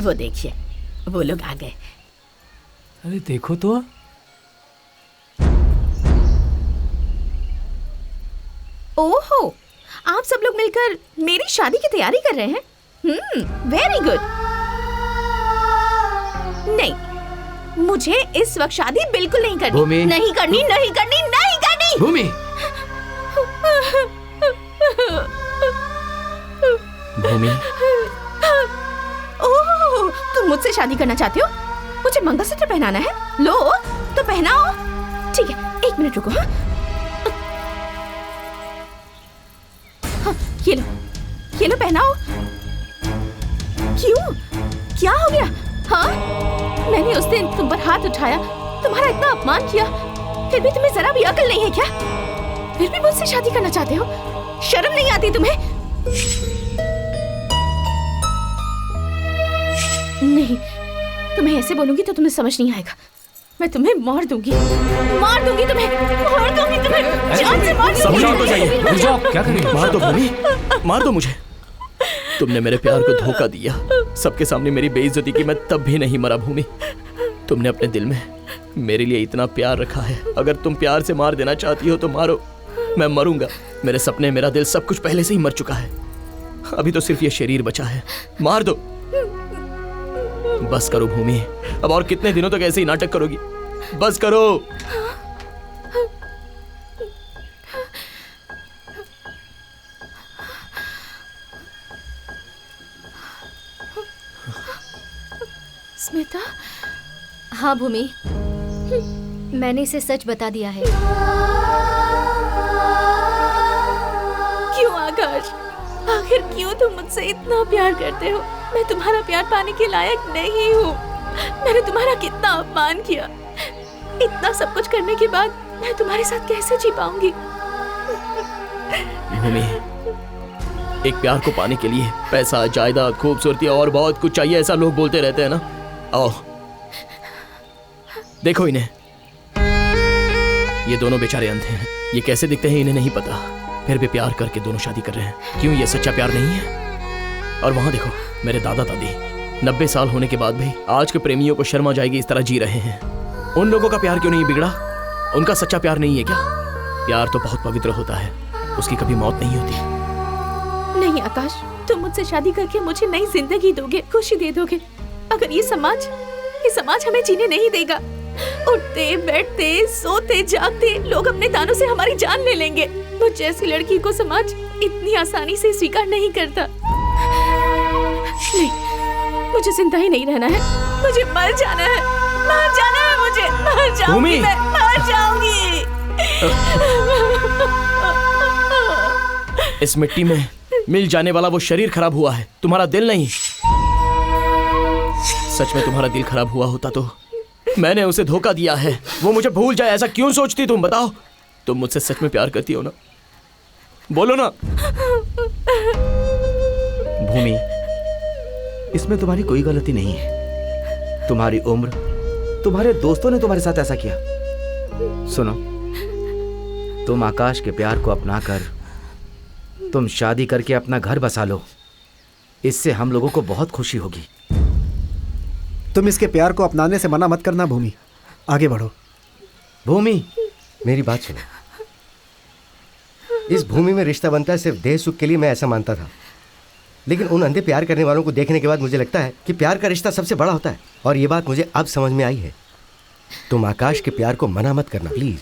वो देखिए, वो लोग आ गए। अरे देखो तो। ओहो, आप सब लोग मिलकर मेरी शादी की तैयारी कर रहे हैं। Very good. नहीं, मुझे इस वक्त शादी बिल्कुल नहीं करनी। भूमि। नहीं करनी, नहीं करनी, नहीं करनी। भूमि। भूमि। ओह, तुम मुझसे शादी करना चाहते हो? मुझे मंगलसूत्र पहनाना है। लो तो पहनाओ। ठीक है, 1 मिनट रुको। हाँ, ये लो पहनाओ। क्यों? क्या हो गया? हाँ, मैंने उस दिन तुम पर हाथ उठाया, तुम्हारा इतना अपमान किया, फिर भी तुम्हें जरा भी अकल नहीं है क्या? फिर भी मुझसे शादी करना चाहते हो? शर्म नहीं आती तुम्हें? नहीं, तुम्हें ऐसे बोलूंगी तो तुम्हें समझ नहीं आएगा। मैं तुम्हें मार दूंगी तुम्हें, मार दूंगी तुम्हें, जान से मार दूंगी। समझाओ तो जाइए। क्या करेंगे? मार दो भूमि, मार दो मुझे। तुमने मेरे प्यार को धोखा दिया, सबके सामने मेरी बेइज्जती की। मैं तब भी नहीं मरा भूमि। तुमने अपने दिल में मेरे लिए इतना प्यार रखा है। अगर तुम प्यार से मार देना चाहती हो तो मारो, मैं मरूंगा। मेरे सपने, मेरा दिल, सब कुछ पहले से ही मर चुका है। अभी तो सिर्फ ये शरीर बचा है। मार दो। बस करो भूमि, अब और कितने दिनों तक ऐसे ही नाटक करोगी? बस करो। स्मिता। हाँ भूमि, मैंने इसे सच बता दिया है। क्यों आकाश, आखिर क्यों तुम मुझसे इतना प्यार करते हो? मैं तुम्हारा प्यार पाने के लायक नहीं हूँ। मैंने तुम्हारा कितना अपमान किया। इतना सब कुछ करने के बाद मैं तुम्हारे साथ कैसे जी पाऊंगी? भूमि, एक प्यार को पाने के लिए पैसा, जायदाद, खूबसूरती और बहुत कुछ चाहिए, ऐसा लोग बोलते रहते हैं ना। आओ देखो इन्हें, ये दोनों बेचारे अंधे हैं। ये कैसे दिखते हैं इन्हें नहीं पता, फिर भी प्यार करके दोनों शादी कर रहे हैं। क्यों ये सच्चा प्यार नहीं है? और वहां देखो, मेरे दादा दादी 90 साल होने के बाद भी आज के प्रेमियों को शर्म आ जाएगी इस तरह जी रहे हैं। उन लोगों का प्यार क्यों नहीं बिगड़ा? उनका सच्चा प्यार नहीं है क्या? प्यार तो बहुत पवित्र होता है, उसकी कभी मौत नहीं होती। नहीं आकाश, तुम मुझसे शादी करके मुझे नई जिंदगी दोगे, खुशी दे दोगे। अगर ये समाज हमें जीने नहीं देगा, उठते बैठते सोते जागते लोग अपने दानों से हमारी जान ले लेंगे। मुझ जैसी लड़की को समाज इतनी आसानी से स्वीकार नहीं करता। नहीं, मुझे जिंदा ही नहीं रहना है, मुझे मर जाना है, मर जाना है, मुझे मर जाऊंगी, मैं मर जाऊंगी। इस मिट्टी में मिल जाने वाला वो शरीर खराब हुआ है, तुम्हारा दिल नहीं। सच में तुम्हारा दिल खराब हुआ होता तो मैंने उसे धोखा दिया है, वो मुझे भूल जाए, ऐसा क्यों सोचती तुम? बताओ, तुम मुझसे सच में प्यार करती हो ना? बोलो ना। भूमि, इसमें तुम्हारी कोई गलती नहीं है। तुम्हारी उम्र, तुम्हारे दोस्तों ने तुम्हारे साथ ऐसा किया। सुनो, तुम आकाश के प्यार को अपनाकर तुम शादी करके अपना घर बसा लो, इससे हम लोगों को बहुत खुशी होगी। तुम इसके प्यार को अपनाने से मना मत करना भूमि, आगे बढ़ो। भूमि, मेरी बात सुनो। इस भूमि में रिश्ता बनता है सिर्फ देह सुख के लिए, मैं ऐसा मानता था। लेकिन उन अंधे प्यार करने वालों को देखने के बाद मुझे लगता है कि प्यार का रिश्ता सबसे बड़ा होता है, और ये बात मुझे अब समझ में आई है। तुम आकाश के प्यार को मना मत करना please.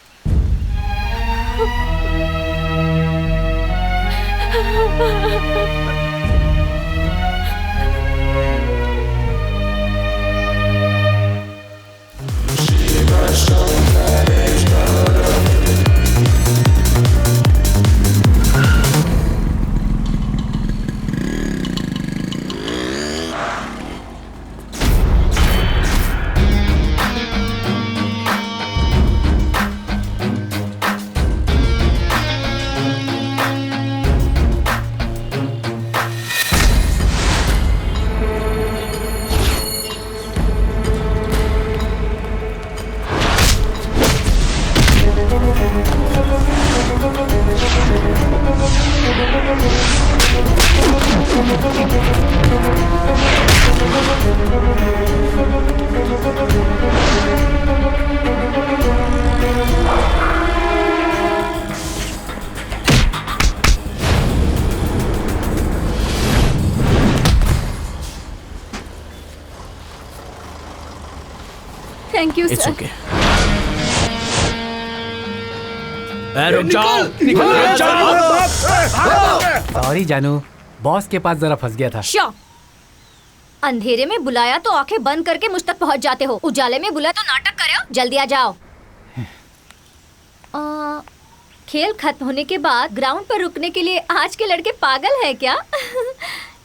Thank you it's sir. Okay. रुक जाओ, रुक जाओ। सॉरी जानू, बॉस के पास जरा फंस गया था। शो, अंधेरे में बुलाया तो आंखें बंद करके मुझ तक पहुंच जाते हो, उजाले में बुलाया तो नाटक करे हो। जल्दी आ जाओ। खेल खत्म होने के बाद ग्राउंड पर रुकने के लिए आज के लड़के पागल है क्या?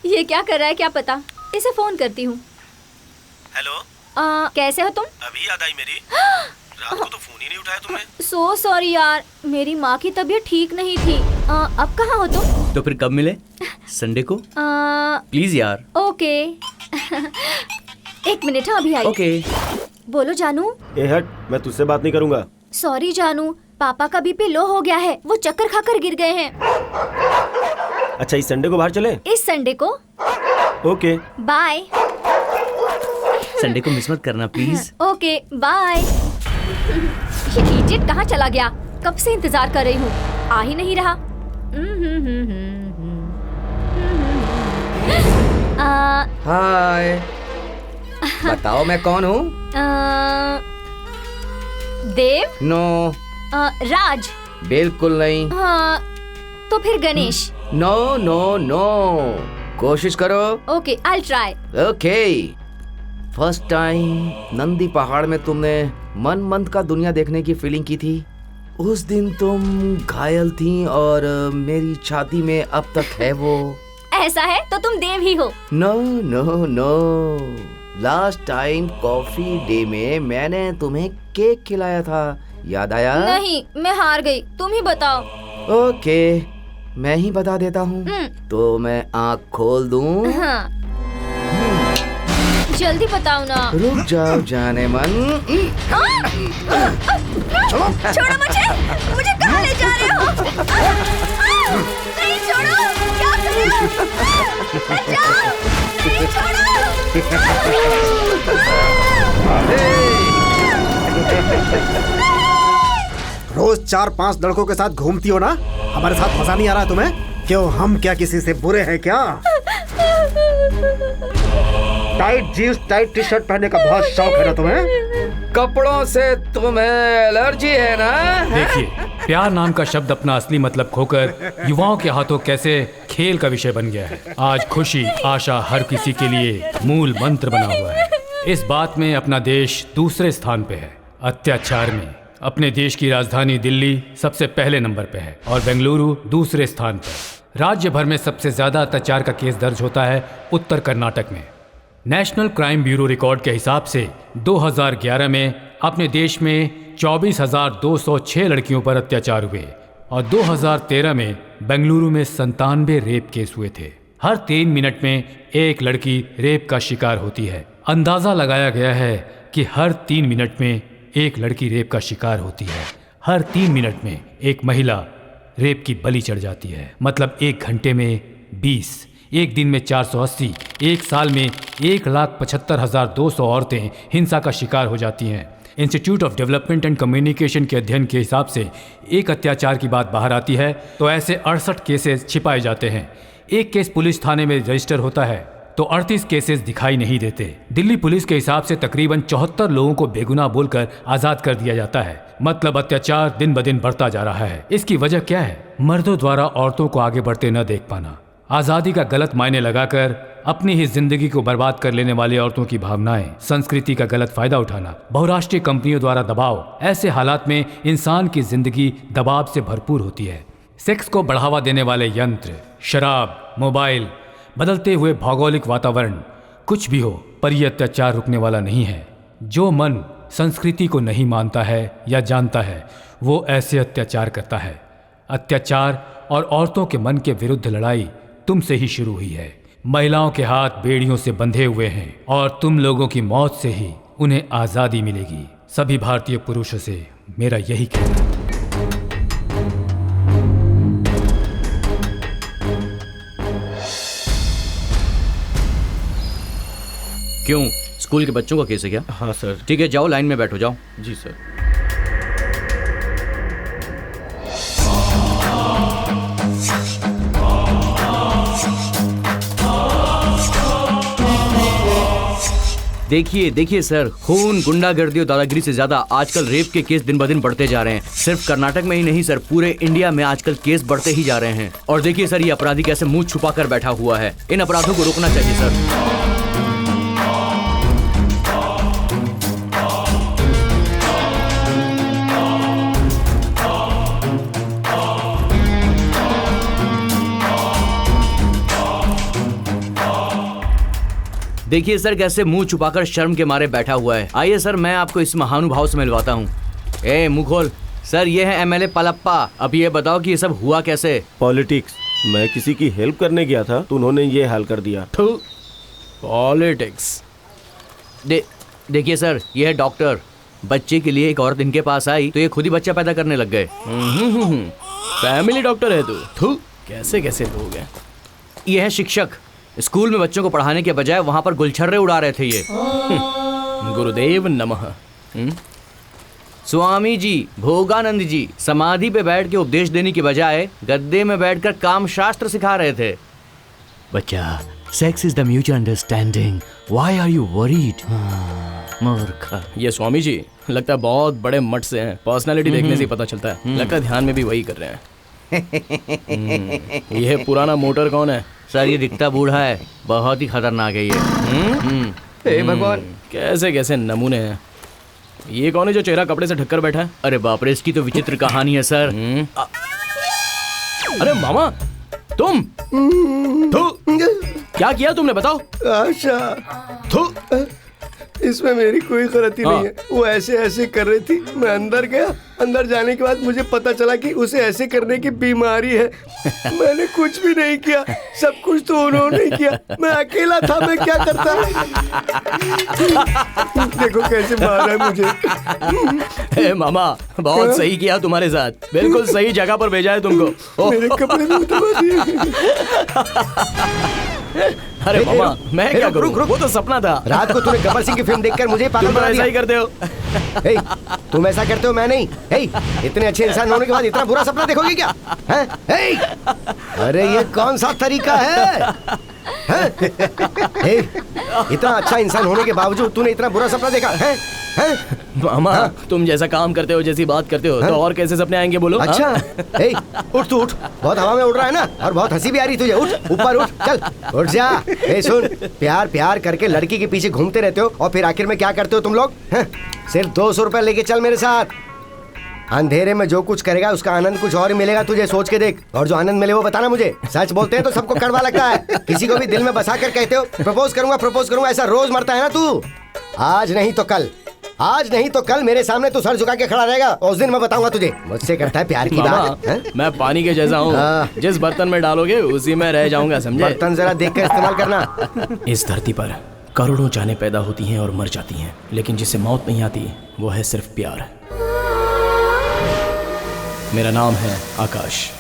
ये क्या कर रहा है क्या पता। इसे फोन करती हूँ। हेलो, कैसे हो तुम? अभी याद आई मेरी। रात को तो फोन ही नहीं उठाया तुमने। सो सॉरी यार, मेरी माँ की तबीयत ठीक नहीं थी। अब कहाँ हो तुम? तो फिर कब मिले? संडे को? प्लीज यार। ओके। एक मिनट, हाँ अभी आई। ओके। बोलो जानू। ए हट, मैं तुझसे बात नहीं करूंगा। सॉरी जानू, पापा का बीपी लो हो गया है, वो चक्कर खाकर गिर गए हैं। अच्छा, इस संडे को बाहर चले? इस संडे को? Okay bye. संडे को मिस मत करना प्लीज। Okay bye. ये इडियट कहाँ चला गया? कब से इंतजार कर रही हूँ, आ ही नहीं रहा। हाय, बताओ मैं कौन हूँ? देव? नो, राज? बिल्कुल नहीं। हाँ, तो फिर गणेश? नो नो नो, कोशिश करो। Okay, I try. Okay. First time Nandi पहाड़ में तुमने मन मंद का दुनिया देखने की फीलिंग की थी, उस दिन तुम घायल थी और मेरी छाती में अब तक है वो। ऐसा है तो तुम देव ही हो। No no no, last time coffee day में मैंने तुम्हें केक खिलाया था, याद आया? नहीं, मैं हार गई, तुम ही बताओ। ओके, मैं ही बता देता हूँ। तो मैं आँख खोल दूँ? हाँ। जल्दी बताओ ना। रुक जाओ जाने मन। छोड़ो मुझे कहाँ ले जा रहे हो? नहीं छोड़ो, क्या कर रहे हो? बचाओ, नहीं छोड़ो। रोज 4-5 लड़कों के साथ घूमती हो ना, हमारे साथ मजा नहीं आ रहा तुम्हें? क्यों, हम क्या किसी से बुरे हैं क्या? Tight jeans, tight T shirt पहनने का बहुत शौक है ना तुम्हें? कपड़ों से तुम्हें एलर्जी है ना? देखिए, प्यार नाम का शब्द अपना असली मतलब खोकर युवाओं के हाथों कैसे खेल का विषय बन गया है। आज खुशी, आशा हर किसी के लिए मूल मंत्र बना हुआ है। इस बात में अपना देश दूसरे स्थान पे है। अत्याचार में अपने देश की राजधानी दिल्ली सबसे पहले नंबर पे है और बेंगलुरु दूसरे स्थान पर। राज्य भर में सबसे ज्यादा अत्याचार का केस दर्ज होता है उत्तर कर्नाटक में। नेशनल क्राइम ब्यूरो रिकॉर्ड के हिसाब से 2011 में अपने देश में 24,206 लड़कियों पर अत्याचार हुए और 2013 में बेंगलुरु में 97 रेप केस हुए थे। हर 3 मिनट में एक लड़की रेप का शिकार होती है। अंदाजा लगाया गया है कि हर 3 मिनट में एक लड़की रेप का शिकार होती है। हर 3 मिनट में एक महिला रेप की बलि चढ़ जाती है। मतलब 1 घंटे में 20, एक दिन में 480, एक साल में 1,75,200 औरतें हिंसा का शिकार हो जाती हैं। Institute of development and communication के अध्ययन के हिसाब से एक अत्याचार की बात बाहर आती है तो ऐसे 68 केसेस छिपाए जाते हैं। एक केस पुलिस थाने में रजिस्टर होता है तो 38 केसेस दिखाई नहीं देते। दिल्ली पुलिस के हिसाब से तकरीबन 74 लोगों को बेगुनाह बोलकर आजाद कर दिया जाता है। मतलब अत्याचार दिन ब दिन बढ़ता जा रहा है। इसकी वजह क्या है? मर्दों द्वारा औरतों को आगे बढ़ते न देख पाना, आजादी का गलत मायने लगाकर अपनी ही जिंदगी को बर्बाद कर लेने वाली औरतों की भावनाएं, संस्कृति का गलत फायदा उठाना, बहुराष्ट्रीय कंपनियों द्वारा दबाव। ऐसे हालात में इंसान की जिंदगी दबाव से भरपूर होती है। सेक्स को बढ़ावा देने वाले यंत्र, शराब, मोबाइल, बदलते हुए भौगोलिक वातावरण, कुछ भी हो, पर यह अत्याचार रुकने वाला नहीं है। जो मन संस्कृति को नहीं मानता है या जानता है वो ऐसे अत्याचार करता है। अत्याचार और औरतों के मन के विरुद्ध लड़ाई तुमसे ही शुरू हुई है। महिलाओं के हाथ बेड़ियों से बंधे हुए हैं और तुम लोगों की मौत से ही उन्हें आज़ादी मिलेगी। सभी भारतीय पुरुषों से मेरा यही कहना है। क्यों, स्कूल के बच्चों का केस है क्या? हाँ सर। ठीक है, जाओ लाइन में बैठो, जाओ। जी सर। देखिए देखिए सर, खून, गुंडागर्दी और दादागिरी से ज्यादा आजकल रेप के केस दिन ब दिन बढ़ते जा रहे हैं। सिर्फ कर्नाटक में ही नहीं सर, पूरे इंडिया में आजकल केस बढ़ते ही जा रहे हैं। और देखिए सर, ये अपराधी कैसे मुंह छुपा कर बैठा हुआ है। इन अपराधों को रोकना चाहिए सर। देखिए सर, कैसे मुंह छुपाकर शर्म के मारे बैठा हुआ है। आइए सर, मैं आपको इस महानुभाव से मिलवाता हूँ। ए मुंह खोल। सर, ये है एमएलए पलप्पा। अब ये बताओ कि ये सब हुआ कैसे? पॉलिटिक्स। मैं किसी की हेल्प करने गया था तो उन्होंने ये हाल कर दिया। पॉलिटिक्स। देखिए सर, ये है डॉक्टर। बच्चे के लिए एक औरत इनके पास आई तो ये खुद ही बच्चा पैदा करने लग गए। फैमिली डॉक्टर है तू। कैसे कैसे लोग हैं। ये है शिक्षक। स्कूल में बच्चों को पढ़ाने के बजाय वहां पर गुलछर्रे उड़ा रहे थे ये। गुरुदेव नमः। स्वामी जी, भोगानंद जी समाधि पे बैठ के उपदेश देने के बजाय गद्दे में बैठकर काम शास्त्र सिखा रहे थे। बच्चा, sex is the mutual understanding, why are you worried? मूर्ख। ये स्वामी जी लगता है बहुत बड़े मठ से हैं। पर्सनालिटी देखने से ही पता चलता है। लगता है ध्यान में भी वही कर रहे हैं। यह पुराना मोटर कौन है? सर, ये दिखता बूढ़ा है, बहुत ही खतरनाक है ये। हे भगवान, कैसे कैसे नमूने हैं। ये कौन है जो चेहरा कपड़े से ढककर बैठा है? अरे बाप रे, इसकी तो विचित्र कहानी है सर। अरे मामा, तुम क्या किया तुमने, बताओ। आशा, इसमें मेरी कोई गलती नहीं है। वो ऐसे ऐसे कर रही थी, मैं अंदर गया। अंदर जाने के बाद मुझे पता चला कि उसे ऐसे करने की बीमारी है। मैंने कुछ भी नहीं किया, सब कुछ तो उन्होंने किया। मैं अकेला था, मैं क्या करता। देखो कैसे मारा है मुझे। मामा, बहुत सही किया तुम्हारे साथ। बिल्कुल सही जगह पर भेजा है तुमको। मेरे कपड़े भी उतार दिए। अरे मामा, मैं क्या करूं? वो तो सपना था। रात को तूने गब्बर सिंह की फिल्म देखकर मुझे पागल तुम बना ऐसा दिया। ही करते हो। हे, तुम ऐसा करते हो, मैं नहीं। हे, इतने अच्छे इंसान होने के बाद इतना बुरा सपना देखोगे क्या? हैं? हे, अरे ये कौन सा तरीका है? हैं? हे, इतना अच्छा इंसान होने के बावजूद तूने इतना बुरा सपना देखा है? हैं? मामा, तुम जैसा काम करते हो, जैसी बात करते हो, तो और कैसे सपने आएंगे बोलो। अच्छा, हे, उठ तू उठ। बहुत हवा में उड़ रहा है ना, और बहुत हंसी भी आ रही तुझे। उठ, ऊपर उठ, चल, उठ जा। हे सुन, प्यार प्यार करके लड़की के पीछे घूमते रहते हो और फिर आखिर में क्या करते हो तुम लोग? हैं? सिर्फ 200 रुपए लेके चल मेरे साथ। अंधेरे में जो कुछ करेगा उसका आनंद कुछ और ही मिलेगा तुझे, सोच के देख। और जो आनंद मिले वो बताना मुझे। सच बोलते हैं तो सबको कड़वा लगता है। किसी को भी दिल में बसा कर कहते हो प्रपोज करूंगा, ऐसा रोज मरता है ना तू। आज नहीं तो कल, आज नहीं तो कल मेरे सामने तू सर झुका के खड़ा रहेगा। उस दिन मैं बताऊंगा तुझे मुझसे करता है प्यार की बात। हैं? मैं पानी के जैसा हूँ, जिस बर्तन में डालोगे उसी में रह जाऊंगा, समझे? बर्तन जरा देख कर इस्तेमाल करना। इस धरती पर करोड़ों जानें पैदा होती हैं और मर जाती हैं, लेकिन जिसे मौत नहीं आती वो है सिर्फ प्यार। मेरा नाम है आकाश।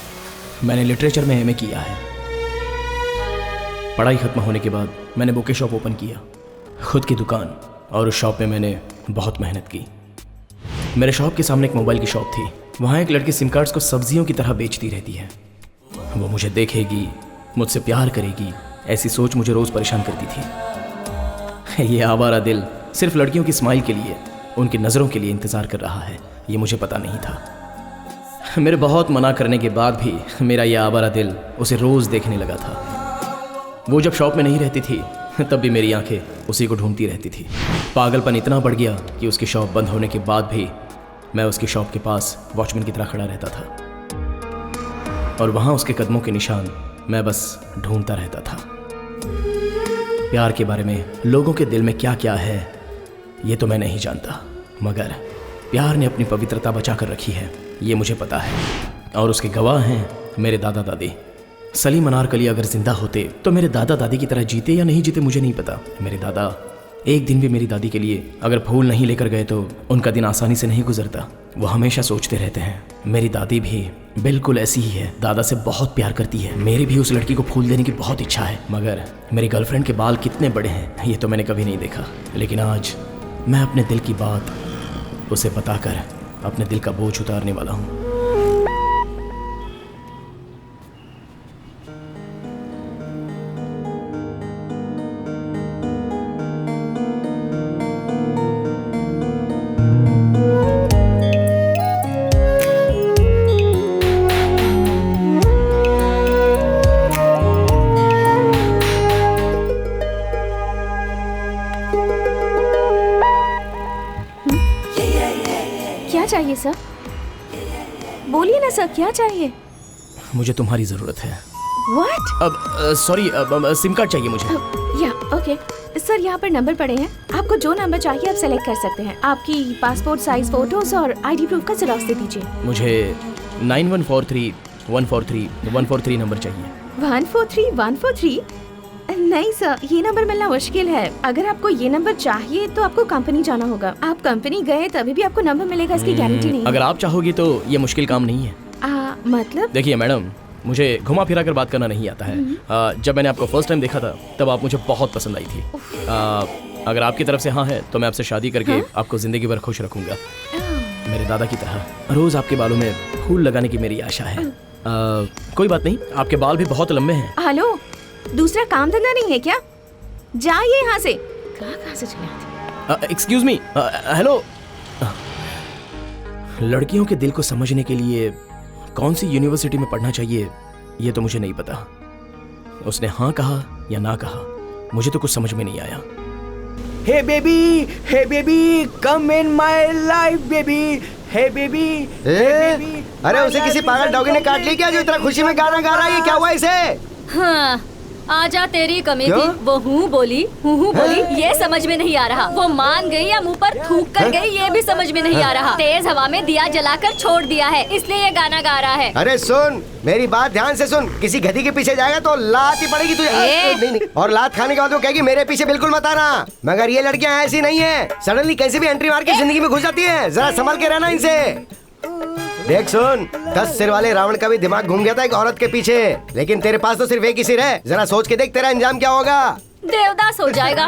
मैंने लिटरेचर में एमए किया है। पढ़ाई खत्म होने के बाद मैंने बुके शॉप ओपन किया, खुद की दुकान, और उस शॉप में मैंने बहुत मेहनत की। मेरे शॉप के सामने एक मोबाइल की शॉप थी। वहाँ एक लड़की सिम कार्ड्स को सब्जियों की तरह बेचती रहती है। वो मुझे देखेगी, मुझसे प्यार करेगी, ऐसी सोच मुझे रोज़ परेशान करती थी। ये आवारा दिल सिर्फ लड़कियों की स्माइल के लिए, उनकी नज़रों के लिए इंतज़ार कर रहा है, ये मुझे पता नहीं था। मेरे बहुत मना करने के बाद भी मेरा यह आवारा दिल उसे रोज़ देखने लगा था। वो जब शॉप में नहीं रहती थी तब भी मेरी आंखें उसी को ढूंढती रहती थी। पागलपन इतना बढ़ गया कि उसकी शॉप बंद होने के बाद भी मैं उसकी शॉप के पास वॉचमैन की तरह खड़ा रहता था, और वहाँ उसके कदमों के निशान मैं बस ढूंढता रहता था। प्यार के बारे में लोगों के दिल में क्या क्या है ये तो मैं नहीं जानता, मगर प्यार ने अपनी पवित्रता बचा कर रखी है, ये मुझे पता है। और उसके गवाह हैं मेरे दादा दादी। सलीम अनारकली अगर जिंदा होते तो मेरे दादा दादी की तरह जीते या नहीं जीते मुझे नहीं पता। मेरे दादा एक दिन भी मेरी दादी के लिए अगर फूल नहीं लेकर गए तो उनका दिन आसानी से नहीं गुजरता। वो हमेशा सोचते रहते हैं। मेरी दादी भी बिल्कुल ऐसी ही है, दादा से बहुत प्यार करती है। मेरी भी उस लड़की को फूल देने की बहुत इच्छा है, मगर मेरी गर्लफ्रेंड के बाल कितने बड़े हैं ये तो मैंने कभी नहीं देखा। लेकिन आज मैं अपने दिल की बात उसे बताकर अपने दिल का बोझ उतारने वाला हूँ। क्या चाहिए सर? बोलिए ना सर, क्या चाहिए? मुझे तुम्हारी ज़रूरत है। व्हाट? अब सॉरी, सिम कार्ड चाहिए मुझे। या ओके सर, यहाँ पर नंबर पड़े हैं, आपको जो नंबर चाहिए आप सेलेक्ट कर सकते हैं। आपकी पासपोर्ट साइज फोटोज और आईडी प्रूफ का जेरॉक्स दे दीजिए। मुझे 9143-143-143 नंबर चाहिए। 143-143? नहीं सर, ये नंबर मिलना मुश्किल है। अगर आपको ये नंबर चाहिए तो आपको कंपनी जाना होगा। आप कंपनी गए तभी भी आपको नंबर मिलेगा, इसकी गारंटी नहीं है। अगर आप चाहोगी तो ये मुश्किल काम नहीं है। मतलब? देखिए मैडम, मुझे घुमा फिरा कर बात करना नहीं आता है। जब मैंने आपको फर्स्ट टाइम देखा था तब आप मुझे बहुत पसंद आई थी। अगर आपकी तरफ से हाँ है तो मैं आपसे शादी करके आपको जिंदगी भर खुश रखूंगा, मेरे दादा की तरह। रोज आपके बालों में फूल लगाने की मेरी आशा है। कोई बात नहीं, आपके बाल भी बहुत लंबे हैं। हेलो, दूसरा काम धंधा नहीं है क्या? जाइए यहाँ से। कहाँ से चले आते? Excuse me, hello. लड़कियों के दिल को समझने के लिए कौन सी यूनिवर्सिटी में पढ़ना चाहिए ये तो मुझे नहीं पता। उसने हाँ कहा या ना कहा मुझे तो कुछ समझ में नहीं आया। Hey baby come in my life baby, hey baby. अरे उसे किसी पागल डॉगी ने काट लिया क्या जो इतना खुशी में गाना गा रहा है? ये क्या हुआ इसे? हाँ, आजा तेरी कमी क्यों? थी। वो हूँ बोली ये समझ में नहीं आ रहा। वो मान गई या मुंह पर थूक कर गई ये भी समझ में नहीं आ रहा। तेज हवा में दिया जलाकर छोड़ दिया है, इसलिए ये गाना गा रहा है। अरे सुन, मेरी बात ध्यान से सुन। किसी गधी के पीछे जाएगा तो लात ही पड़ेगी तुझे। नहीं। और लात खाने के बाद वो कहेगी मेरे पीछे बिल्कुल मत आना। मगर ये लड़कियां ऐसी नहीं है, सडनली कैसे भी एंट्री मार के जिंदगी में घुस जाती है। जरा संभल के रहना इनसे। देख सुन, 10 सिर वाले रावण का भी दिमाग घूम गया था एक औरत के पीछे, लेकिन तेरे पास तो सिर्फ एक ही सिर है। जरा सोच के देख तेरा अंजाम क्या होगा। देवदास हो जाएगा।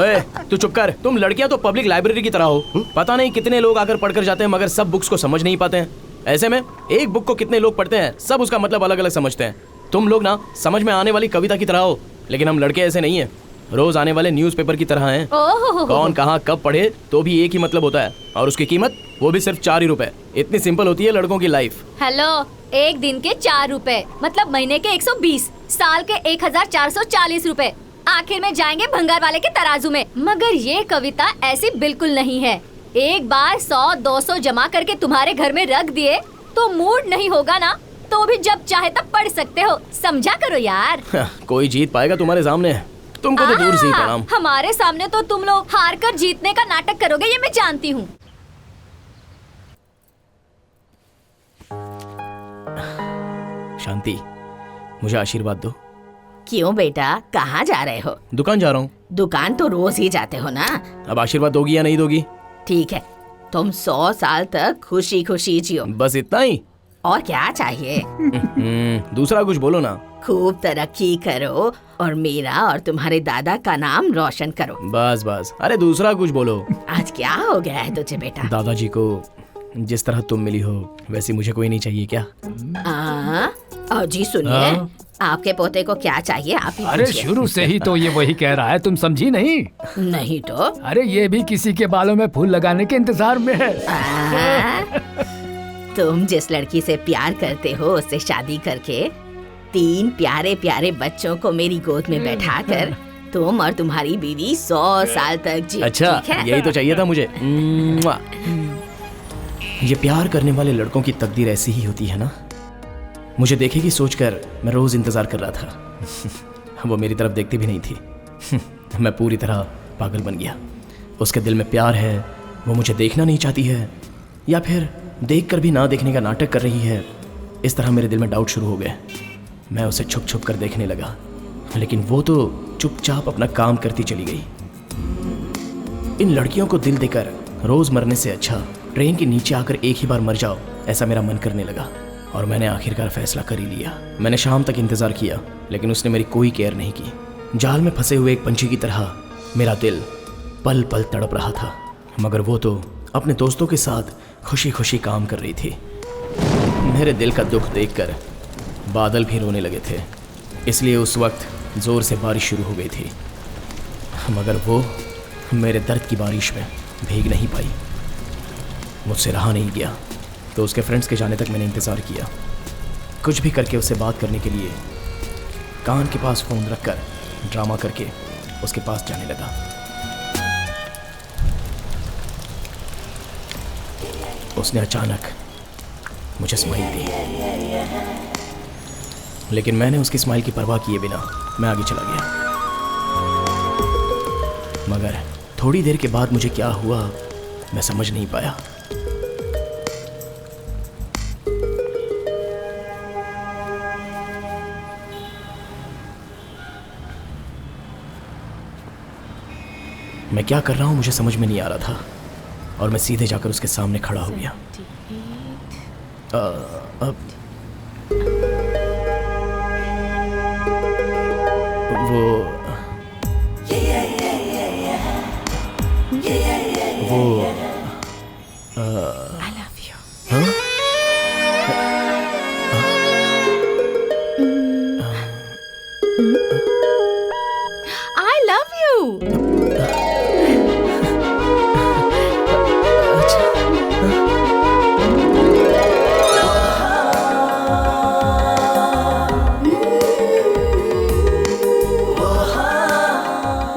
ओए, तू चुप कर। तुम लड़कियां तो पब्लिक लाइब्रेरी की तरह हो। पता नहीं कितने लोग आकर पढ़कर जाते हैं मगर सब बुक्स को समझ नहीं पाते हैं। ऐसे में एक बुक को कितने लोग पढ़ते हैं, सब उसका मतलब अलग अलग समझते हैं। तुम लोग ना समझ में आने वाली कविता की तरह हो, लेकिन हम लड़के ऐसे नहीं है, रोज आने वाले न्यूज़पेपर की तरह हैं। कौन कहाँ कब पढ़े तो भी एक ही मतलब होता है, और उसकी कीमत वो भी सिर्फ 4 ही रुपए। इतनी सिंपल होती है लड़कों की लाइफ। हेलो, एक दिन के 4 रुपए मतलब महीने के 120, साल के 1440 रुपए। आखिर में जाएंगे भंगार वाले के तराजू में। मगर ये कविता ऐसी बिल्कुल नहीं है। एक बार 100-200 जमा करके तुम्हारे घर में रख दिए तो मूड नहीं होगा ना, तो भी जब चाहे तब पढ़ सकते हो। समझा करो यार। कोई जीत पाएगा तुम्हारे सामने? तुमको तो दूर से ही प्रणाम। हमारे सामने तो तुम लोग हार कर जीतने का नाटक करोगे, ये मैं जानती हूँ। शांति, मुझे आशीर्वाद दो। क्यों बेटा, कहाँ जा रहे हो? दुकान जा रहा हूँ। दुकान तो रोज ही जाते हो ना। अब आशीर्वाद दोगी या नहीं दोगी? ठीक है, तुम 100 साल तक खुशी खुशी जियो। बस इतना ही? और क्या चाहिए? दूसरा कुछ बोलो ना। खूब तरक्की करो और मेरा और तुम्हारे दादा का नाम रोशन करो। बस बस, अरे दूसरा कुछ बोलो। आज क्या हो गया है तुझे बेटा? दादाजी को जिस तरह तुम मिली हो वैसी मुझे कोई नहीं चाहिए क्या? जी सुनिए, आपके पोते को क्या चाहिए आप ही अरे पूछिए। शुरू से ही तो ये वही कह रहा है, तुम समझी नहीं? नहीं तो? अरे ये भी किसी के बालों में फूल लगाने के इंतजार में है। तुम जिस लड़की से प्यार करते हो उससे शादी करके 3 प्यारे प्यारे बच्चों को मेरी गोद में बैठाकर तुम और तुम्हारी बीवी 100 साल तक जी। अच्छा, ठीक है? यही तो चाहिए था मुझे। ये प्यार करने वाले लड़कों की तकदीर ऐसी ही होती है ना। मुझे देखेगी सोचकर मैं रोज इंतजार कर रहा था। वो मेरी तरफ देखती भी नहीं थी। मैं पूरी तरह पागल बन गया। उसके दिल में प्यार है, वो मुझे देखना नहीं चाहती है, या फिर देखकर भी ना देखने का नाटक कर रही है। इस तरह मेरे दिल में डाउट शुरू हो गए। मैं उसे छुप छुप कर देखने लगा। लेकिन वो तो चुपचाप अपना काम करती चली गई। इन लड़कियों को दिल देकर रोज मरने से अच्छा ट्रेन के नीचे आकर एक ही बार मर जाओ, ऐसा मेरा मन करने लगा। और मैंने आखिरकार फैसला कर ही लिया। मैंने शाम तक इंतजार किया, लेकिन उसने मेरी कोई केयर नहीं की। जाल में फंसे हुए एक पंछी की तरह मेरा दिल पल पल तड़प रहा था, मगर वो तो अपने दोस्तों के साथ खुशी खुशी काम कर रही थी। मेरे दिल का दुख देखकर बादल भी रोने लगे थे, इसलिए उस वक्त ज़ोर से बारिश शुरू हो गई थी, मगर वो मेरे दर्द की बारिश में भीग नहीं पाई। मुझसे रहा नहीं गया, तो उसके फ्रेंड्स के जाने तक मैंने इंतज़ार किया। कुछ भी करके उससे बात करने के लिए कान के पास फ़ोन रखकर ड्रामा करके उसके पास जाने लगा। उसने अचानक मुझे स्माइल दी, लेकिन मैंने उसकी स्माइल की परवाह किए बिना मैं आगे चला गया। मगर थोड़ी देर के बाद मुझे क्या हुआ मैं समझ नहीं पाया। मैं क्या कर रहा हूं मुझे समझ में नहीं आ रहा था, और मैं सीधे जाकर उसके सामने खड़ा हो गया। I love you. हाँ? I love you.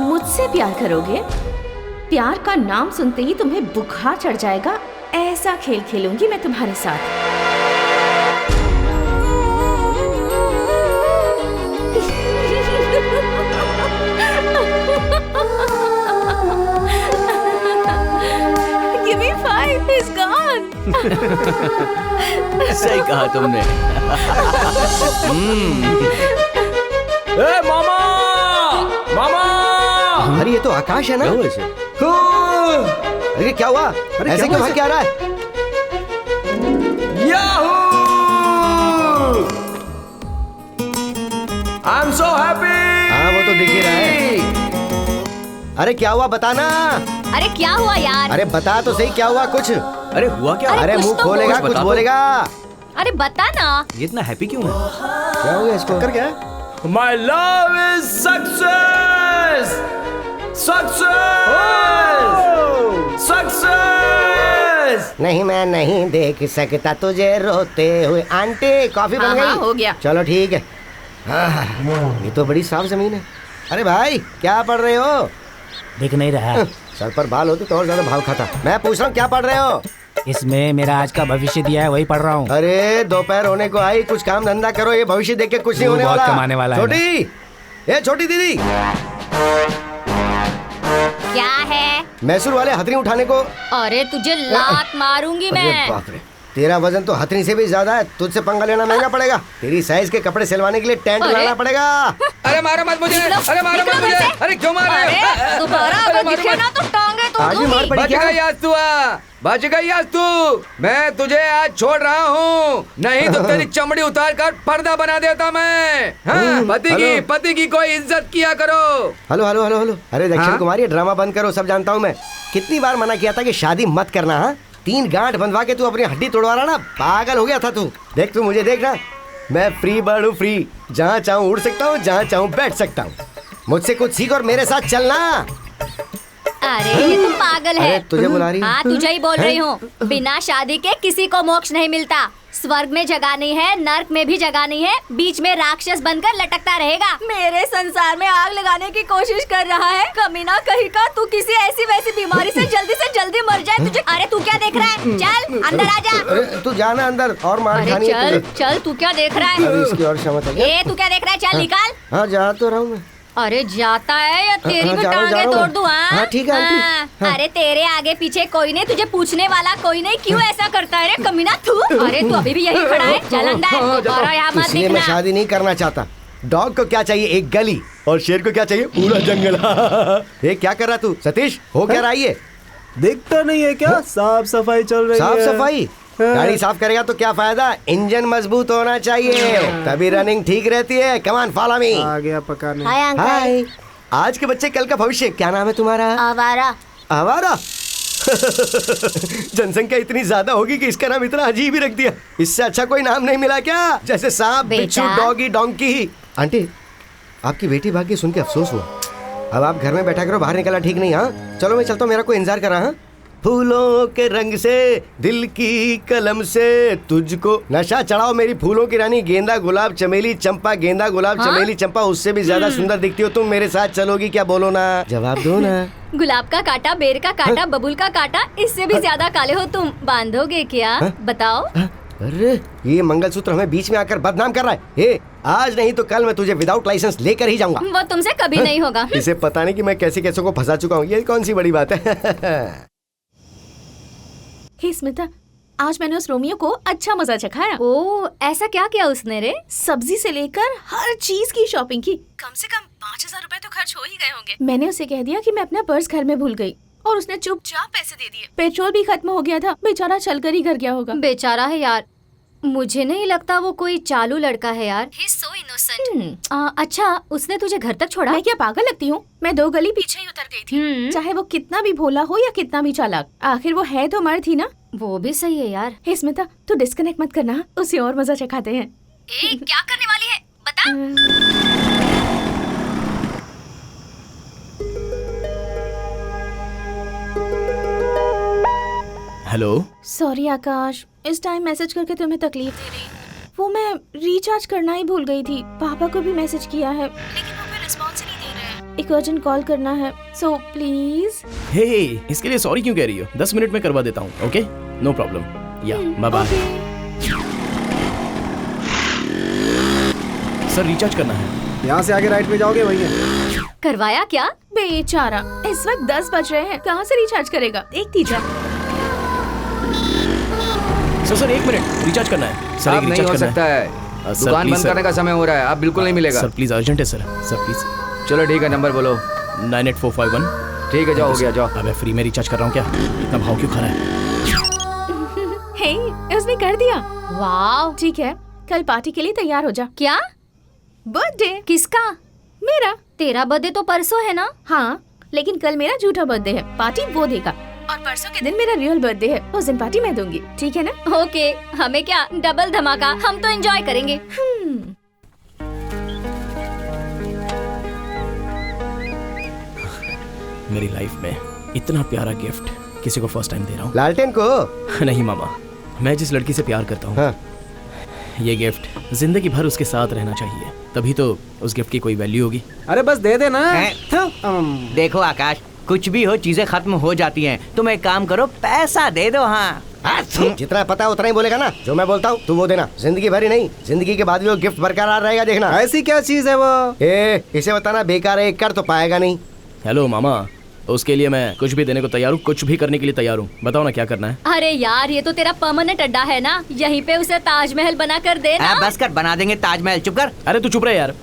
मुझसे प्यार करोगे? प्यार का नाम सुनते ही तुम्हें बुखार चढ़ जाएगा। ऐसा खेल खेलूंगी मैं तुम्हारे साथ। Give me 5, he's gone. सही कहा तुमने। ए मामा, मामा! अरे ये तो आकाश है ना? क्या हुआ इसे? अरे क्या हुआ? ऐसे क्यों भाग के आ रहा है? याहू! I'm so happy! हाँ वो तो दिख ही रहा है। अरे क्या हुआ बताना? अरे क्या हुआ यार? अरे बता तो सही क्या हुआ कुछ? अरे हुआ क्या? अरे कुछ मुंह तो खोलेगा बोल, कुछ बता बोलेगा। अरे बता ना। ये इतना हैप्पी क्यों है? क्या हो गया इसको? कर क्या? My love is success! Success! Success! नहीं मैं नहीं देख सकता तुझे रोते हुए। आंटी कॉफी बन हाँ, गई? हो गया। चलो ठीक है। ये तो बड़ी साफ जमीन है। अरे भाई क्या पढ़ रहे हो? दिख नहीं रहा। सर पर बाल होते तो और ज्यादा भाव खाता। मैं पूछ रहा हूँ क्या पढ़ रहे हो? इसमें मेरा आज का भविष्य दिया है, वही पढ़ रहा हूँ। अरे दोपहर होने को आई, कुछ काम धंधा करो। ये भविष्य देख के कुछ नहीं तू होने बहुत वाला। कमाने वाला है छोटी, ये छोटी दीदी, क्या है? मैसूर वाले हथनी उठाने को। अरे तुझे लात मारूंगी अरे मैं। बाप रे, तेरा वजन तो हथनी से भी ज्यादा है। तुझसे पंगा लेना महंगा पड़ेगा। तेरी साइज के कपड़े सिलवाने के लिए टेंट अरे? लाना पड़ेगा। अरे मारो मत मुझे! अरे मारो मत मुझे! अरे क्यों मार रहे हो? अरे दोबारा अगर दिखे ना तो टांगे तोड़ आज ही मार दूंगी। पड़ी बच क्या? गई आज तू, बच गई आज तू। मैं तुझे आज छोड़ रहा हूँ, नहीं तो तेरी चमड़ी उतार कर पर्दा बना देता मैं। हाँ, पति की कोई इज्जत किया करो। Hello hello hello hello. अरे दक्षिण हाँ? कुमारी, ड्रामा बंद करो, सब जानता हूँ मैं। कितनी बार मना किया था कि शादी मत करना। हाँ 3 गांठ बंधवा के तू अपनी हड्डी तोड़वा रहा ना। पागल हो गया था तू। देख तू मुझे देखना, मैं फ्री बर्ड हूँ, फ्री। जहाँ चाहूँ उड़ सकता हूँ, जहाँ चाहूँ बैठ सकता हूँ। मुझसे कुछ सीख और मेरे साथ चलना। अरे ये तो पागल है। अरे तुझे बुला रही है। हाँ तुझे ही बोल रही हूँ। बिना शादी के किसी को मोक्ष नहीं मिलता। स्वर्ग में जगह नहीं है, नर्क में भी जगह नहीं है, बीच में राक्षस बनकर लटकता रहेगा। मेरे संसार में आग लगाने की कोशिश कर रहा है। कमीना कहीं का, तू किसी ऐसी वैसी बीमारी से जल्दी मर जाए तुझे। अरे तू क्या देख रहा है? चल अंदर आ जा। अरे तू जाना अंदर और मार अरे खानी है चल तुझे। चल, तू क्या देख रहा है? अरे इसकी और क्षमता है क्या? ए तू क्या देख रहा है? चल निकाल। हाँ जा तो रहा हूँ मैं। अरे जाता है या तेरी हाँ, भी जा रहा हूँ, जा टांगे रहा हूँ। तोड़ दूं? हाँ, ठीक है, आंटी। हाँ, हाँ। अरे तेरे आगे पीछे कोई नहीं, तुझे पूछने वाला कोई नहीं। क्यों ऐसा करता है रे कमीना तू? अरे तू अभी भी यहीं खड़ा है। चल अंदर, दोबारा यहाँ मत इसलिए मैं दिखना। शादी नहीं करना चाहता। डॉग को क्या चाहिए? एक गली। और शेर को क्या चाहिए? पूरा जंगल। ये क्या कर रहा तू सतीश? हो क्या रहा है ये? दिखता नहीं है क्या? साफ सफाई चल रही साफ है। सफाई? गाड़ी साफ करेगा तो क्या फायदा? इंजन मजबूत होना चाहिए, तभी रनिंग ठीक रहती है। Come on follow me. आ गया पकाने। Hi uncle. हाय। आज के बच्चे कल का भविष्य। क्या नाम है तुम्हारा? आवारा। आवारा? जनसंख्या इतनी ज्यादा होगी कि इसका नाम इतना अजीब ही रख दिया। इससे अच्छा कोई नाम नहीं मिला क्या? जैसे सांप, बिच्छू, डॉगी, डोंकी। आंटी, आपकी बेटी भाग के सुन के अफसोस हुआ। अब आप घर में बैठा करो, बाहर निकला ठीक नहीं। हाँ चलो मैं चलता हूँ, मेरा कोई इंतजार कर रहा। हाँ, फूलों के रंग से, दिल की कलम से तुझको नशा चढ़ाओ मेरी फूलों की रानी। गेंदा, गुलाब, चमेली, चंपा। गेंदा, गुलाब, चमेली, चंपा। उससे भी ज्यादा सुंदर दिखती हो तुम। मेरे साथ चलोगी क्या? बोलो ना, जवाब दो ना। गुलाब का कांटा, बेर का कांटा, बबूल का कांटा, इससे भी ज्यादा काले हो तुम। बांधोगे क्या? बताओ। अरे ये मंगलसूत्र हमें बीच में आकर बदनाम कर रहा है। ए, आज नहीं तो कल मैं तुझे विदाउट लाइसेंस लेकर ही जाऊंगा। वो तुमसे कभी नहीं होगा। इसे पता नहीं कि मैं कैसे कैसे को फंसा चुका हूँ। ये कौन सी बड़ी बात है। हे स्मिता, आज मैंने उस रोमियो को अच्छा मजा चखाया। ओ, ऐसा क्या किया उसने रे? सब्जी से लेकर हर चीज की शॉपिंग की। कम से कम 5,000 रुपए तो खर्च हो ही गए होंगे। मैंने उसे कह दिया कि मैं अपना पर्स घर में भूल गई और उसने चुपचाप पैसे दे दिए। पेट्रोल भी खत्म हो गया था, बेचारा चलकर ही घर गया होगा। बेचारा है यार, मुझे नहीं लगता वो कोई चालू लड़का है यार। He's so innocent। अच्छा, उसने तुझे घर तक छोड़ा? मैं क्या पागल लगती हूँ? मैं 2 गली पीछे ही उतर गई थी। चाहे वो कितना भी भोला हो या कितना भी चालाक, आखिर वो है तो मर्द ही ना। वो भी सही है यार। हे स्मिता, तू डिस्कनेक्ट मत करना, उसे और मजा चखाते हैं। क्या करने वाली है बता। हेलो। सॉरी आकाश, इस टाइम मैसेज करके तुम्हें तकलीफ दे रही। वो मैं रिचार्ज करना ही भूल गई थी। पापा को भी मैसेज किया है लेकिन वो कोई रिस्पॉन्स ही नहीं दे रहे हैं। एक अर्जेंट कॉल करना है, सो प्लीज। हे, इसके लिए सॉरी क्यों कह रही हो? 10 मिनट में करवा देता हूँ। Okay, no problem. या बाय बाय। सर रिचार्ज करना है। यहाँ से आगे राइट में जाओगे, वही है। करवाया क्या? बेचारा, इस वक्त 10 बज रहे हैं, कहाँ से रिचार्ज करेगा? देखती जा। सर 1 मिनट, रिचार्ज करना है। सर अब नहीं हो सकता है, दुकान बंद करने का समय हो रहा है। अब बिल्कुल नहीं मिलेगा। सर प्लीज, अर्जेंट है सर। Sir please. चलो ठीक है, नंबर बोलो। 98451। ठीक है, जाओ, हो गया, जाओ। अबे फ्री में रिचार्ज कर रहा हूँ क्या? इतना भाव क्यों खा रहा है? हे, उसने कर दिया। वाव, ठीक है, कल पार्टी के लिए तैयार हो जा। क्या? बर्थडे किसका? मेरा। तेरा बर्थडे तो परसों है ना? हाँ, लेकिन कल मेरा झूठा बर्थडे है, पार्टी वो देगा। और परसों के दिन मेरा रियल बर्थडे है, उस दिन पार्टी मैं दूंगी, ठीक है ना? ओके, हमें क्या, डबल धमाका, हम तो एंजॉय करेंगे। मेरी लाइफ में इतना प्यारा गिफ्ट किसी को फर्स्ट टाइम दे रहा हूँ। लालटेन को? नहीं मामा, मैं जिस लड़की से प्यार करता हूँ, हाँ। ये गिफ्ट जिंदगी भर उसके साथ रहना चाहिए, तभी तो उस गिफ्ट की कोई वैल्यू होगी। अरे बस दे देना। देखो आकाश, कुछ भी हो चीजें खत्म हो जाती हैं। तुम एक काम करो, पैसा दे दो। हाँ, जितना पता है उतना ही बोलेगा ना। जो मैं बोलता हूँ तू वो देना। जिंदगी भर ही नहीं, जिंदगी के बाद भी वो गिफ्ट बरकरार रहेगा, देखना। ऐसी क्या चीज है वो? इसे बताना बेकार है, कर तो पाएगा नहीं। हेलो मामा, उसके लिए मैं कुछ भी देने को तैयार हूँ, कुछ भी करने के लिए तैयार हूँ। बताओ ना क्या करना है। अरे यार, ये तो तेरा परमानेंट अड्डा है ना, यहीं पे उसे ताजमहल बना कर दे ना। बस कर, बना देंगे ताजमहल। चुप कर। अरे तू चुप रहे यार।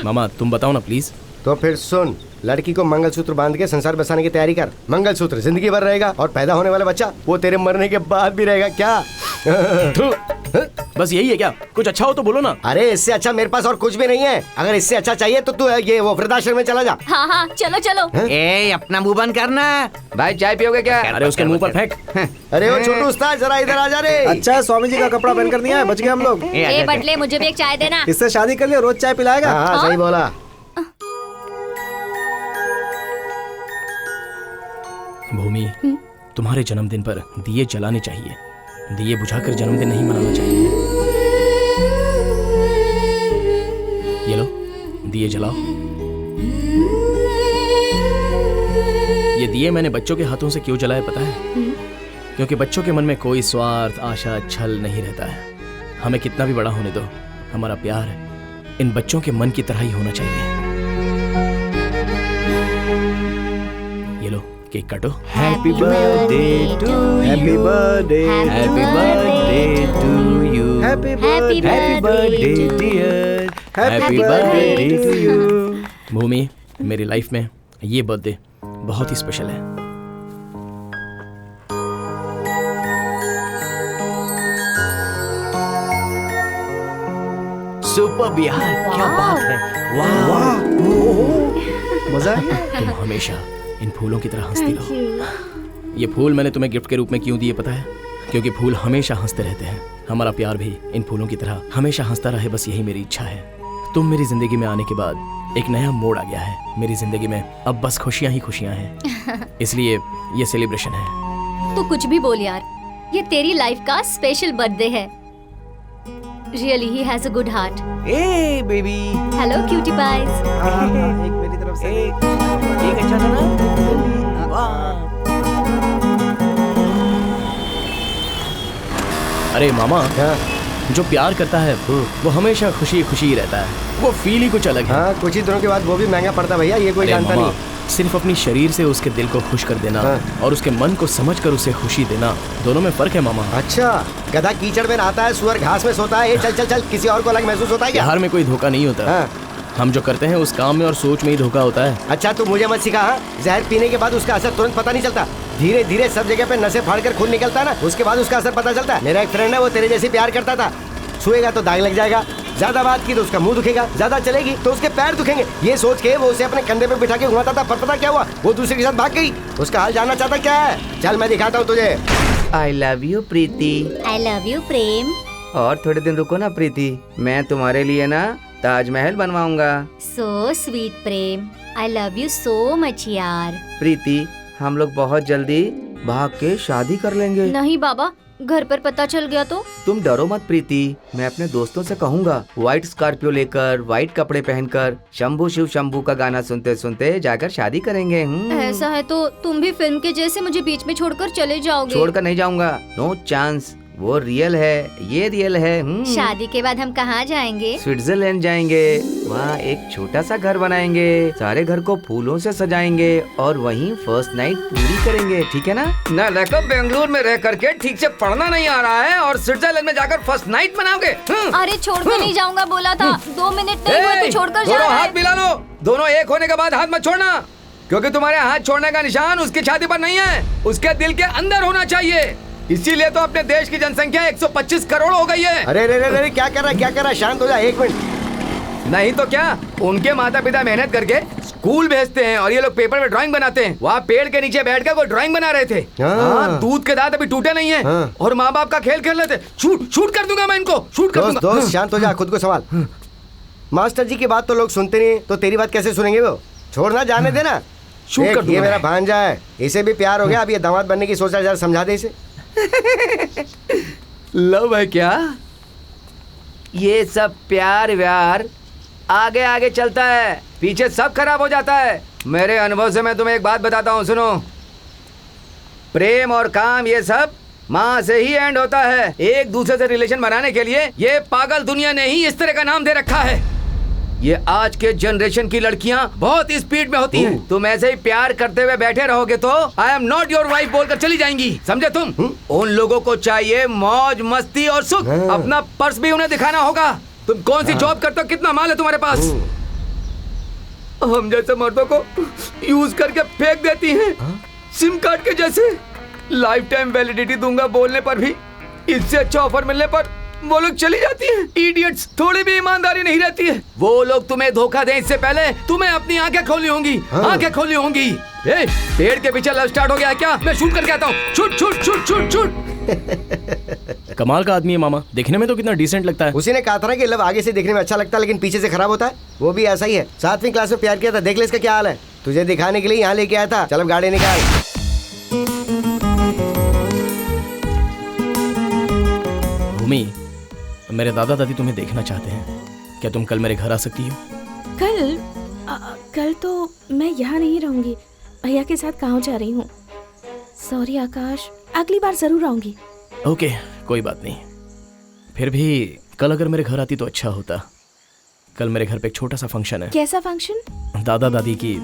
मामा तुम बताओ ना प्लीज। तो फिर सुन, लड़की को मंगलसूत्र बांध के संसार बसाने की तैयारी कर। मंगलसूत्र जिंदगी भर रहेगा और पैदा होने वाला बच्चा वो तेरे मरने के बाद भी रहेगा। क्या? बस यही है क्या? कुछ अच्छा हो तो बोलो ना। अरे इससे अच्छा मेरे पास और कुछ भी नहीं है। अगर इससे अच्छा चाहिए तो तू ये वो वृद्धाश्रम में चला जा। हाँ हाँ, चलो चलो। ए, अपना मुंह बंद करना। भाई चाय पियोगे क्या? अरे उसके मुंह पर फेंक। अरे वो छोटू उस्ताद, जरा इधर आ जा रे। अच्छा, स्वामी जी का कपड़ा पहनकर दिया है, बच गए हम लोग। ए बटले, मुझे भी एक चाय देना। इससे शादी कर लियो, रोज चाय पिलाएगा। हाँ, सही बोला। भूमि, तुम्हारे जन्मदिन पर दिए जलाने चाहिए, दिए बुझाकर जन्मदिन नहीं मनाना चाहिए। ये लो, दिए जलाओ। ये दिए मैंने बच्चों के हाथों से क्यों जलाए पता है? क्योंकि बच्चों के मन में कोई स्वार्थ, आशा, छल नहीं रहता है। हमें कितना भी बड़ा होने दो, हमारा प्यार इन बच्चों के मन की तरह ही होना चाहिए। ये लो, केक काटो। Happy birthday to you, happy birthday, happy birthday to you, happy happy birthday dear, happy birthday to you. Bhumi, मेरी लाइफ में ये बर्थडे बहुत ही स्पेशल है। सुपर यार, क्या बात है। वाह, मजा आया। तुम हमेशा इन फूलों की तरह हंसती रहो। ये फूल मैंने तुम्हें गिफ्ट के रूप में क्यों दिए पता है? क्योंकि फूल हमेशा हंसते रहते हैं। हमारा प्यार भी इन फूलों की तरह हमेशा हंसता रहे, बस यही मेरी इच्छा है। तुम मेरी जिंदगी में आने के बाद एक नया मोड़ आ गया है मेरी जिंदगी में। अब बस खुशियां ही खुशियां हैं, इसलिए ये सेलिब्रेशन है। तू कुछ भी बोल यार, ये तेरी लाइफ का स्पेशल बर्थडे है। Really, he has a good heart. A baby, Hello, cutie pies. एक मेरी तरफ से एक अच्छा था ना? वाह। अरे मामा, जो प्यार करता है वो हमेशा खुशी खुशी ही रहता है। वो फील ही कुछ अलग है। हाँ, कुछ ही दिनों के बाद वो भी महंगा पड़ता भैया, ये कोई अरे जानता मामा, नहीं। सिर्फ अपनी शरीर से उसके दिल को खुश कर देना और उसके मन को समझकर उसे खुशी देना, दोनों में फर्क है मामा। अच्छा, गधा कीचड़ में नहाता है, सुअर घास में सोता है। चल चल चल, किसी और को अलग महसूस होता है क्या? प्यार में कोई धोखा नहीं होता। हम जो करते हैं उस काम में और सोच में ही धोखा होता है। अच्छा, तू मुझे मत सिखा। जहर पीने के बाद उसका असर तुरंत पता नहीं चलता, धीरे धीरे सब जगह पे नसें फाड़ कर खून निकलता है ना, उसके बाद उसका असर पता चलता है। मेरा एक फ्रेंड है, वो तेरे जैसे प्यार करता था। छुएगा तो दाग लग जाएगा, ज्यादा बात की तो उसका मुंह दुखेगा, ज्यादा चलेगी तो उसके पैर दुखेंगे। ये सोच के वो उसे अपने कंधे पे बिठा के घुमाता था, पर पता क्या हुआ? वो दूसरे के साथ भाग गई। उसका हाल जानना चाहता क्या है? चल मैं दिखाता हूँ तुझे। I love you Preeti. I love you, प्रेम। और थोड़े दिन रुको ना प्रीति, मैं तुम्हारे लिए ना Taj Mahal बनवाऊंगा। So sweet, Prem. I love you so much यार। प्रीति, हम लोग बहुत जल्दी भाग के शादी कर लेंगे। नहीं बाबा, घर पर पता चल गया तो? तुम डरो मत प्रीति, मैं अपने दोस्तों से कहूँगा, व्हाइट स्कॉर्पियो लेकर, व्हाइट कपड़े पहनकर, शंभू शिव शंभू का गाना सुनते सुनते जाकर शादी करेंगे। ऐसा है तो तुम भी फिल्म के जैसे मुझे बीच में छोड़कर चले जाओगे? छोड़कर नहीं जाऊंगा, नो चांस। वो रियल है, ये रियल है। शादी के बाद हम कहाँ जाएंगे? स्विट्जरलैंड जाएंगे, वहाँ एक छोटा सा घर बनाएंगे, सारे घर को फूलों से सजाएंगे और वहीं फर्स्ट नाइट पूरी करेंगे, ठीक है ना? ना लड़का बेंगलुरु में रह करके ठीक से पढ़ना नहीं आ रहा है और स्विट्जरलैंड में जाकर फर्स्ट नाइट मनाओगे? अरे छोड़कर नहीं जाऊंगा बोला था, 2 मिनट नहीं हुए तो छोड़कर जा दोनों रहा है। हाथ मिला लो, दोनों एक होने के बाद हाथ मत छोड़ना, क्योंकि तुम्हारे हाथ छोड़ने का निशान उसकी छाती पर नहीं है, उसके दिल के अंदर होना चाहिए। इसीलिए तो अपने देश की जनसंख्या 125 करोड़ हो गई है। अरे रे रे रे, क्या कर रहा है? शांत हो जा, एक मिनट। नहीं तो क्या, उनके माता पिता मेहनत करके स्कूल भेजते हैं और ये लोग पेपर में ड्राइंग बनाते हैं। वहाँ पेड़ के नीचे बैठकर वो ड्राइंग बना रहे थे। दूध के दांत अभी टूटे नहीं है और माँ बाप का खेल खेल रहे थे। शूट कर दूंगा मैं इनको, शूट कर दूंगा। दोस्त शांत हो जा, खुद को संभाल। मास्टर जी की बात तो लोग सुनते नहीं, तो तेरी बात कैसे सुनेंगे वो? छोड़ना, जाने देना। ये मेरा भांजा है, इसे भी प्यार हो गया, अब ये दामाद बनने की सोचा, जरा समझा दे इसे। लव है क्या? ये सब प्यार व्यार आगे आगे चलता है, पीछे सब खराब हो जाता है। मेरे अनुभव से मैं तुम्हें एक बात बताता हूँ, सुनो। प्रेम और काम ये सब माँ से ही एंड होता है। एक दूसरे से रिलेशन बनाने के लिए ये पागल दुनिया ने ही इस तरह का नाम दे रखा है। ये आज के जनरेशन की लड़कियां बहुत स्पीड में होती हैं। तुम ऐसे ही प्यार करते हुए बैठे रहोगे तो I am not your wife बोलकर चली जाएंगी, समझे तुम? उन लोगों को चाहिए मौज मस्ती और सुख। अपना पर्स भी उन्हें दिखाना होगा। तुम कौन सी जॉब करते हो, कितना माल है तुम्हारे पास? हम जैसे मर्दों को यूज करके फेंक देती हैं, सिम कार्ड के जैसे। लाइफ टाइम वैलिडिटी दूंगा बोलने पर भी, इससे अच्छा ऑफर मिलने पर वो लोग चली जाती हैं। इडियट्स, थोड़ी भी ईमानदारी नहीं रहती है। वो लोग तुम्हें धोखा दें इससे पहले तुम्हें अपनी आंखें खोलनी होंगी। आंखें खोलनी होंगी। पेड़ के पीछे लव स्टार्ट हो गया क्या? मैं शूट करके आता हूँ। Shoot shoot shoot shoot shoot. कमाल का आदमी है मामा, देखने में तो कितना डिसेंट लगता है। उसी ने कहा था ना कि लव आगे से देखने में अच्छा लगता है लेकिन पीछे से खराब होता है। वो भी ऐसा ही है। 7वीं क्लास में प्यार किया था, देख ले इसका क्या हाल है। तुझे दिखाने के लिए यहाँ लेके आया था। चल अब गाड़ी निकाल। भूमि, मेरे दादा दादी तुम्हें देखना चाहते हैं, क्या तुम कल मेरे घर आ सकती हो? कल तो मैं यहाँ नहीं रहूंगी, भैया के साथ गाँव जा रही हूँ। सॉरी आकाश, अगली बार जरूर आऊंगी। ओके, कोई बात नहीं। फिर भी कल अगर मेरे घर आती तो अच्छा होता। कल मेरे घर पे एक छोटा सा फंक्शन है। कैसा फंक्शन? दादा दादी की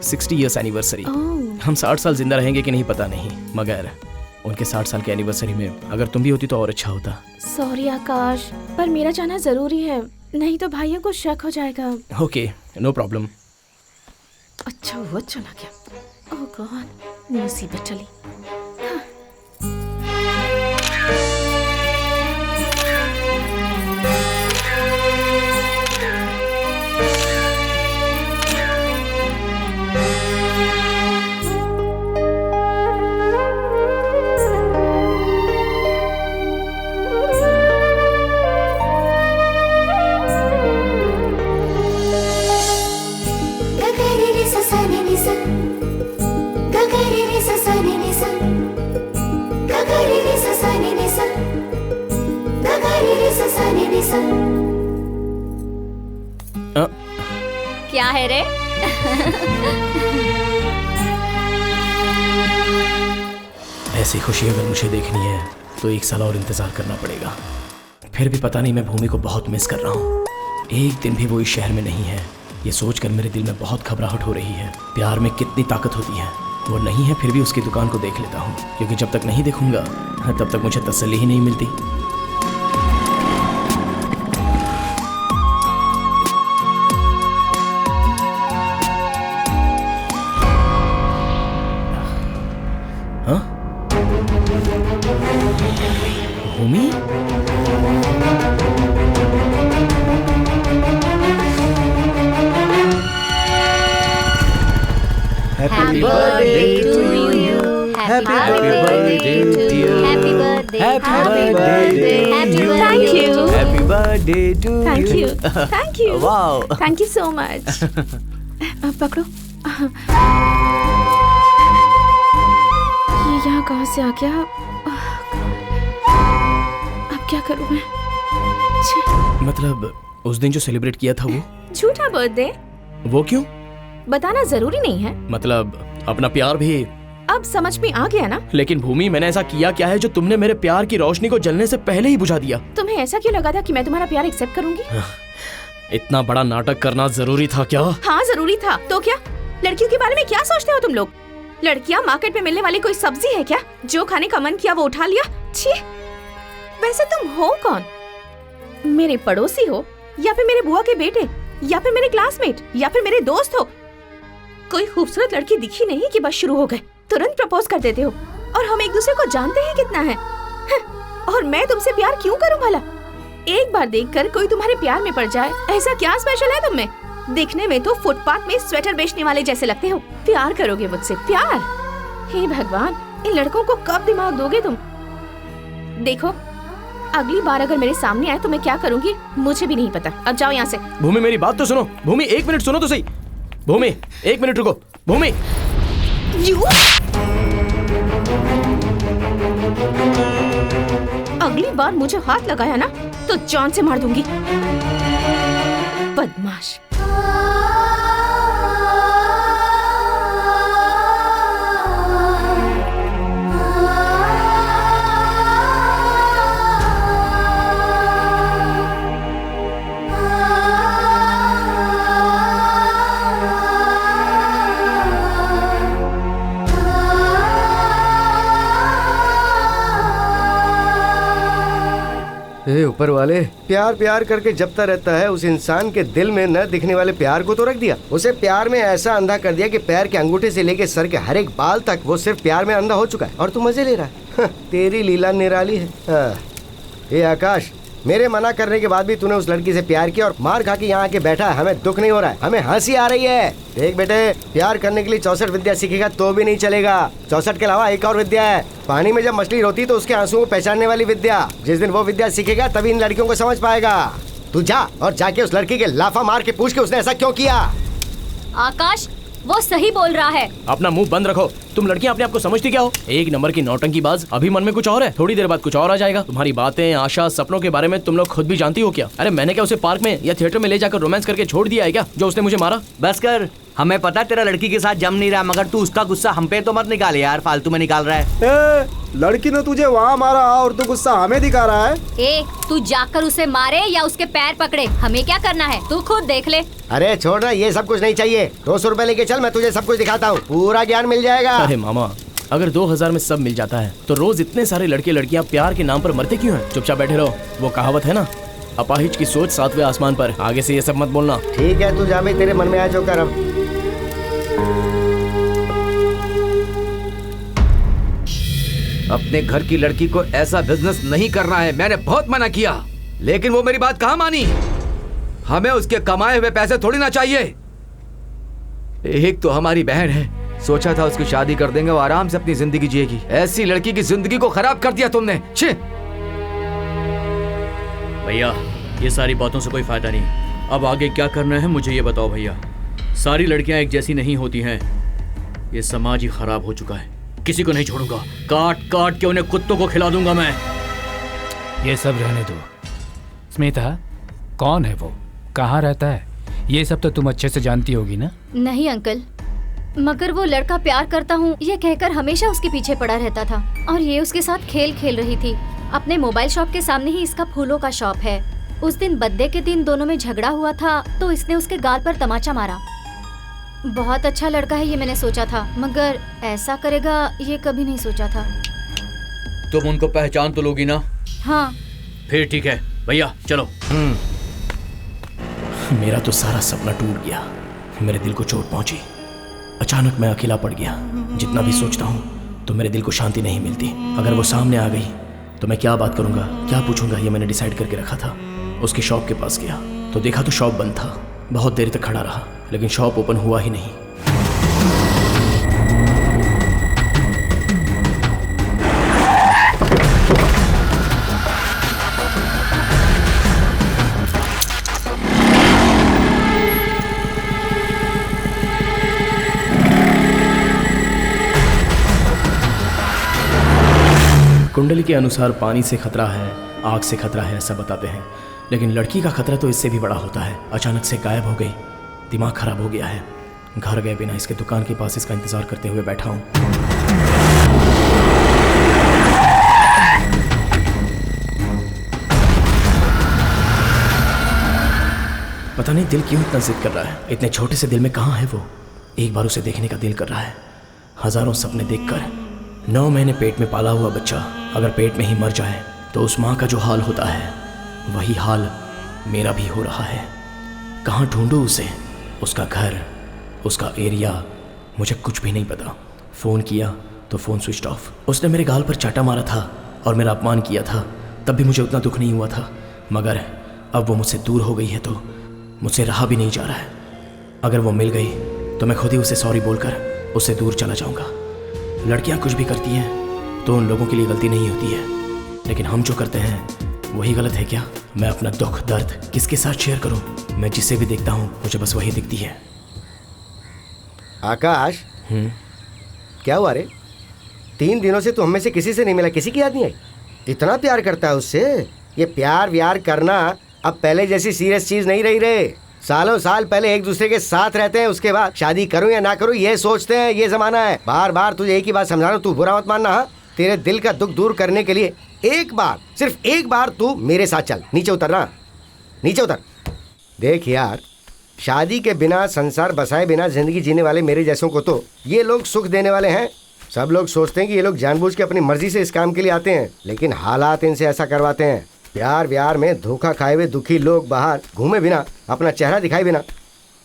60 ईयर्स एनिवर्सरी। हम 60 साल जिंदा रहेंगे कि नहीं पता नहीं, मगर उनके 60 साल के एनिवर्सरी में अगर तुम भी होती तो और अच्छा होता। सॉरी आकाश, पर मेरा जाना जरूरी है। नहीं तो भाइयों को शक हो जाएगा। Okay, no problem. अच्छा वो चला गया। ओह गॉड, मुसीबत चली। क्या है रे? ऐसी खुशी अगर मुझे देखनी है तो 1 साल और इंतजार करना पड़ेगा। फिर भी पता नहीं, मैं भूमि को बहुत मिस कर रहा हूँ। एक दिन भी वो इस शहर में नहीं है, ये सोचकर मेरे दिल में बहुत घबराहट हो रही है। प्यार में कितनी ताकत होती है। वो नहीं है, फिर भी उसकी दुकान को देख लेता हूँ, क्योंकि जब तक नहीं देखूंगा तब तक मुझे तसल्ली ही नहीं मिलती। भूमि? Happy birthday to you. Happy birthday to you. Happy birthday. Happy birthday. Happy birthday. Thank you. Happy birthday to Thank you. Thank you. Wow. Thank you so much. पकड़ो। ये यहाँ कहाँ से आ गया? अब क्या करूँ मैं? छी। मतलब उस दिन जो सेलिब्रेट किया था वो झूठा बर्थडे? वो क्यों? बताना जरूरी नहीं है। मतलब अपना प्यार भी? अब समझ में आ गया ना? लेकिन भूमि, मैंने ऐसा किया क्या है जो तुमने मेरे प्यार की रोशनी को जलने से पहले ही बुझा दिया? तुम्हें ऐसा क्यों लगा था कि मैं तुम्हारा प्यार एक्सेप्ट करूंगी? इतना बड़ा नाटक करना जरूरी था क्या? हाँ जरूरी था। तो क्या? लड़कियों के बारे में क्या सोचते हो तुम लोग? लड़कियाँ मार्केट में मिलने वाली कोई सब्जी है क्या? जो खाने का मन किया वो उठा लिया? छी! वैसे तुम हो कौन? मेरे पड़ोसी हो, या फिर मेरे बुआ के बेटे, या फिर मेरे क्लासमेट, या फिर मेरे दोस्त हो? कोई खूबसूरत लड़की दिखी नहीं कि बस शुरू हो गए, तुरंत प्रपोज कर देते हो। और हम एक दूसरे को जानते हैं कितना है। और मैं तुमसे प्यार क्यों करूं भला? एक बार देखकर कोई तुम्हारे प्यार में पड़ जाए, ऐसा क्या स्पेशल है तुम में? दिखने में तो फुटपाथ में स्वेटर बेचने वाले जैसे लगते हो। प्यार करोगे मुझसे? प्यार? हे भगवान, इन लड़कों को कब दिमाग दोगे तुम? देखो, अगली बार अगर मेरे सामने आए तो मैं क्या करूंगी मुझे भी नहीं पता। अब जाओ यहाँ से। भूमि, मेरी बात तो सुनो। भूमि, 1 मिनट सुनो तो सही। भूमि, 1 मिनट रुको। भूमि, अगली बार मुझे हाथ लगाया ना तो जान से मार दूंगी। बदमाश। ए ऊपर वाले, प्यार प्यार करके जपता रहता है, उस इंसान के दिल में न दिखने वाले प्यार को तो रख दिया। उसे प्यार में ऐसा अंधा कर दिया कि पैर के अंगूठे से लेके सर के हर एक बाल तक वो सिर्फ प्यार में अंधा हो चुका है और तू मजे ले रहा है। तेरी लीला निराली है। ए आकाश, मेरे मना करने के बाद भी तूने उस लड़की से प्यार किया और मार खा के यहाँ आके बैठा है। हमें दुख नहीं हो रहा है, हमें हंसी आ रही है। देख बेटे, प्यार करने के लिए 64 विद्या सीखेगा तो भी नहीं चलेगा। 64 के अलावा एक और विद्या है, पानी में जब मछली रोती तो उसके आंसुओं को पहचानने वाली विद्या। जिस दिन वो विद्या सीखेगा तभी इन लड़कियों को समझ पाएगा। तू जा और जाके उस लड़की के लाफा मार के पूछ के उसने ऐसा क्यों किया। आकाश, वो सही बोल रहा है। अपना मुंह बंद रखो। तुम लड़कियां अपने आप को समझती क्या हो? 1 नंबर की नौटंकीबाज। अभी मन में कुछ और है, थोड़ी देर बाद कुछ और आ जाएगा। तुम्हारी बातें, आशा, सपनों के बारे में तुम लोग खुद भी जानती हो क्या? अरे मैंने क्या उसे पार्क में या थिएटर में ले जाकर रोमांस करके छोड़ दिया है क्या, जो उसने मुझे मारा? बस कर, हमें पता तेरा लड़की के साथ जम नहीं रहा, मगर तू उसका गुस्सा हम पे तो मत निकाल यार, फालतू में निकाल रहा है। लड़की ने तुझे वहाँ मारा और तू गुस्सा हमें दिखा रहा है। ए, तू जाकर उसे मारे या उसके पैर पकड़े, हमें क्या करना है तू खुद देख ले। अरे छोड़ ना, ये सब कुछ नहीं चाहिए। 200 रुपए लेके चल, मैं तुझे सब कुछ दिखाता हूँ, पूरा ज्ञान मिल जाएगा। अरे मामा, अगर 2000 में सब मिल जाता है तो रोज इतने सारे लड़के लड़कियां प्यार के नाम पर मरते क्यों हैं? चुपचाप बैठे रहो। वो कहावत है ना, अपाहिज की सोच 7वें आसमान पर। आगे से ये सब मत बोलना। ठीक है, तू जा भाई, तेरे मन में आ जो कर अब। अपने घर की लड़की को ऐसा बिजनेस नहीं करना है। मैंने बहुत मना किया, लेकिन वो मेरी बात कहाँ मानी। हमें उसके कमाए हुए पैसे थोड़ी ना चाहिए। एक तो हमारी बहन है, सोचा था उसकी शादी कर देंगे, वो आराम से अपनी जिंदगी जिएगी। ऐसी लड़की की जिंदगी को खराब कर दिया तुमने। छी! भैया, ये सारी बातों से कोई फायदा नहीं। अब आगे क्या करना है मुझे ये बताओ भैया। सारी लड़कियां एक जैसी नहीं होती हैं। ये समाज ही खराब हो चुका है। किसी को नहीं छोड़ूंगा। काट काट के उन्हें कुत्तों को खिला दूंगा मैं। ये सब रहने दो। स्मिता, कौन है वो, कहाँ रहता है, ये सब तो तुम अच्छे से जानती होगी ना? नहीं अंकल, मगर वो लड़का प्यार करता हूँ ये कहकर हमेशा उसके पीछे पड़ा रहता था और ये उसके साथ खेल खेल रही थी। अपने मोबाइल शॉप के सामने ही इसका फूलों का शॉप है। उस दिन बर्थडे के दिन दोनों में झगड़ा हुआ था तो इसने उसके गाल पर तमाचा मारा। बहुत अच्छा लड़का है ये मैंने सोचा था, मगर ऐसा करेगा ये कभी नहीं सोचा था। तुम उनको पहचान तो लोगी ना? हाँ। फिर ठीक है भैया, चलो। मेरा तो सारा सपना टूट गया। मेरे दिल को चोट पहुंची। अचानक मैं अकेला पड़ गया। जितना भी सोचता हूँ तो मेरे दिल को शांति नहीं मिलती। अगर वो सामने आ गई तो मैं क्या बात करूंगा, क्या पूछूंगा, ये मैंने डिसाइड करके रखा था। उसकी शॉप के पास गया तो देखा तो शॉप बंद था। बहुत देर तक खड़ा रहा लेकिन शॉप ओपन हुआ ही नहीं। कुंडली के अनुसार पानी से खतरा है, आग से खतरा है, ऐसा बताते हैं, लेकिन लड़की का खतरा तो इससे भी बड़ा होता है। अचानक से गायब हो गई, दिमाग खराब हो गया है। घर गए बिना इसके दुकान के पास इसका इंतजार करते हुए बैठा हूँ। पता नहीं दिल क्यों इतना जिद कर रहा है। इतने छोटे से दिल में कहाँ है वो। एक बार उसे देखने का दिल कर रहा है। हजारों सपने देखकर 9 महीने पेट में पाला हुआ बच्चा अगर पेट में ही मर जाए तो उस माँ का जो हाल होता है वही हाल मेरा भी हो रहा है। कहाँ ढूंढूं उसे, उसका घर, उसका एरिया, मुझे कुछ भी नहीं पता। फ़ोन किया तो फ़ोन स्विच ऑफ। उसने मेरे गाल पर चाटा मारा था और मेरा अपमान किया था, तब भी मुझे उतना दुख नहीं हुआ था। मगर अब वो मुझसे दूर हो गई है तो मुझसे रहा भी नहीं जा रहा है। अगर वो मिल गई तो मैं खुद ही उसे सॉरी बोलकर उससे दूर चला जाऊँगा। लड़कियाँ कुछ भी करती हैं तो उन लोगों के लिए गलती नहीं होती है, लेकिन हम जो करते हैं वही गलत है क्या? मैं अपना दुख दर्द किसके साथ शेयर करूं? मैं जिसे भी देखता हूं मुझे बस वही दिखती है। आकाश, क्या हुआ रे? 3 दिनों से तू हम में से किसी से नहीं मिला, किसी की याद नहीं आई? इतना प्यार करता है उससे? ये प्यार व्यार करना अब पहले जैसी सीरियस चीज नहीं रही रे। सालों साल पहले एक दूसरे के साथ रहते हैं, उसके बाद शादी करूं या ना करूं ये सोचते हैं। ये जमाना है। बार बार तुझे एक ही बात समझा रहा हूं, तू बुरा मत मानना। हाँ, तेरे दिल का दुख दूर करने के लिए एक बार, सिर्फ एक बार तू मेरे साथ चल। नीचे उतरना, नीचे उतर। देख यार, शादी के बिना, संसार बसाए बिना जिंदगी जीने वाले मेरे जैसों को तो ये लोग सुख देने वाले हैं। सब लोग सोचते हैं कि ये लोग जानबूझ के अपनी मर्जी से इस काम के लिए आते हैं, लेकिन हालात इनसे ऐसा करवाते हैं। प्यार व्यार में धोखा खाए हुए दुखी लोग बाहर घूमे बिना, अपना चेहरा दिखाए बिना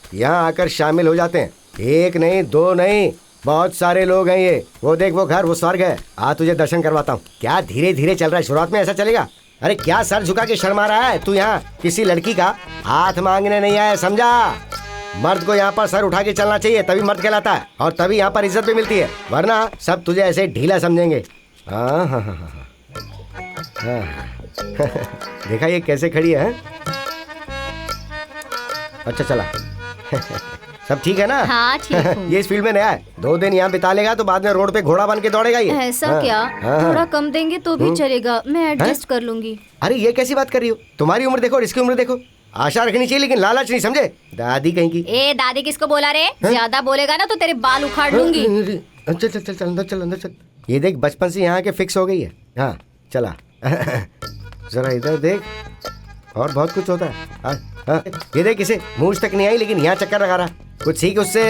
यहाँ आकर शामिल हो जाते हैं। एक नहीं, 2 नहीं, बहुत सारे लोग हैं ये। वो देख, वो घर, वो स्वर्ग है। आ तुझे दर्शन करवाता हूँ। क्या धीरे धीरे चल रहा है, शुरुआत में ऐसा चलेगा? अरे क्या सर झुका के शर्मा रहा है तू? यहाँ किसी लड़की का हाथ मांगने नहीं आया, समझा? मर्द को यहाँ पर सर उठा के चलना चाहिए, तभी मर्द कहलाता है और तभी यहाँ पर इज्जत भी मिलती है, वरना सब तुझे ऐसे ढीला समझेंगे। हाँ हाँ हाँ हाँ देखा ये कैसे खड़ी है? अच्छा चला सब ठीक है ना? हाँ ठीक हूँ। ये इस फील्ड में नया है, 2 दिन यहाँ बिता लेगा तो बाद में रोड पे घोड़ा बन के दौड़ेगा ये। ऐसा हाँ, क्या? हाँ, थोड़ा कम देंगे तो भी चलेगा, मैं एडजस्ट कर लूंगी। अरे ये कैसी बात कर रही हो? तुम्हारी उम्र देखो और इसकी उम्र देखो। आशा रखनी चाहिए लेकिन लालच नहीं, समझे? दादी कहीं की। ए दादी किसको बोला रे? ज्यादा बोलेगा ना तो तेरे बाल उखाड़ लूंगी। चल चल चल अंदर चल, अंदर चल। ये देख, बचपन से यहाँ के फिक्स हो गई है। हाँ चला जरा इधर देख, और बहुत कुछ होता है। हाँ, ये देख, इसे मूंछ तक नहीं आई लेकिन यहाँ चक्कर लगा रहा। कुछ सीख उससे।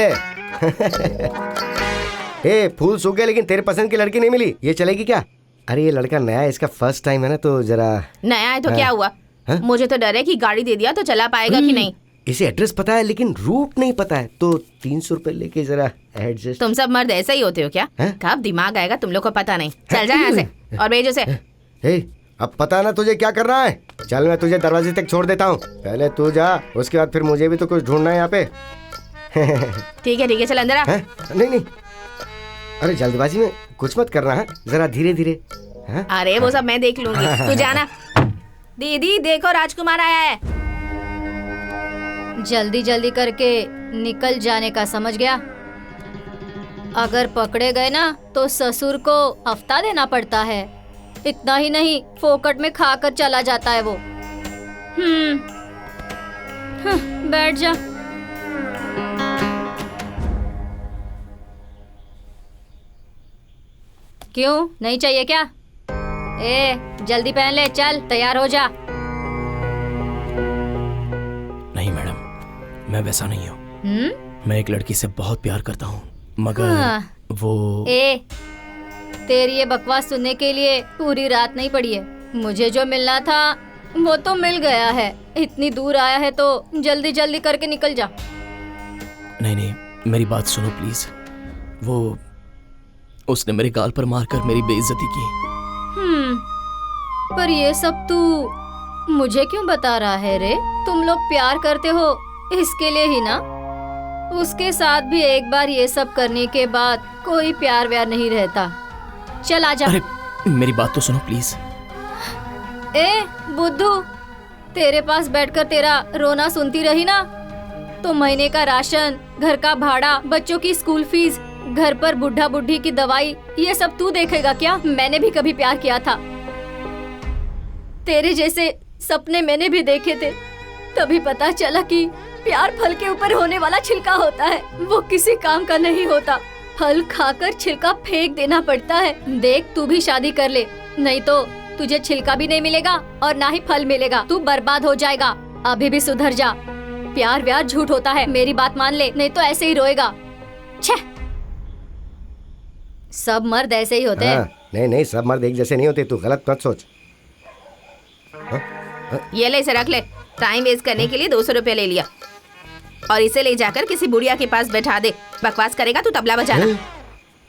ए फूल सूख गए लेकिन तेरे पसंद की लड़की नहीं मिली, ये चलेगी क्या? अरे ये लड़का नया है, इसका फर्स्ट टाइम है ना, तो जरा। नया है तो क्या हुआ? हाँ? मुझे तो डर है कि गाड़ी दे दिया तो चला पाएगा कि नहीं। इसे एड्रेस पता है लेकिन रूट नहीं पता है, तो 300 रुपए लेके जरा एडजस्ट। तुम सब मर्द ऐसा ही होते हो क्या? कब दिमाग आएगा तुम लोग को पता नहीं। चल जा यहाँ से और भेजो से। अब पता ना तुझे क्या करना है। चल मैं तुझे दरवाजे तक छोड़ देता हूँ, पहले तू जा, उसके बाद फिर मुझे भी तो कुछ ढूंढना है यहाँ पे। ठीक है चल अंदर आ। नहीं, अरे जल्दबाजी में कुछ मत करना है, जरा धीरे धीरे। अरे वो सब मैं देख लूंगी, तू जाना। दीदी देखो राजकुमार आया है। जल्दी जल्दी करके निकल जाने का, समझ गया? अगर पकड़े गए ना तो ससुर को हफ्ता देना पड़ता है। इतना ही नहीं, फोकट में खाकर चला जाता है वो। बैठ जा। क्यों, नहीं चाहिए क्या? जल्दी पहन ले, चल तैयार हो जा। नहीं मैडम, मैं वैसा नहीं हूँ। मैं एक लड़की से बहुत प्यार करता हूँ, मगर वो तेरी ये बकवास सुनने के लिए पूरी रात नहीं पड़ी है। मुझे जो मिलना था वो तो मिल गया है। इतनी दूर आया है तो जल्दी जल्दी करके निकल जा। नहीं, मेरी बात सुनो प्लीज। उसने मेरे गाल पर मारकर मेरी बेइज्जती की। पर ये सब तू मुझे क्यों बता रहा है रे? तुम लोग प्यार करते हो इसके लिए ही ना? उसके साथ भी एक बार ये सब करने के बाद कोई प्यार व्यार नहीं रहता। चल आजा। अरे मेरी बात तो सुनो प्लीज। बुद्धू, तेरे पास बैठकर तेरा रोना सुनती रही ना तो महीने का राशन, घर का भाड़ा, बच्चों की स्कूल फीस, घर पर बुढ़ा बुढ़ी की दवाई, ये सब तू देखेगा क्या? मैंने भी कभी प्यार किया था। तेरे जैसे सपने मैंने भी देखे थे, तभी पता चला कि प्यार फल के ऊपर होने वाला छिलका होता है, वो किसी काम का नहीं होता। फल खाकर छिलका फेंक देना पड़ता है। देख, तू भी शादी कर ले, नहीं तो तुझे छिलका भी नहीं मिलेगा और ना ही फल मिलेगा। तू बर्बाद हो जाएगा। अभी भी सुधर जा। प्यार व्यार झूठ होता है, मेरी बात मान ले, नहीं तो ऐसे ही रोएगा। छे, सब मर्द ऐसे ही होते हैं। नहीं, सब मर्द एक जैसे नहीं होते, तू गलत मत सोच। ये ले, इसे रख ले। टाइम वेस्ट करने के लिए 200 रुपए ले लिया और इसे ले जाकर किसी बुढ़िया के पास बैठा दे। बकवास करेगा तू तबला बजाना।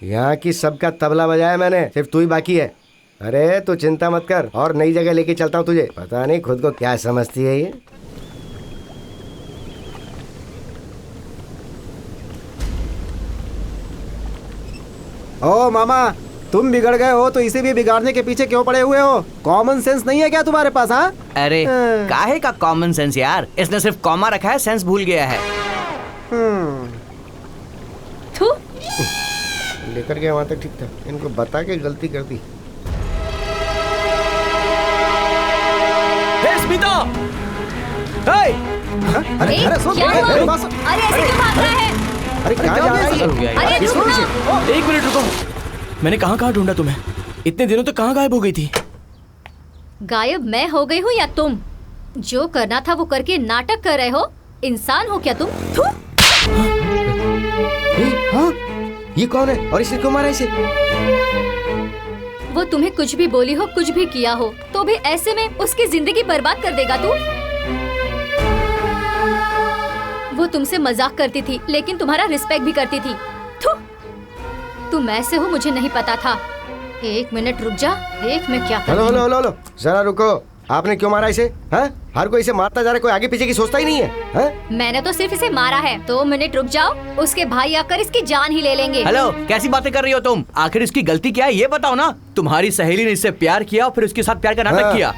यहाँ की सबका तबला बजाया मैंने, सिर्फ तू ही बाकी है। अरे तू चिंता मत कर, और नई जगह लेके चलता हूँ तुझे। पता नहीं खुद को क्या समझती है ये। ओ मामा, तुम बिगड़ गए हो तो इसे भी बिगाड़ने के पीछे क्यों पड़े हुए हो? कॉमन सेंस नहीं है क्या तुम्हारे पास? हाँ, अरे काहे का कॉमन सेंस यार, इसने सिर्फ कॉमा रखा है, सेंस भूल गया है। लेकर गया वहाँ तक ठीक था, इनको बता के गलती कर दी। स्मिता! अरे सुन, क्या हुआ? अरे ऐसे क्यों भाग रहा है? अरे क्या जा रहा है? अरे एक मिनट रुको, मैंने कहाँ ढूंढा तुम्हें? इतने दिनों तक कहाँ गायब हो गई थी? गायब मैं हो गई हूँ या तुम? जो करना था वो करके नाटक कर रहे हो। इंसान हो क्या तुम? हाँ, ये कौन है और इसने क्यों मारा इसे? वो तुम्हें कुछ भी बोली हो, कुछ भी किया हो, तो भी ऐसे में उसकी जिंदगी बर्बाद कर देगा तू? वो तुमसे मजाक करती थी लेकिन तुम्हारा रिस्पेक्ट भी करती थी। तुम ऐसे हो मुझे नहीं पता था। एक मिनट रुक जा, देख मैं क्या कर रही हूं। हेलो, जरा रुको। आपने क्यों मारा इसे? हाँ? हर कोई इसे मारता जा रहा है, कोई आगे पीछे की सोचता ही नहीं है। हाँ? मैंने तो सिर्फ इसे मारा है। 2 मिनट रुक जाओ, उसके भाई आकर इसकी जान ही ले लेंगे। हेलो, कैसी बातें कर रही हो तुम? आखिर इसकी गलती क्या है ये बताओ ना। तुम्हारी सहेली ने इससे प्यार किया और फिर उसके साथ प्यार का नाटक किया।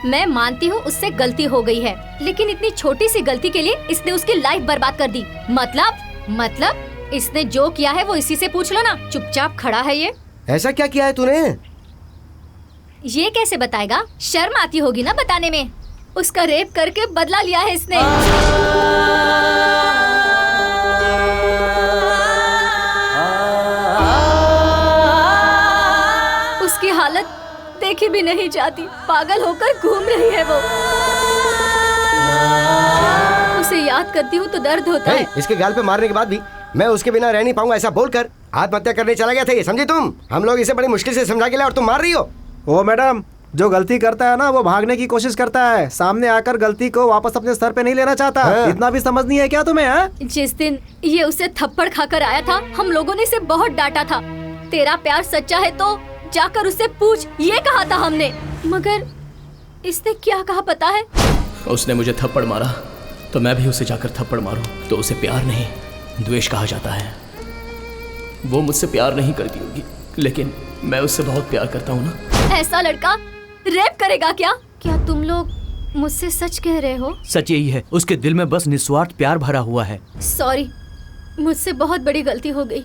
मैं मानती हूँ उससे गलती हो गई है, लेकिन इतनी छोटी सी गलती के लिए इसने उसकी लाइफ बर्बाद कर दी। मतलब इसने जो किया है वो इसी से पूछ लो ना। चुपचाप खड़ा है ये। ऐसा क्या किया है तूने? ये कैसे बताएगा? शर्म आती होगी ना बताने में। उसका रेप करके बदला लिया है इसने। उसकी हालत देखी भी नहीं जाती, पागल होकर घूम रही है वो। उसे याद करती हूँ तो दर्द होता है। इसके गाल पे मारने के बाद भी मैं उसके बिना रह नहीं पाऊंगा, ऐसा बोलकर आत्महत्या करने चला गया था ये, समझी तुम? हम लोग इसे बड़ी मुश्किल से समझा के लाए और तुम मार रही हो। ओ मैडम, जो गलती करता है ना वो भागने की कोशिश करता है, सामने आकर गलती को वापस अपने सर पे नहीं लेना चाहता। इतना भी समझ नहीं है क्या तुम्हें? है जिस दिन ये उसे थप्पड़ खाकर आया था, हम लोगों ने इसे बहुत डांटा था। तेरा प्यार सच्चा है तो जाकर उससे पूछ, ये कहा था हमने। मगर इसने क्या कहा पता है? उसने मुझे थप्पड़ मारा तो मैं भी उसे जाकर थप्पड़ मारूं तो उसे प्यार नहीं द्वेष कहा जाता है। वो मुझसे प्यार नहीं करती होगी लेकिन मैं उससे बहुत प्यार करता हूँ ना। ऐसा लड़का रेप करेगा क्या? क्या तुम लोग मुझसे सच कह रहे हो? सच यही है, उसके दिल में बस निस्वार्थ प्यार भरा हुआ है। सॉरी, मुझसे बहुत बड़ी गलती हो गई।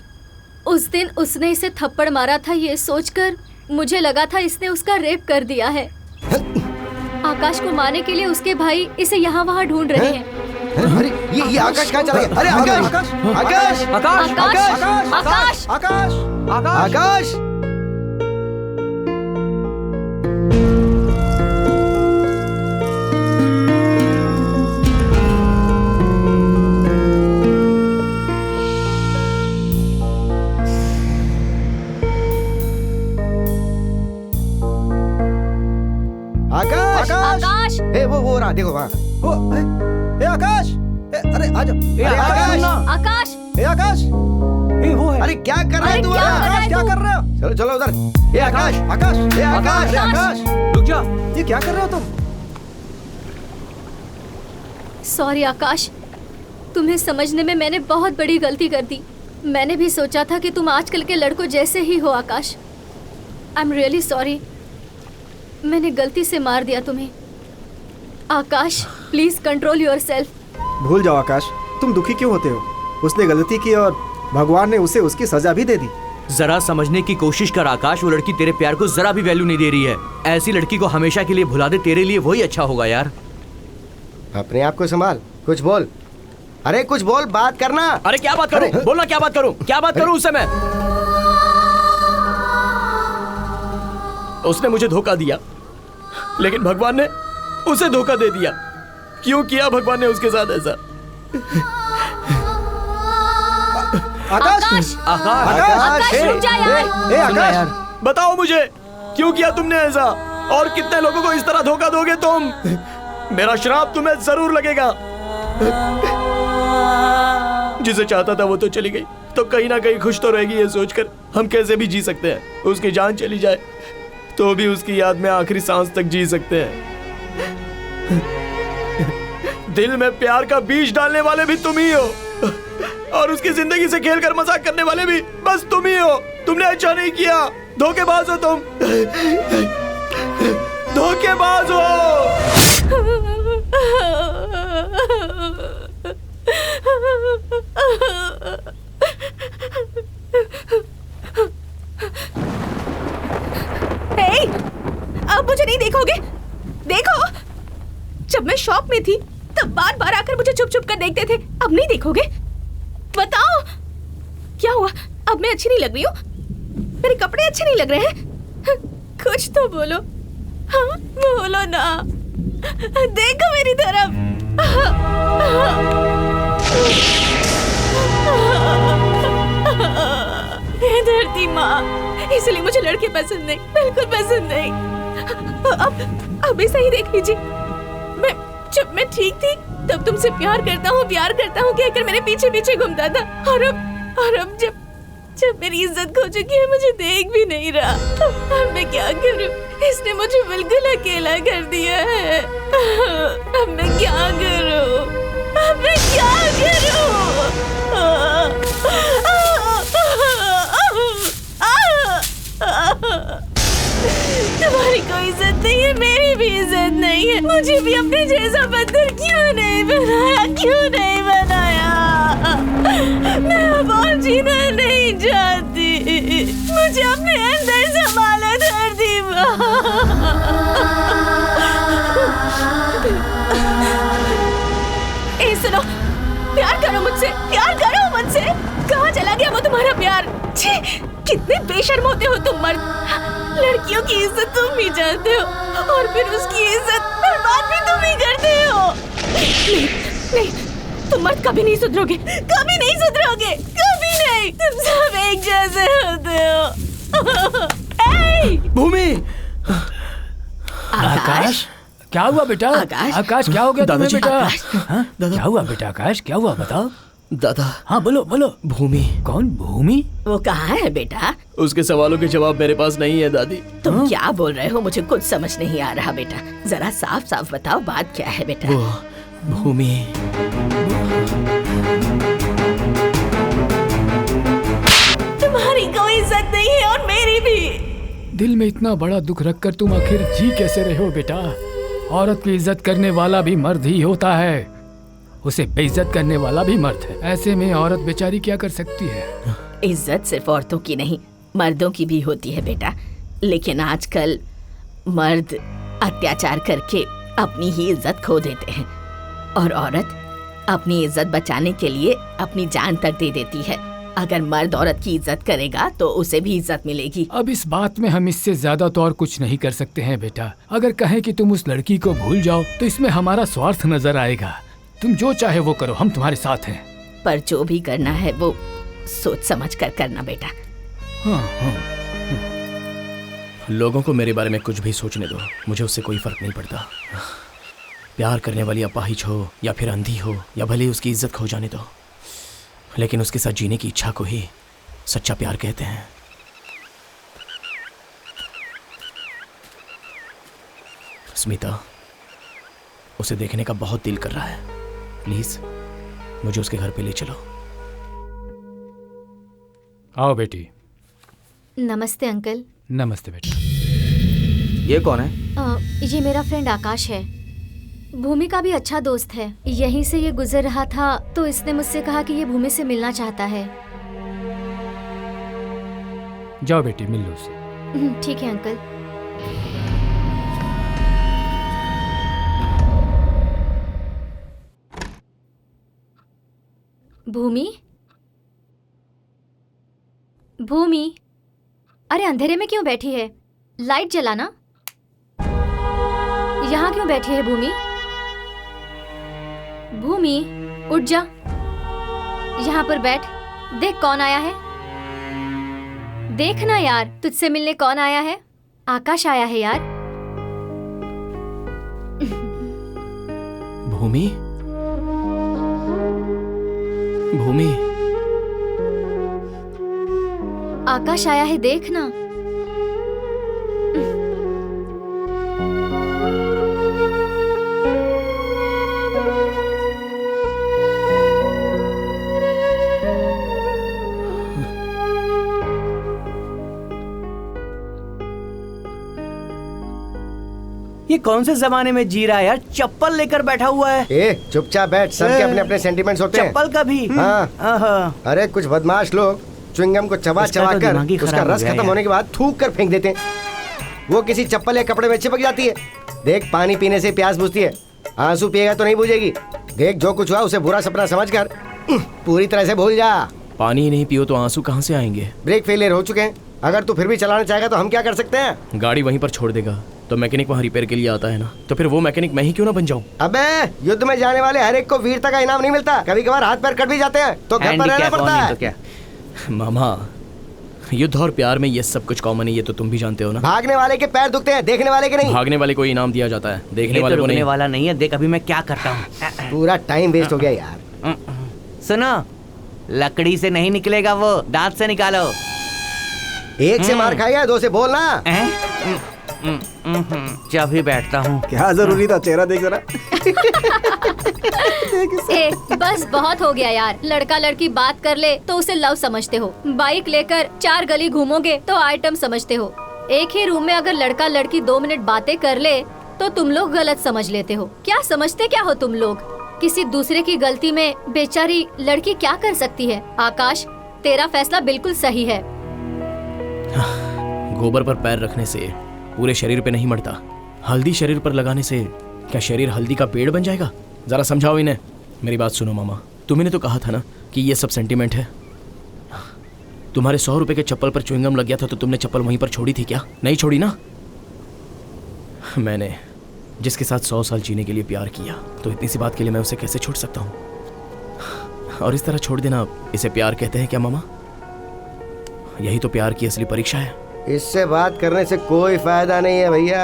उस दिन उसने इसे थप्पड़ मारा था ये सोचकर मुझे लगा था इसने उसका रेप कर दिया है। आकाश को मारने के लिए उसके भाई इसे यहाँ वहाँ ढूंढ रहे हैं। अरे ये आकाश कहाँ चला गया? अरे आकाश आकाश आकाश आकाश आकाश आकाश। आकाश वो रहा, देखो वहाँ। आकाश, अरे आ जाओ। आकाश आकाश आकाश, वो है। अरे क्या कर रहे हो तू? आकाश क्या कर रहे हो? चलो चलो उधर। आकाश आकाश आकाश आकाश, रुक जा। ये क्या कर रहे हो तुम? सॉरी आकाश, तुम्हें समझने में मैंने बहुत बड़ी गलती कर दी। मैंने भी सोचा था कि तुम आजकल के लड़कों जैसे ही हो आकाश। आई एम रियली सॉरी, मैंने गलती से मार दिया तुम्हें। आकाश प्लीज कंट्रोल योरसेल्फ। भूल जाओ आकाश, तुम दुखी क्यों होते हो? उसने गलती की और भगवान ने उसे उसकी सजा भी दे दी। जरा समझने की कोशिश कर आकाश, वो लड़की तेरे प्यार को जरा भी वैल्यू नहीं दे रही है। ऐसी लड़की को हमेशा के लिए भुला दे, तेरे लिए वही अच्छा होगा यार। अपने आप को संभाल, कुछ बोल। अरे कुछ बोल, बात करना। अरे क्या बात करूं? बोलना क्या बात करूं? क्या बात करूं उससे मैं? उसने मुझे धोखा दिया लेकिन भगवान ने उसे धोखा दे दिया। क्यों किया भगवान ने उसके साथ ऐसा? आकाश आकाश रुक जा यार। आकाश बताओ मुझे क्यों किया तुमने ऐसा, और कितने लोगों को इस तरह धोखा दोगे तुम? मेरा श्राप तुम्हें जरूर लगेगा। जिसे चाहता था वो तो चली गई, तो कहीं ना कहीं खुश तो रहेगी ये सोचकर हम कैसे भी जी सकते हैं। उसकी जान चली जाए तो भी उसकी याद में आखिरी सांस तक जी सकते हैं। दिल में प्यार का बीज डालने वाले भी तुम ही हो, और उसकी जिंदगी से खेलकर मजाक करने वाले भी बस तुम ही हो। तुमने अच्छा नहीं किया, धोखेबाज हो तुम, धोखेबाज हो। अब मुझे नहीं देखोगे? देखो, जब मैं शॉप में थी तब बार बार आकर मुझे चुप चुप कर देखते थे, अब नहीं देखोगे? बताओ क्या हुआ? अब मैं अच्छी नहीं लग रही हूँ? मेरे कपड़े अच्छे नहीं लग रहे हैं? कुछ तो बोलो। हाँ बोलो ना, देखो मेरी तरफ। हे धरती माँ, इसलिए मुझे लड़के पसंद नहीं, बिल्कुल पसंद नहीं। अब भी सही देख लीजिए, जब मैं ठीक थी तब तुमसे प्यार करता हूँ कहकर मेरे पीछे पीछे घूमता था, और अब जब मेरी इज्जत खो चुकी है मुझे देख भी नहीं रहा। अब मैं क्या करूँ? इसने मुझे बिल्कुल अकेला कर दिया है। अब मैं क्या करूँ? तुम्हारी कोई इज्जत नहीं है, मेरी भी इज्जत नहीं है। मुझे भी अपने जैसा पत्थर क्यों नहीं बनाया? मैं अब और जीना नहीं चाहती, मुझे अपने अंदर संभालो धरती माँ। सुनो, प्यार करो मुझसे। कहाँ चला गया वो तुम्हारा प्यार? छी, कितने बेशर्म होते हो तुम मर्द। लड़कियों की इज्जत तुम ही जानते हो और फिर उसकी इज्जत बर्बाद भी तुम ही करते हो। नहीं, तुम मर्द कभी नहीं सुधरोगे, कभी नहीं। तुम सब एक जैसे होते हो। भूमि, आकाश क्या हुआ बेटा? आकाश क्या हो गया तुम्हें बेटा? हाँ? क्या हुआ बेटा आकाश, क्या हुआ बताओ? दादा। हाँ बोलो बोलो। भूमि। कौन भूमि? वो कहाँ है बेटा? उसके सवालों के जवाब मेरे पास नहीं है दादी। तुम क्या बोल रहे हो? मुझे कुछ समझ नहीं आ रहा बेटा। जरा साफ साफ बताओ बात क्या है बेटा? वो भूमि। तुम्हारी कोई इज्जत नहीं है और मेरी भी। दिल में इतना बड़ा दुख रखकर तुम आखिर जी कैसे रहे हो बेटा? औरत की इज्जत करने वाला भी मर्द ही होता है, उसे बेइज्जत करने वाला भी मर्द है। ऐसे में औरत बेचारी क्या कर सकती है? इज्जत सिर्फ औरतों की नहीं, मर्दों की भी होती है बेटा। लेकिन आजकल मर्द अत्याचार करके अपनी ही इज्जत खो देते हैं और औरत अपनी इज्जत बचाने के लिए अपनी जान तक दे देती है। अगर मर्द औरत की इज्जत करेगा तो उसे भी इज्जत मिलेगी। अब इस बात में हम इससे ज्यादा तो और कुछ नहीं कर सकते हैं बेटा। अगर कहें कि तुम उस लड़की को भूल जाओ तो इसमें हमारा स्वार्थ नजर आएगा। तुम जो चाहे वो करो, हम तुम्हारे साथ हैं। पर जो भी करना है वो सोच समझ कर करना बेटा। हाँ। लोगों को मेरे बारे में कुछ भी सोचने दो, मुझे उससे कोई फर्क नहीं पड़ता। प्यार करने वाली अपाहिज हो या फिर अंधी हो या भले उसकी इज्जत खो जाने दो, लेकिन उसके साथ जीने की इच्छा को ही सच्चा प्यार कहते हैं। स्मिता, उसे देखने का बहुत दिल कर रहा है, प्लीज मुझे उसके घर पे ले चलो। आओ बेटी। नमस्ते अंकल। नमस्ते बेटा। ये कौन है? ये मेरा फ्रेंड आकाश है, भूमि का भी अच्छा दोस्त है। यहीं से ये गुजर रहा था तो इसने मुझसे कहा कि ये भूमि से मिलना चाहता है। जाओ बेटी, मिल लो उसे। ठीक है अंकल। भूमि, भूमि, अरे अंधेरे में क्यों बैठी है? लाइट जलाना। यहाँ क्यों बैठी है भूमि? भूमि उठ जा, यहाँ पर बैठ। देख कौन आया है। देख ना यार, तुझसे मिलने कौन आया है? आकाश आया है यार। भूमि, भूमि, आकाश आया है, देख ना। ये कौन से जमाने में जी रहा है यार? चप्पल लेकर बैठा हुआ है। ए चुपचाप बैठ, सबके अपने अपने सेंटिमेंट्स होते हैं। चप्पल का भी। हाँ। अरे कुछ बदमाश लोग च्युइंगम को चबा चबा कर उसका रस खत्म होने के बाद थूक कर फेंक देते हैं। वो किसी चप्पल या कपड़े में चिपक जाती है। देख, पानी पीने से प्यास बुझती है, आंसू पिएगा तो नहीं बुझेगी। देख, जो कुछ हुआ उसे बुरा सपना समझकर पूरी तरह से भूल जा। पानी नहीं पियो तो आंसू कहाँ से आएंगे? ब्रेक फेलियर हो चुके हैं। अगर तू फिर भी चलाना चाहेगा तो हम क्या कर सकते हैं? गाड़ी वहीं पर छोड़ देगा तो मैकेनिक वहाँ रिपेयर के लिए आता है ना, तो फिर वो मैकेनिक मैं ही क्यों ना बन जाऊँ? अबे, युद्ध में जाने वाले हर एक को वीरता का इनाम नहीं मिलता। कभी कभार हाथ पैर कट भी जाते हैं तो घर पर रहना पड़ता है। तो क्या? मामा, युद्ध और प्यार में ये सब कुछ कॉमन है, ये तो तुम भी जानते हो ना। भागने वाले के पैर दुखते हैं, देखने वाले के नहीं। भागने वाले को इनाम दिया जाता है, देखने वाले को नहीं। वाला नहीं है। देख अभी मैं क्या करता हूँ। पूरा टाइम वेस्ट हो गया यार। सुनो, लकड़ी से नहीं निकलेगा वो, दांत से निकालो। एक से मार खाएगा, दो से बोलना। जब भी बैठता हूँ। क्या जरूरी था, चेहरा देख जरा। बस बहुत हो गया यार। लड़का लड़की बात कर ले तो उसे लव समझते हो, बाइक लेकर 4 गली घूमोगे तो आइटम समझते हो, एक ही रूम में अगर लड़का लड़की 2 मिनट बातें कर ले तो तुम लोग गलत समझ लेते हो। क्या समझते क्या हो तुम लोग? किसी दूसरे की गलती में बेचारी लड़की क्या कर सकती है? आकाश, तेरा फैसला बिल्कुल सही है। गोबर पर पैर रखने से पूरे शरीर पे नहीं मरता, हल्दी शरीर पर लगाने से क्या शरीर हल्दी का पेड़ बन जाएगा? जरा समझाओ इन्हें। मेरी बात सुनो मामा, तुम्ही ने तो कहा था ना कि ये सब सेंटीमेंट है। तुम्हारे 100 रुपए के चप्पल पर च्युइंगम लग गया था तो तुमने चप्पल वहीं पर छोड़ी थी क्या? नहीं छोड़ी ना। मैंने जिसके साथ 100 साल जीने के लिए प्यार किया, तो इतनी सी बात के लिए मैं उसे कैसे छोड़ सकता हूँ? और इस तरह छोड़ देना, इसे प्यार कहते हैं क्या मामा? यही तो प्यार की असली परीक्षा है। इससे बात करने से कोई फायदा नहीं है भैया।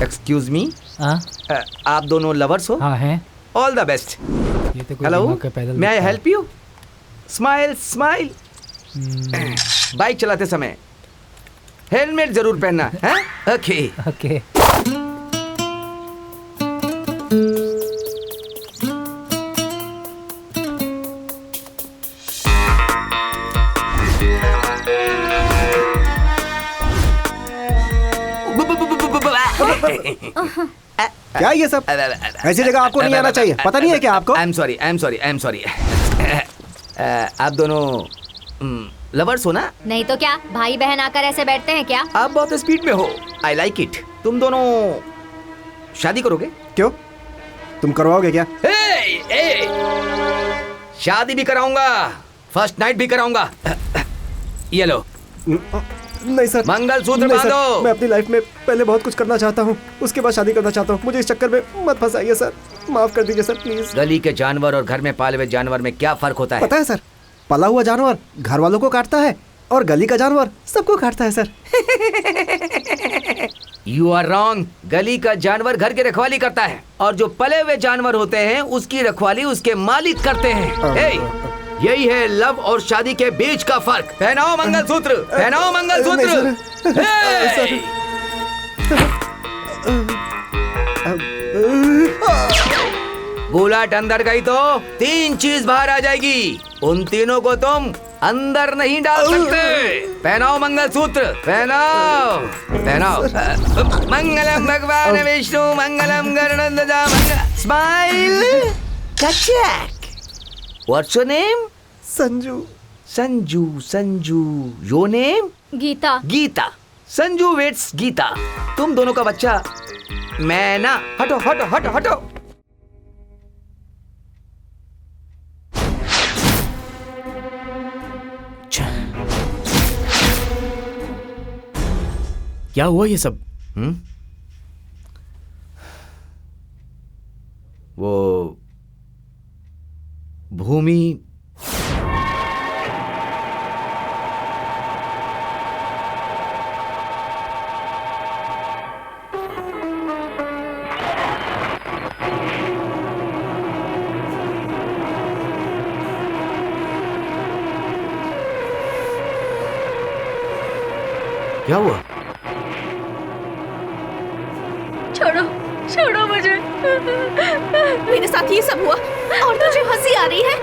एक्सक्यूज मी, हाँ आप दोनों लवर्स हो? हाँ हैं। All the best. ये तो कोई हेलो, दिमाग का पैदल मे आई दिखता है। Help you? Smile smile. Bike चलाते समय हेलमेट जरूर पहनना है। Okay okay. क्या ये सब? ऐसी जगह आपको नहीं आना चाहिए। पता नहीं है क्या आपको? I am sorry, I am sorry, I am sorry. आप दोनों लवर्स हो ना? नहीं तो क्या, भाई बहन आकर ऐसे बैठते हैं क्या? आप बहुत स्पीड में हो। I like it. तुम दोनों शादी करोगे? क्यों, तुम करवाओगे क्या? शादी भी कराऊंगा, फर्स्ट नाइट भी कराऊंगा। ये लो। नहीं सर, मंगलसूत्र नहीं सर, बांधो। मैं अपनी लाइफ में पहले बहुत कुछ करना चाहता हूँ, उसके बाद शादी करना चाहता हूँ। मुझे इस चक्कर में मत फंसाइए सर, माफ कर दीजिए सर प्लीज। गली के जानवर और घर में पाले हुए जानवर में क्या फर्क होता है? पता है सर, पला हुआ जानवर घर वालों को काटता है और गली का जानवर सबको काटता है सर। You are wrong. गली का जानवर घर की रखवाली करता है और जो पले हुए जानवर होते हैं उसकी रखवाली उसके मालिक करते हैं। hey, यही है लव और शादी के बीच का फर्क। पहनाओ मंगलसूत्र, पहनाओ मंगलसूत्र। hey! बुलेट अंदर गई तो 3 चीज बाहर आ जाएगी। उन तीनों को तुम अंदर नहीं डाल सकते। पहनाओ मंगलसूत्र, पहनाओ पहनाओ। मंगलम भगवान विष्णु, मंगलम गरुड़ध्वजा, smile. What's your name? Sanju. Sanju, Sanju. Your name? Geeta. Geeta. Sanju weds Geeta. तुम दोनों का बच्चा मैना। हटो हटो हटो हटो। क्या हुआ ये सब? वो भूमि क्या हुआ? छोड़ो छोड़ो मुझे। मेरे साथ ये सब हुआ और तुझे हंसी आ रही है?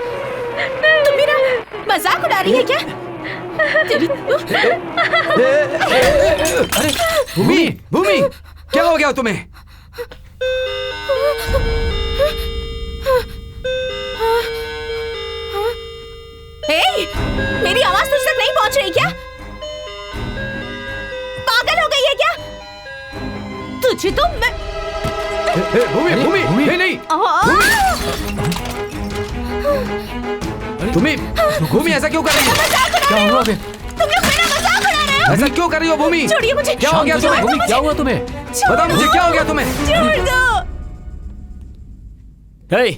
तुम मेरा मजाक उड़ा रही है क्या? अरे भूमि, भूमि क्या हो गया तुम्हें? मेरी आवाज तुझ तक नहीं पहुंच रही क्या? पागल हो गई है क्या? तुझे तो मैं भूमि, भूमि, भूमि नहीं। तुम्हें भूमि ऐसा क्यों कर रही हो? क्या हुआ? तुम लोग मेरा मजाक उड़ा रहे हो। ऐसा क्यों कर रही हो भूमि? छोड़िए मुझे। क्या हो गया तुम्हें? भूमि क्या हुआ तुम्हें? बताओ मुझे क्या हो गया तुम्हें? छोड़ दो। हे,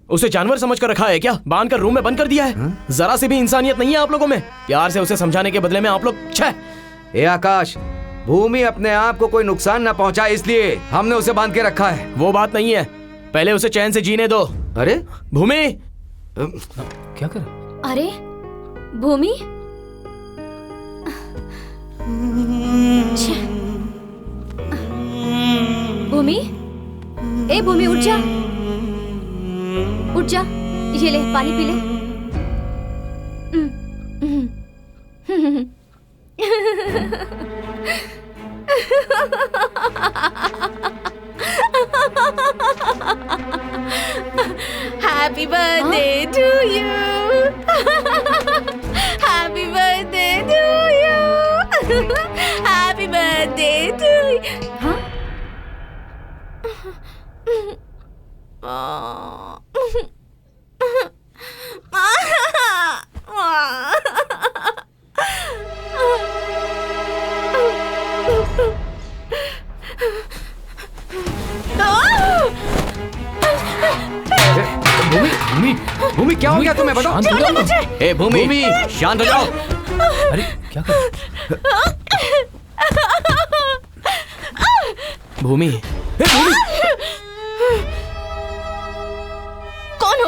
उसे जानवर समझ कर रखा है क्या? बांध कर रूम में बंद कर दिया है? जरा से भी इंसानियत नहीं है आप लोगों में? प्यार से उसे समझाने के बदले में आप लोग ए आकाश, भूमि अपने आप को कोई नुकसान न पहुंचाए इसलिए हमने उसे बांध के रखा है। वो बात नहीं है, पहले उसे चैन से जीने दो। अरे भूमि क्या कर? अरे भूमि, भूमि, ए भूमि उठ जा, उठ जा, ये ले पानी पी ले। Happy birthday to you. Happy birthday to you. Happy birthday to you. हाँ? भूमि, भूमि, भूमि क्या हो गया तुम्हें? बताओ। ए भूमि, शांत हो जाओ। अरे क्या कर? भूमि, कौन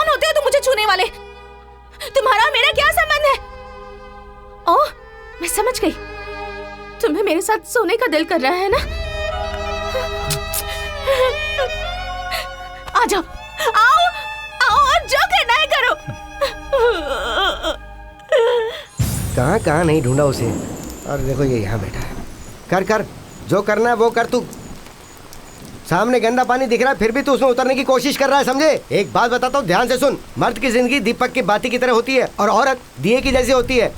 होते हो तुम मुझे छूने वाले? तुम्हारा और मेरा क्या संबंध है? ओह, मैं समझ गई। तुम्हें मेरे साथ सोने का दिल कर रहा है ना? आ जाओ, आओ आओ और जो करना है करो। कहाँ कहाँ नहीं ढूंढा उसे, और देखो ये यहाँ बैठा है। कर कर जो करना है वो कर तू। सामने गंदा पानी दिख रहा है फिर भी तू उसमें उतरने की कोशिश कर रहा है, समझे? एक बात बताता हूँ, ध्यान से सुन। मर्द की जिंदगी दीपक की बाती की तरह होती है और औरत दिए की जैसी होती है,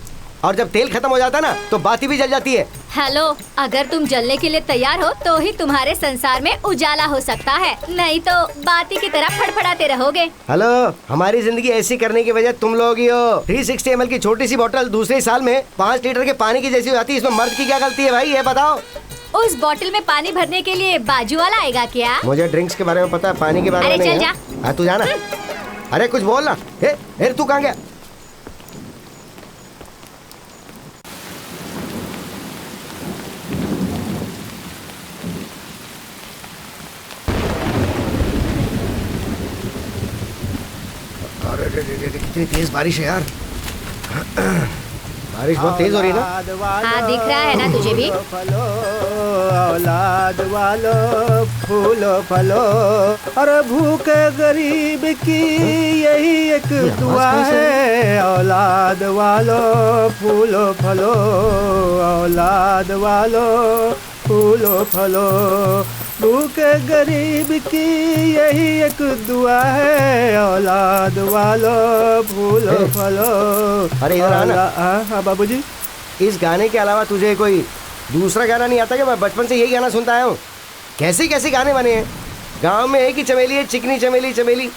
और जब तेल खत्म हो जाता है ना तो बाती भी जल जाती है। हेलो, अगर तुम जलने के लिए तैयार हो तो ही तुम्हारे संसार में उजाला हो सकता है, नहीं तो बाती की तरह फड़फड़ाते रहोगे। हेलो, हमारी जिंदगी ऐसी करने की वजह तुम लोग ही हो। 360 ml की छोटी सी बोतल दूसरे साल में 5 लीटर के पानी की जैसी हो जाती है, इसमें मर्द की क्या गलती है भाई, ये बताओ? उस बोतल में पानी भरने के लिए बाजू वाला आएगा क्या? मुझे ड्रिंक्स के बारे में पता है, पानी के बारे में नहीं है। तू जाना। अरे कुछ बोल ना। तू कहाँ गया? कितनी तेज बारिश है यार। बारिश बहुत तेज हो रही है ना? हाँ, दिख रहा है ना तुझे भी? औलाद वालो फूलो फलो, अरे भूखे गरीब की यही एक दुआ है। औलाद वालो फूलो फलो, औलाद वालो फूलो फलो, भूखे गरीब की यही एक दुआ है। औलाद वालो फूलो फलो। अरे इधर आना। हाँ बाबूजी। इस गाने के अलावा तुझे कोई दूसरा गाना नहीं आता क्या? मैं बचपन से यही गाना सुनता आया हूँ। कैसे कैसे गाने बने हैं। गांव में एक ही चमेली है, चिकनी चमेली चमेली,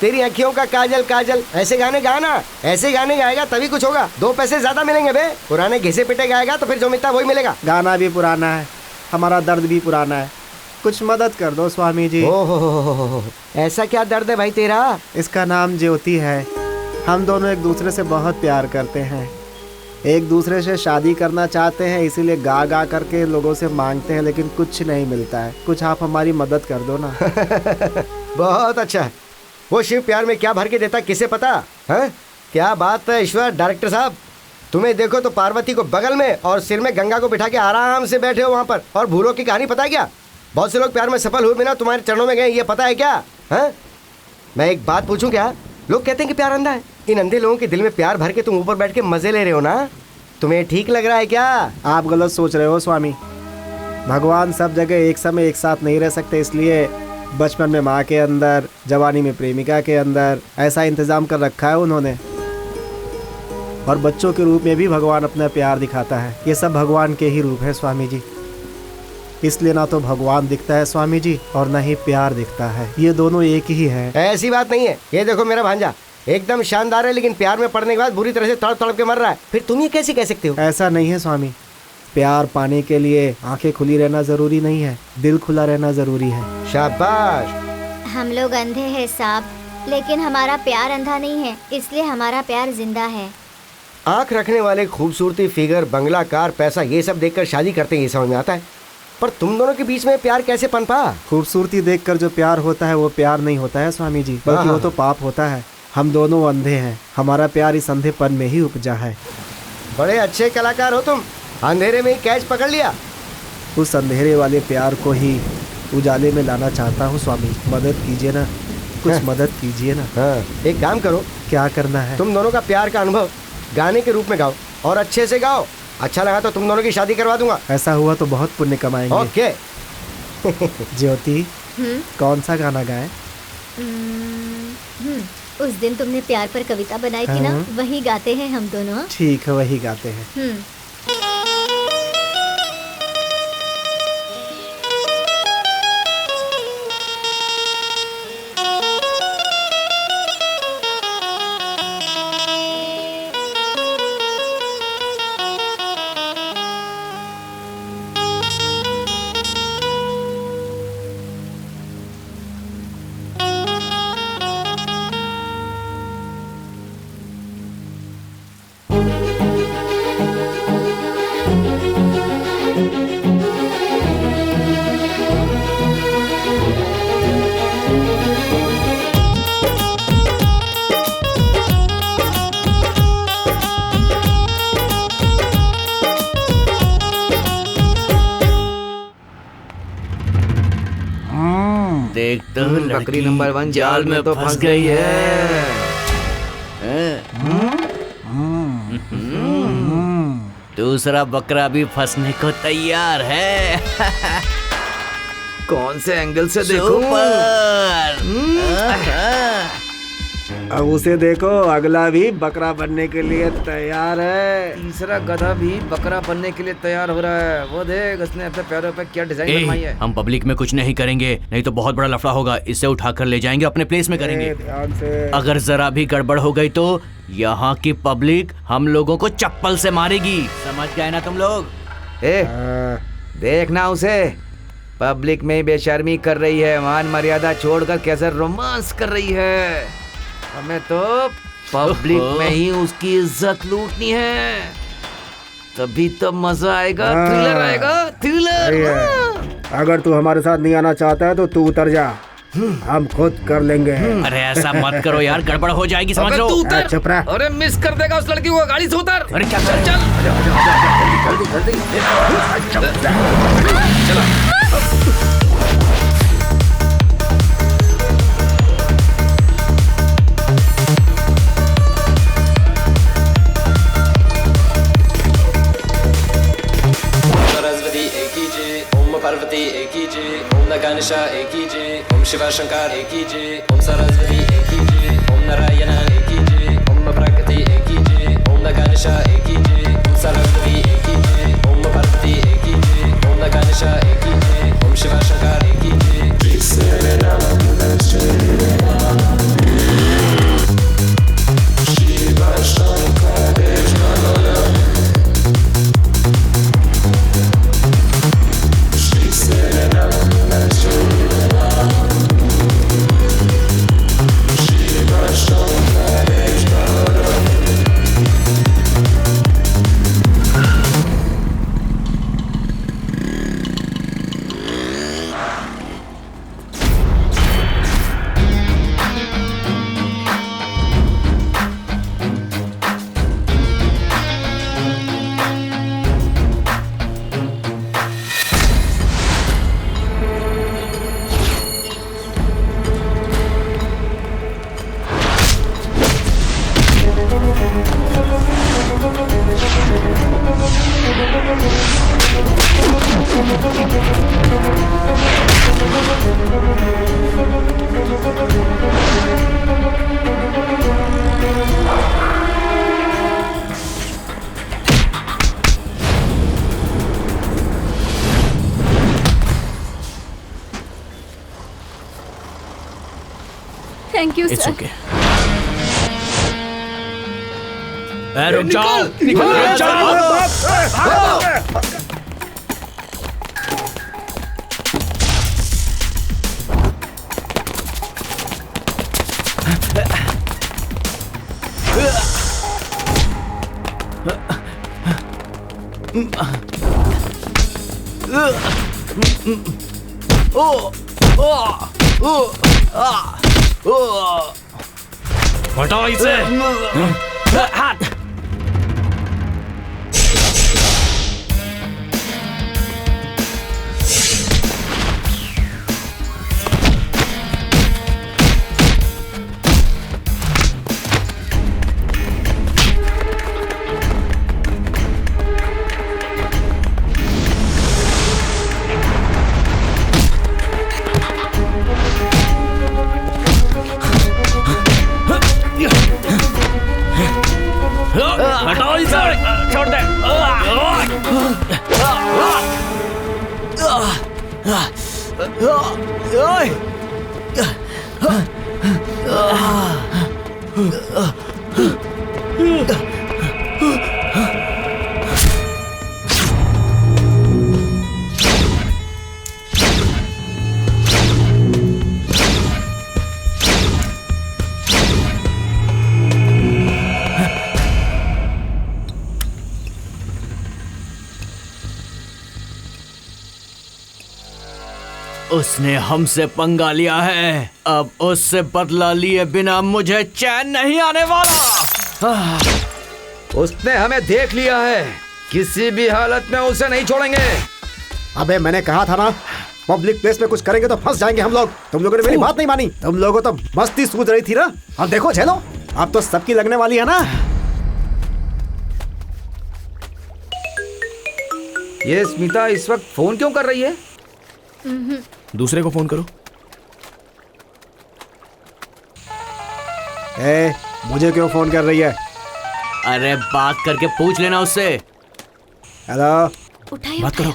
तेरी अखियों का काजल काजल। ऐसे गाने गाना, ऐसे गाने गाएगा तभी कुछ होगा, 2 पैसे ज्यादा मिलेंगे बे। पुराने घिसे पिटे गाएगा तो फिर जो मिलता है वही मिलेगा। गाना भी पुराना है, हमारा दर्द भी पुराना है, कुछ मदद कर दो स्वामी जी। ओहो, ऐसा क्या दर्द है भाई तेरा? इसका नाम ज्योति है। हम दोनों एक दूसरे से बहुत प्यार करते हैं, एक दूसरे से शादी करना चाहते हैं, इसीलिए गा गा करके लोगों से मांगते हैं, लेकिन कुछ नहीं मिलता है। कुछ आप हमारी मदद कर दो ना। बहुत अच्छा है। वो शिव प्यार में क्या भर के देता किसे पता है? क्या बात है ईश्वर। डायरेक्टर साहब, तुम्हें देखो तो पार्वती को बगल में और सिर में गंगा को बिठा के आराम से बैठे हो वहाँ पर। और भूरों की कहानी पता है क्या? बहुत से लोग प्यार में सफल हुए बिना तुम्हारे चरणों में गए, ये पता है क्या? है? मैं एक बात पूछूं क्या? लोग कहते हैं कि प्यार अंधा है। इन अंधे लोगों के दिल में प्यार भर के तुम ऊपर बैठ के मजे ले रहे हो ना? तुम्हें ठीक लग रहा है क्या? आप गलत सोच रहे हो स्वामी। भगवान सब जगह एक समय एक साथ नहीं रह सकते, इसलिए बचपन में माँ के अंदर, जवानी में प्रेमिका के अंदर ऐसा इंतजाम कर रखा है उन्होंने। और बच्चों के रूप में भी भगवान अपना प्यार दिखाता है। ये सब भगवान के ही रूप है स्वामी जी। इसलिए ना तो भगवान दिखता है स्वामी जी और ना ही प्यार दिखता है, ये दोनों एक ही है। ऐसी बात नहीं है। ये देखो मेरा भांजा एकदम शानदार है, लेकिन प्यार में पड़ने के बाद बुरी तरह से तड़प तड़प के मर रहा है। फिर तुम ये कैसे कह सकते हो? ऐसा नहीं है स्वामी। प्यार पाने के लिए आंखें खुली रहना जरूरी नहीं है, दिल खुला रहना जरूरी है। शाबाश। हम लोग अंधे हैं साहब, लेकिन हमारा प्यार अंधा नहीं है, इसलिए हमारा प्यार जिंदा है। आंख रखने वाले खूबसूरती, फिगर, बंगला, कार, पैसा, ये सब देखकर शादी करते हैं, ये समझ में आता है। पर तुम दोनों के बीच में प्यार कैसे पनपा? खूबसूरती देखकर जो प्यार होता है वो प्यार नहीं होता है स्वामी जी, बल्कि वो तो पाप होता है। हम दोनों अंधे हैं, हमारा प्यार इस अंधेपन में ही उपजा है। बड़े अच्छे कलाकार हो तुम, अंधेरे में ही कैच पकड़ लिया। उस अंधेरे वाले प्यार को ही उजाले में लाना चाहता हूँ स्वामी। मदद कीजिए ना, कुछ मदद कीजिए ना। एक काम करो। क्या करना है? तुम दोनों का प्यार का अनुभव गाने के रूप में गाओ, और अच्छे से गाओ। अच्छा लगा तो तुम दोनों की शादी करवा दूंगा। ऐसा हुआ तो बहुत पुण्य कमाएंगे। ओके। ज्योति, कौन सा गाना गाए? उस दिन तुमने प्यार पर कविता बनाई थी ना, वही गाते हैं हम दोनों। ठीक है, वही गाते हैं। देख तो बकरी नंबर 1 जाल में तो फंस गई है। दूसरा बकरा भी फंसने को तैयार है। कौन से एंगल से देखूं? अब उसे देखो, अगला भी बकरा बनने के लिए तैयार है। तीसरा गधा भी बकरा बनने के लिए तैयार हो रहा है। वो देख उसने अपने पैरों पे क्या डिजाइन बनवाई है। हम पब्लिक में कुछ नहीं करेंगे, नहीं तो बहुत बड़ा लफड़ा होगा। इसे उठाकर ले जाएंगे, अपने प्लेस में करेंगे। ध्यान से। अगर जरा भी गड़बड़ हो गई तो यहाँ की पब्लिक हम लोगों को चप्पल से मारेगी। समझ गए ना तुम लोग? देखना उसे, पब्लिक में बेशर्मी कर रही है, मान मर्यादा छोड़कर कैसे रोमांस कर रही है। हमें तो पब्लिक में ही उसकी इज्जत लूटनी है, तभी तो मजा आएगा, थ्रिलर आएगा, थ्रिलर। अगर तू हमारे साथ नहीं आना चाहता है तो तू उतर जा, हम खुद कर लेंगे। अरे ऐसा मत करो यार, गड़बड़ हो जाएगी, समझ लो। चुप रह। अरे मिस कर देगा उस लड़की को, गाड़ी से उतर। अरे क्या चल चल चला। पार्वती एक ही जय, ओम नगानिशा एक ही जय, ओम शिवा शंकर एक ही जय, ओम सरस्वती एक ही जय, ओम नारायण एक ही जय, ओम प्रकृति एक ही जय, ओम नगानिशा एक ही जय, ओम सरस्वती एक ही जय, ओम पार्वती एक ही जय, ओम नगानिशा एक ही जय, ओम शिवा शंकर एक ही जय। Thank you it's sir. Okay. रुक जाओ, रुक जाओ। हटाओ इसे। हटाओ इसे, छोड़ दे। उसने हमसे पंगा लिया है, अब उससे बदला लिए बिना मुझे चैन नहीं आने वाला। उसने हमें देख लिया है, किसी भी हालत में उसे नहीं छोड़ेंगे। अबे मैंने कहा था ना, पब्लिक प्लेस में कुछ करेंगे तो फंस जाएंगे हम लोग। तुम लोगों ने मेरी बात नहीं मानी। तुम लोगों तो मस्ती सूझ रही थी ना। अब देखो झेलो, अब तो सबकी लगने वाली है ना। ये स्मिता इस वक्त फोन क्यों कर रही है? दूसरे को फोन करो। मुझे क्यों फोन कर रही है? अरे बात करके पूछ लेना उससे। हेलो, उठाइए, बात करो।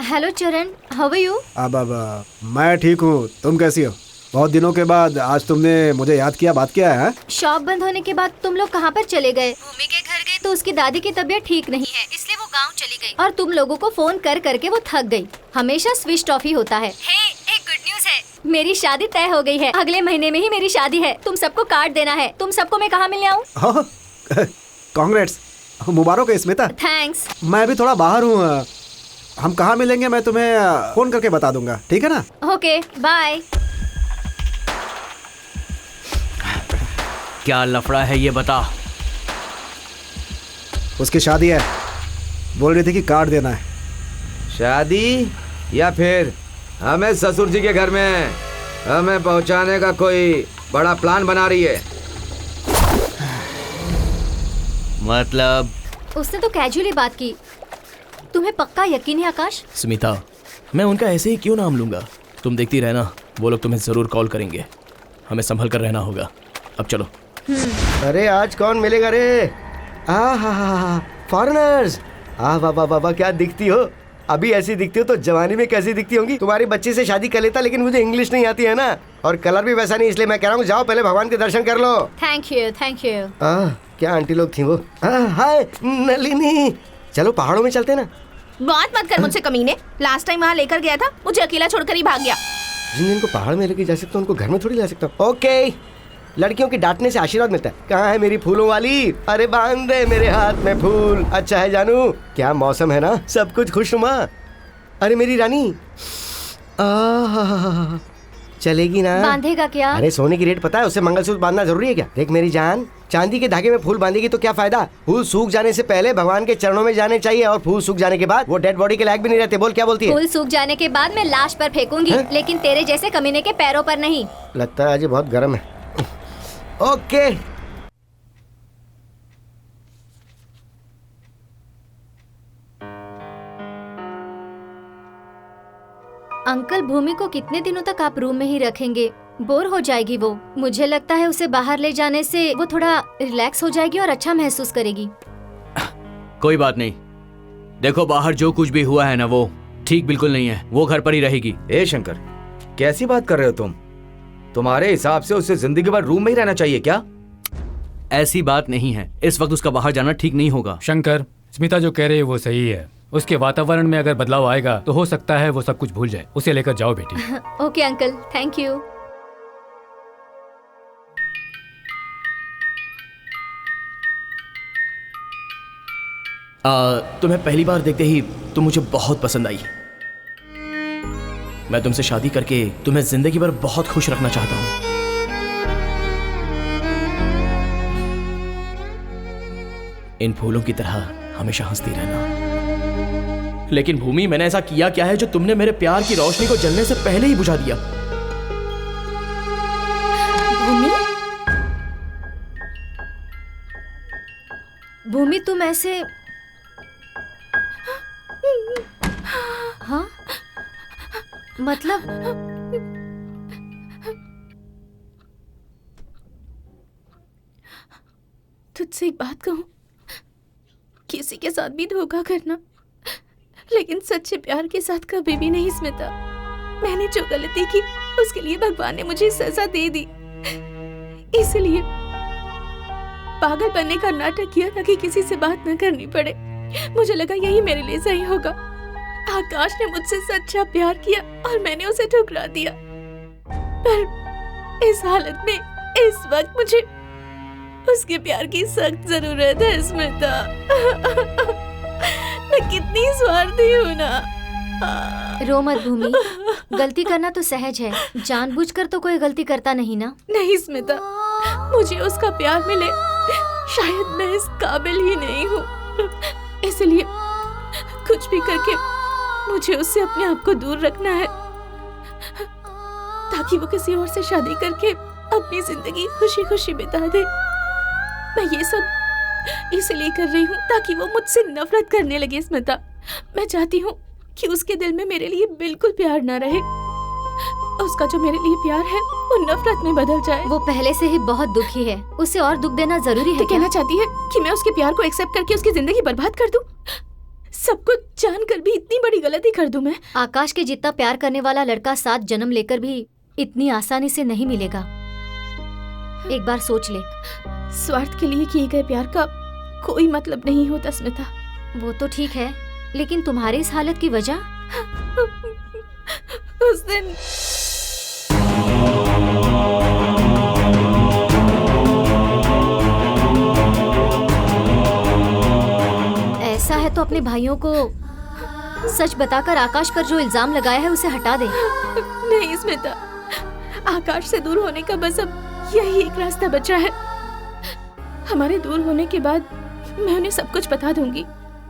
हेलो चरण, हाउ आर यू? अब मैं ठीक हूँ, तुम कैसी हो? बहुत दिनों के बाद आज तुमने मुझे याद किया, बात किया है? शॉप बंद होने के बाद तुम लोग कहाँ पर चले गए? भूमि के घर गए तो उसकी दादी की तबीयत ठीक नहीं है, इसलिए वो गांव चली गई। और तुम लोगों को फोन कर करके वो थक गई। हमेशा स्विच ऑफ ही होता है। एक गुड न्यूज है, मेरी शादी तय हो गई है। अगले महीने में ही मेरी शादी है। तुम सबको कार्ड देना है। तुम सबको मैं कहाँ मिलने आऊँ? कांग्रेट्स, मुबारक है स्मिता। थैंक्स। मैं भी थोड़ा बाहर हूँ, हम कहाँ मिलेंगे मैं तुम्हें फोन करके बता दूंगा, ठीक है ना? Okay, bye. क्या लफड़ा है ये बता। उसकी शादी है, बोल रही थी कि कार्ड देना है। शादी या फिर हमें ससुर जी के घर में हमें पहुंचाने का कोई बड़ा प्लान बना रही है? मतलब उसने तो कैजुअली बात की। तुम्हें पक्का यकीन है आकाश? स्मिता, मैं उनका ऐसे ही क्यों नाम लूंगा? तुम देखती रहना, वो लोग तुम्हें जरूर कॉल करेंगे। हमें संभल कर रहना होगा। अब चलो। अरे आज कौन मिलेगा रे? हा, फॉरेनर्स। वाह वाह वाह, क्या दिखती हो। अभी ऐसी दिखती हो तो जवानी में कैसी दिखती होंगी। तुम्हारी बच्ची से शादी कर लेता, लेकिन मुझे इंग्लिश नहीं आती है ना, और कलर भी वैसा नहीं, इसलिए मैं कह रहा हूँ जाओ पहले भगवान के दर्शन कर लो। Thank you, thank you. क्या आंटी लोग थी वो। हाय नलिनी, चलो पहाड़ों में चलते ना। बात मत कर मुझसे कमीने। लास्ट टाइम वहाँ लेकर गया था, मुझे अकेला छोड़कर ही भाग गया। जिनको पहाड़ में लेके जा सकता हूँ उनको घर में थोड़ी ला सकता हूँ। ओके, लड़कियों की डांटने से आशीर्वाद मिलता है। कहाँ है मेरी फूलों वाली? अरे बांध दे मेरे हाथ में फूल। अच्छा है जानू, क्या मौसम है ना, सब कुछ खुशनुमा। अरे मेरी रानी, चलेगी ना? बांधेगा क्या? अरे सोने की रेट पता है, उससे मंगलसूत्र बांधना जरूरी है क्या? देख मेरी जान, चांदी के धागे में फूल बांधेगी तो क्या फायदा? फूल सूख जाने से पहले भगवान के चरणों में जाने चाहिए, और फूल सूख जाने के बाद वो डेड बॉडी के लायक भी नहीं रहते। बोल क्या बोलती है? फूल सूख जाने के बाद मैं लाश पर फेंकूंगी, लेकिन तेरे जैसे कमीने के पैरों पर नहीं। लगता है आज बहुत गर्म है। ओके, अंकल भूमि को कितने दिनों तक आप रूम में ही रखेंगे? बोर हो जाएगी वो। मुझे लगता है उसे बाहर ले जाने से वो थोड़ा रिलैक्स हो जाएगी और अच्छा महसूस करेगी। कोई बात नहीं, देखो बाहर जो कुछ भी हुआ है ना, वो ठीक बिल्कुल नहीं है। वो घर पर ही रहेगी। ए शंकर, कैसी बात कर रहे हो तुम? तुम्हारे हिसाब से उसे जिंदगी भर रूम में ही रहना चाहिए क्या? ऐसी बात नहीं है, इस वक्त उसका बाहर जाना ठीक नहीं होगा। शंकर, स्मिता जो कह रही है वो सही है। उसके वातावरण में अगर बदलाव आएगा तो हो सकता है वो सब कुछ भूल जाए। उसे लेकर जाओ बेटी। Okay uncle, thank you. तुम्हें पहली बार देखते ही तुम मुझे बहुत पसंद आई। मैं तुमसे शादी करके तुम्हें जिंदगी भर बहुत खुश रखना चाहता हूं। इन फूलों की तरह हमेशा हंसती रहना। लेकिन भूमि, मैंने ऐसा किया क्या है जो तुमने मेरे प्यार की रोशनी को जलने से पहले ही बुझा दिया? भूमि, भूमि तुम ऐसे, हाँ मतलब तुझसे एक बात कहूं, किसी के साथ भी धोखा करना, लेकिन सच्चे प्यार के साथ कभी भी नहीं स्मिता। मैंने जो गलती की उसके लिए भगवान ने मुझे सजा दे दी, इसलिए पागल बनने का नाटक किया ताकि किसी से बात न करनी पड़े। मुझे लगा यही मेरे लिए सही होगा। आकाश ने मुझसे सच्चा प्यार किया और मैंने उसे ठुकरा दिया, पर इस हालत में इस वक्त मुझे उसके प्यार की सख्त जरूरत है स्मिता। मैं कितनी स्वार्थी हूँ ना। रो मत भूमि, गलती करना तो सहज है, जानबूझकर तो कोई गलती करता नहीं ना। नहीं स्मिता, मुझे उसका प्यार मिले, शायद मैं इस काबिल ही नहीं हूँ, इसलिए कुछ भी करके मुझे उससे अपने आप को दूर रखना है ताकि वो किसी और से शादी करके अपनी जिंदगी खुशी खुशी बिता दे। मैं ये सब इसलिए कर रही हूँ ताकि वो मुझसे नफरत करने लगे। स्मिता, मैं चाहती हूँ कि उसके दिल में मेरे लिए बिल्कुल प्यार ना रहे। उसका जो मेरे लिए प्यार है वो नफरत में बदल जाए। वो पहले से ही बहुत दुखी है, उसे और दुख देना जरूरी है। तो कहना चाहती है कि मैं उसके प्यार को एक्सेप्ट करके उसकी जिंदगी बर्बाद कर दूं? सब कुछ जानकर भी इतनी बड़ी गलती कर दूं मैं? आकाश के जितना प्यार करने वाला लड़का 7 जन्म लेकर भी इतनी आसानी से नहीं मिलेगा। एक बार सोच ले। स्वार्थ के लिए किए गए प्यार का कोई मतलब नहीं होता स्मिता। वो तो ठीक है, लेकिन तुम्हारी इस हालत की वजह? उस दिन ऐसा है तो अपने भाइयों को सच बताकर आकाश पर जो इल्जाम लगाया है उसे हटा दे। नहीं स्मिता, आकाश से दूर होने का बस अब यही एक रास्ता बचा है। हमारे दूर होने के बाद मैं उन्हें सब कुछ बता दूंगी,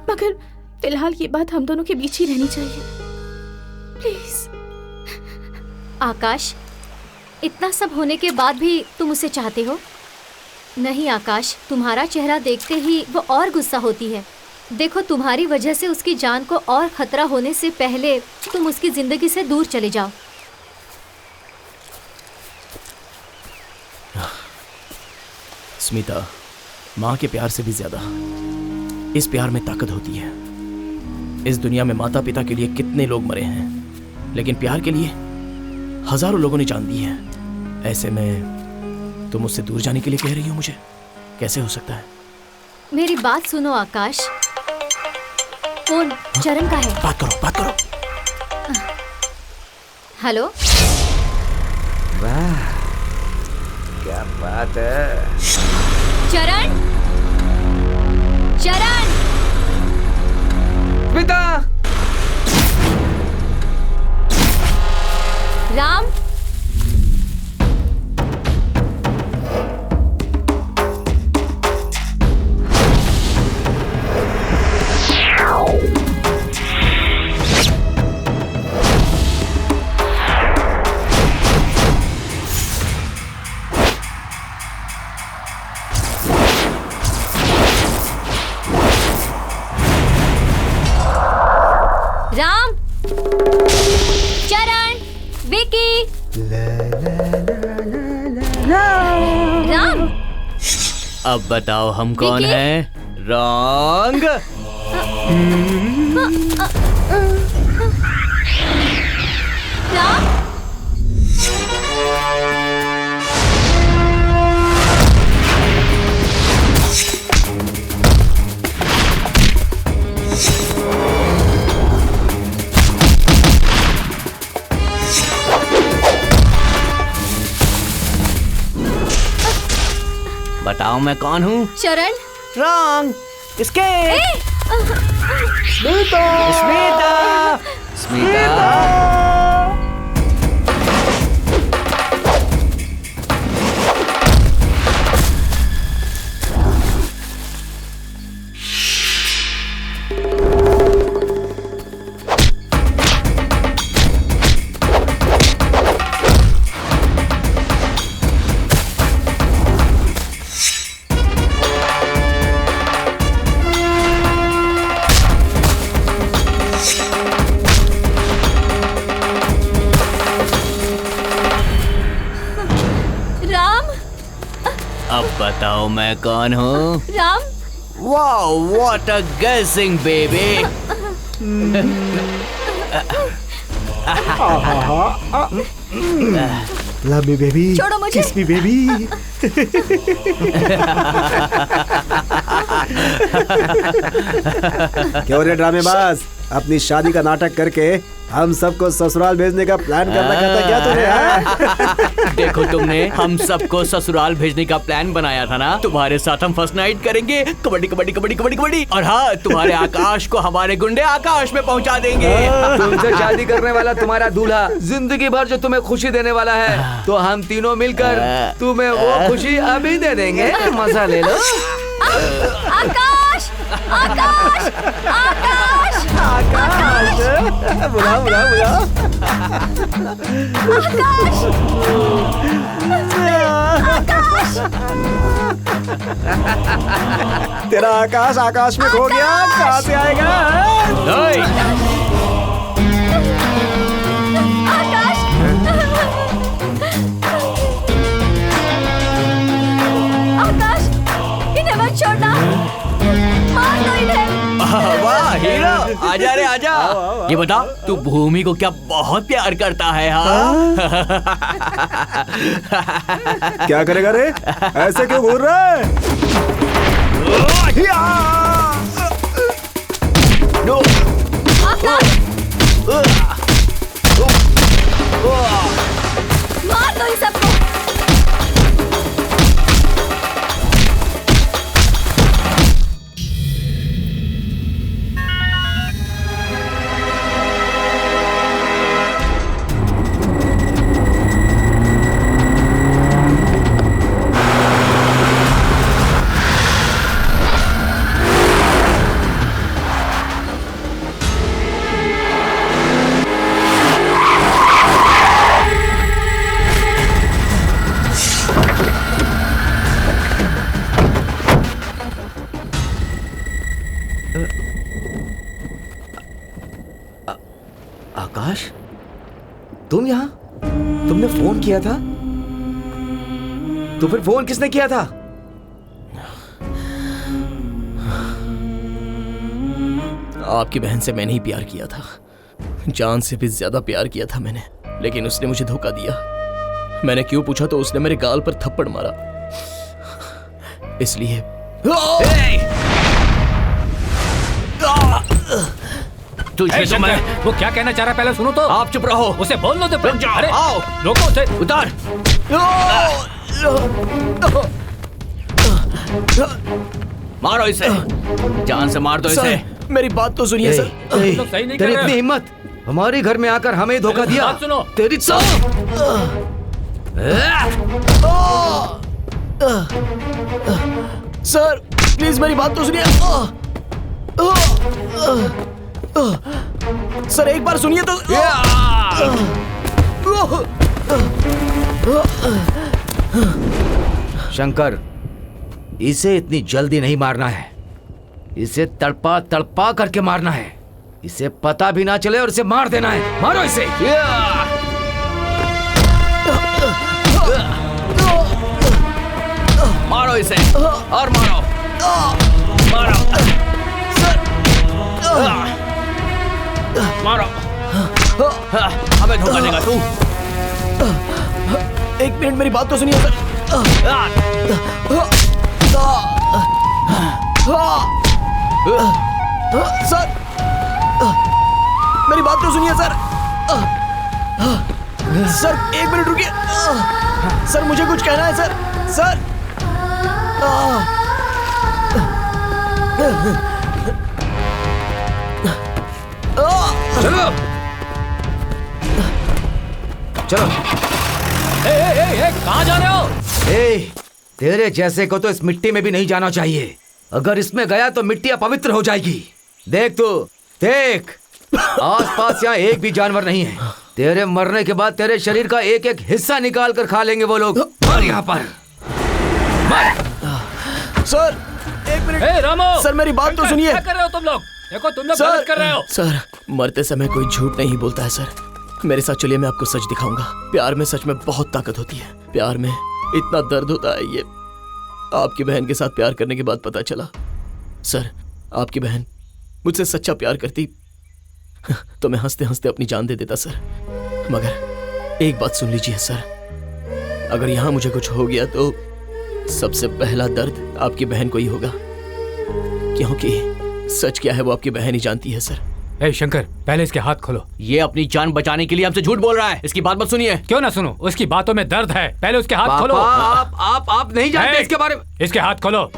मगर फिलहाल ये बात हम दोनों के बीच ही रहनी चाहिए। प्लीज। आकाश, इतना सब होने के बाद भी तुम उसे चाहते हो? नहीं आकाश, तुम्हारा चेहरा देखते ही वो और गुस्सा होती है। देखो, तुम्हारी वजह से उसकी जान को और खतरा होने से पहले तुम उसकी जिंदगी से दूर चले जाओ। स्मिता, माँ के प्यार से भी ज्यादा इस प्यार में ताकत होती है। इस दुनिया में माता पिता के लिए कितने लोग मरे हैं, लेकिन प्यार के लिए हजारों लोगों ने जान दी है। ऐसे में तुम मुझसे दूर जाने के लिए कह रही हो मुझे? कैसे हो सकता है? मेरी बात सुनो आकाश। फोन चरण का है। बात करो, बात करो। हेलो। वाह, क्या बात है। चरण, चरण। पिता। राम। राम, चरण, विकी। राम। अब बताओ हम कौन विकी? हैं? रॉन्ग। राम। बताओ मैं कौन हूँ? चरण। रॉन्ग। किसके? स्मिता। स्मिता। स्मिता। अब बताओ मैं कौन हूँ? राम। वाओ, व्हाट अ गेसिंग बेबी। Love me baby. छोड़ो मुझे। किस मी बेबी। क्यों रे ड्रामेबाज, अपनी शादी का नाटक करके हम सबको ससुराल भेजने का प्लान कर रखा था क्या तूने? हाँ? देखो, तुमने हम सबको ससुराल भेजने का प्लान बनाया था ना। तुम्हारे साथ हम फर्स्ट नाइट करेंगे, कबड्डी कबड्डी कबड्डी कबड्डी कबड्डी, और हाँ, तुम्हारे आकाश को हमारे गुंडे आकाश में पहुंचा देंगे। तुमसे शादी करने वाला तुम्हारा दूल्हा जिंदगी भर जो तुम्हें खुशी देने वाला है, तो हम तीनों मिलकर तुम्हें वो खुशी अभी दे देंगे। मजा ले लो। आकाश, आकाश, आकाश, आकाश। बुला बुला बुला। तेरा आकाश आकाश में खो गया, कहाँ से आएगा? आकाश, इन्हें मत छोड़ना, मार दो इन्हें। वाह हीरो, आजा रे आजा। ये बता, तू भूमि को क्या बहुत प्यार करता है? हाँ? क्या करेगा रे? ऐसे क्यों घूर रहा है? मार दो इन सबको। आकाश, तुम यहाँ? तुमने फोन किया था? तो फिर फोन किसने किया था? आपकी बहन से मैंने ही प्यार किया था, जान से भी ज्यादा प्यार किया था मैंने, लेकिन उसने मुझे धोखा दिया। मैंने क्यों पूछा तो उसने मेरे गाल पर थप्पड़ मारा, इसलिए। तुझे तो मैं वो क्या कहना चाह रहा है पहले सुनो तो। आप चुप रहो, उसे बोलने दो। रुक जाओ। अरे आओ, रोको उसे। उतार। मारो इसे, जान से मार दो इसे। मेरी बात तो सुनिए सर। सही नहीं कर तेरी रहे इतनी हो। हिम्मत, हमारे घर में आकर हमें धोखा दिया। बात सुनो। तेरी सर प्लीज मेरी बात तो सुनिए। सर एक बार सुनिए तो। शंकर, इसे इतनी जल्दी नहीं मारना है, इसे तड़पा तड़पा करके मारना है, इसे पता भी ना चले और इसे मार देना है। मारो इसे। मारो इसे और मारो मारो मारो। हमें धोखा देगा तू। एक मिनट मेरी बात तो सुनिए सर। सर मेरी बात तो सुनिए सर। सर एक मिनट रुकिए। सर मुझे कुछ कहना है सर। सर चलो चलो। कहाँ जा रहे हो? तेरे जैसे को तो इस मिट्टी में भी नहीं जाना चाहिए। अगर इसमें गया तो मिट्टी अपवित्र हो जाएगी। देख तू देख, आसपास यहाँ एक भी जानवर नहीं है। तेरे मरने के बाद तेरे शरीर का एक एक हिस्सा निकाल कर खा लेंगे वो लोग। और यहाँ पर सर एक मिनट। रामो, सर मेरी बात तो सुनिए। क्या कर रहे हो तुम लोग? देखो तुम लोग गलत कर रहे हो। सर मरते समय कोई झूठ नहीं बोलता है सर। मेरे साथ चलिए, मैं आपको सच दिखाऊंगा। प्यार में सच में बहुत ताकत होती है। प्यार में इतना दर्द होता है, ये आपकी बहन के साथ प्यार करने के बाद पता चला। सर आपकी बहन मुझसे सच्चा प्यार करती तो मैं हंसते हंसते अपनी जान दे देता सर। मगर एक बात सुन लीजिए सर, अगर यहाँ मुझे कुछ हो गया तो सबसे पहला दर्द आपकी बहन को ही होगा, क्योंकि सच क्या है वो आपकी बहन ही जानती है सर। ए शंकर, पहले इसके हाथ खोलो। ये अपनी जान बचाने के लिए हमसे झूठ बोल रहा है, इसकी बात मत सुनिए। क्यों ना सुनो, उसकी बातों में दर्द है। पहले उसके हाथ खोलो। आप नहीं जानते इसके बारे में। इसके हाथ खोलो।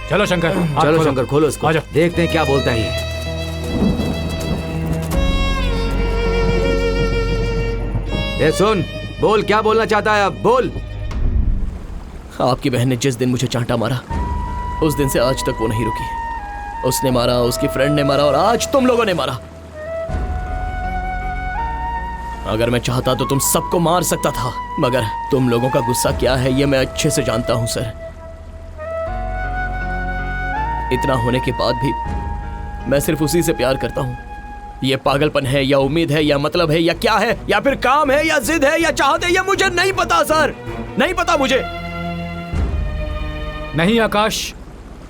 चलो शंकर, चलो शंकर खोलो इसको, देखते हैं क्या बोलता है ये। सुन, बोल क्या बोलना चाहता है अब, बोल। आपकी बहन ने जिस दिन मुझे चांटा मारा उस दिन से आज तक वो नहीं रुकी। उसने मारा, उसकी फ्रेंड ने मारा और आज तुम लोगों ने मारा। अगर मैं चाहता तो तुम सबको मार सकता था, मगर तुम लोगों का गुस्सा क्या है ये मैं अच्छे से जानता हूं सर। इतना होने के बाद भी मैं सिर्फ उसी से प्यार करता हूं। ये पागलपन है या उम्मीद है या मतलब है या क्या है, या फिर काम है या जिद है या चाहत है, ये मुझे नहीं पता सर, नहीं पता मुझे। नहीं आकाश,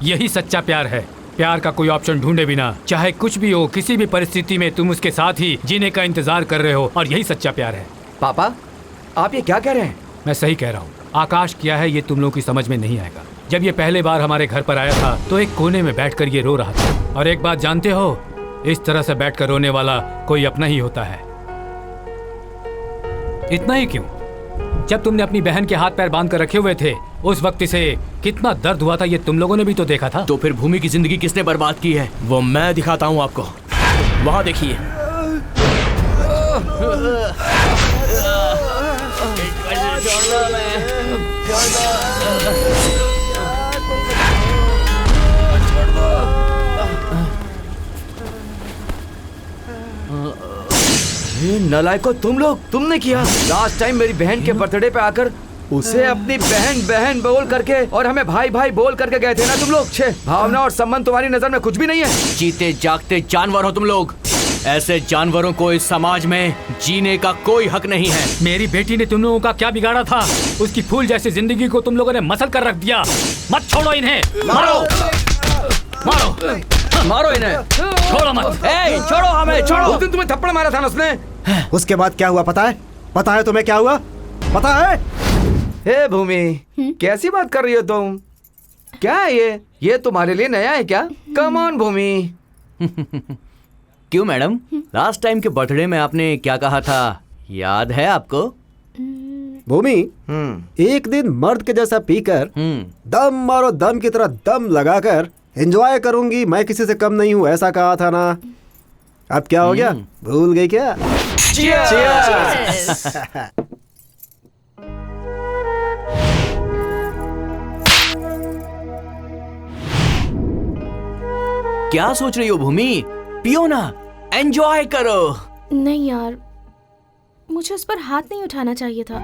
यही सच्चा प्यार है। प्यार का कोई ऑप्शन ढूंढे बिना चाहे कुछ भी हो, किसी भी परिस्थिति में तुम उसके साथ ही जीने का इंतजार कर रहे हो, और यही सच्चा प्यार है। पापा आप ये क्या कह रहे हैं? मैं सही कह रहा हूँ। आकाश क्या है ये तुम लोगों की समझ में नहीं आएगा। जब ये पहले बार हमारे घर पर आया था तो एक कोने में बैठकर ये रो रहा था। और एक बात जानते हो, इस तरह से बैठकर रोने वाला कोई अपना ही होता है। इतना ही क्यों, जब तुमने अपनी बहन के हाथ पैर बांध कर रखे हुए थे उस वक्त इसे कितना दर्द हुआ था ये तुम लोगों ने भी तो देखा था। तो फिर भूमि की जिंदगी किसने बर्बाद की है? वो मैं दिखाता हूँ आपको, वहां देखिए। नालायको तुम लोग, तुमने किया। लास्ट टाइम मेरी बहन के बर्थडे पे आकर उसे अपनी बहन बहन बोल करके और हमें भाई भाई बोल करके गए थे ना तुम लोग। छे, भावना और संबंध तुम्हारी नजर में कुछ भी नहीं है। जीते जागते जानवर हो तुम लोग। ऐसे जानवरों को इस समाज में जीने का कोई हक नहीं है। मेरी बेटी ने तुम लोगों का क्या बिगाड़ा था? उसकी फूल जैसी जिंदगी को तुम लोगों ने मसल कर रख दिया। मत छोड़ो इन्हें, मारो मारो मारो इन्हें, छोड़ो मत। ए, छोड़ो हमें, छोड़ो। उस दिन तुम्हें थप्पड़ मारा था ना उसने। उसके बाद क्या हुआ पता है? पता है तुम्हें क्या हुआ? पता है? हे भूमि, कैसी बात कर रही हो तुम? क्या है ये तुम्हारे लिए नया है क्या? कम ऑन भूमि। क्यों मैडम, लास्ट टाइम के बर्थडे में आपने क्या कहा था, याद है आपको? भूमि, एक दिन मर्द के जैसा पीकर दम मारो दम की तरह दम लगाकर एंजॉय करूंगी, मैं किसी से कम नहीं हूँ, ऐसा कहा था ना। अब क्या हो गया, भूल गई क्या? Cheers! क्या सोच रही हो भूमि? पियो ना, एंजॉय करो। नहीं यार, मुझे उस पर हाथ नहीं उठाना चाहिए था।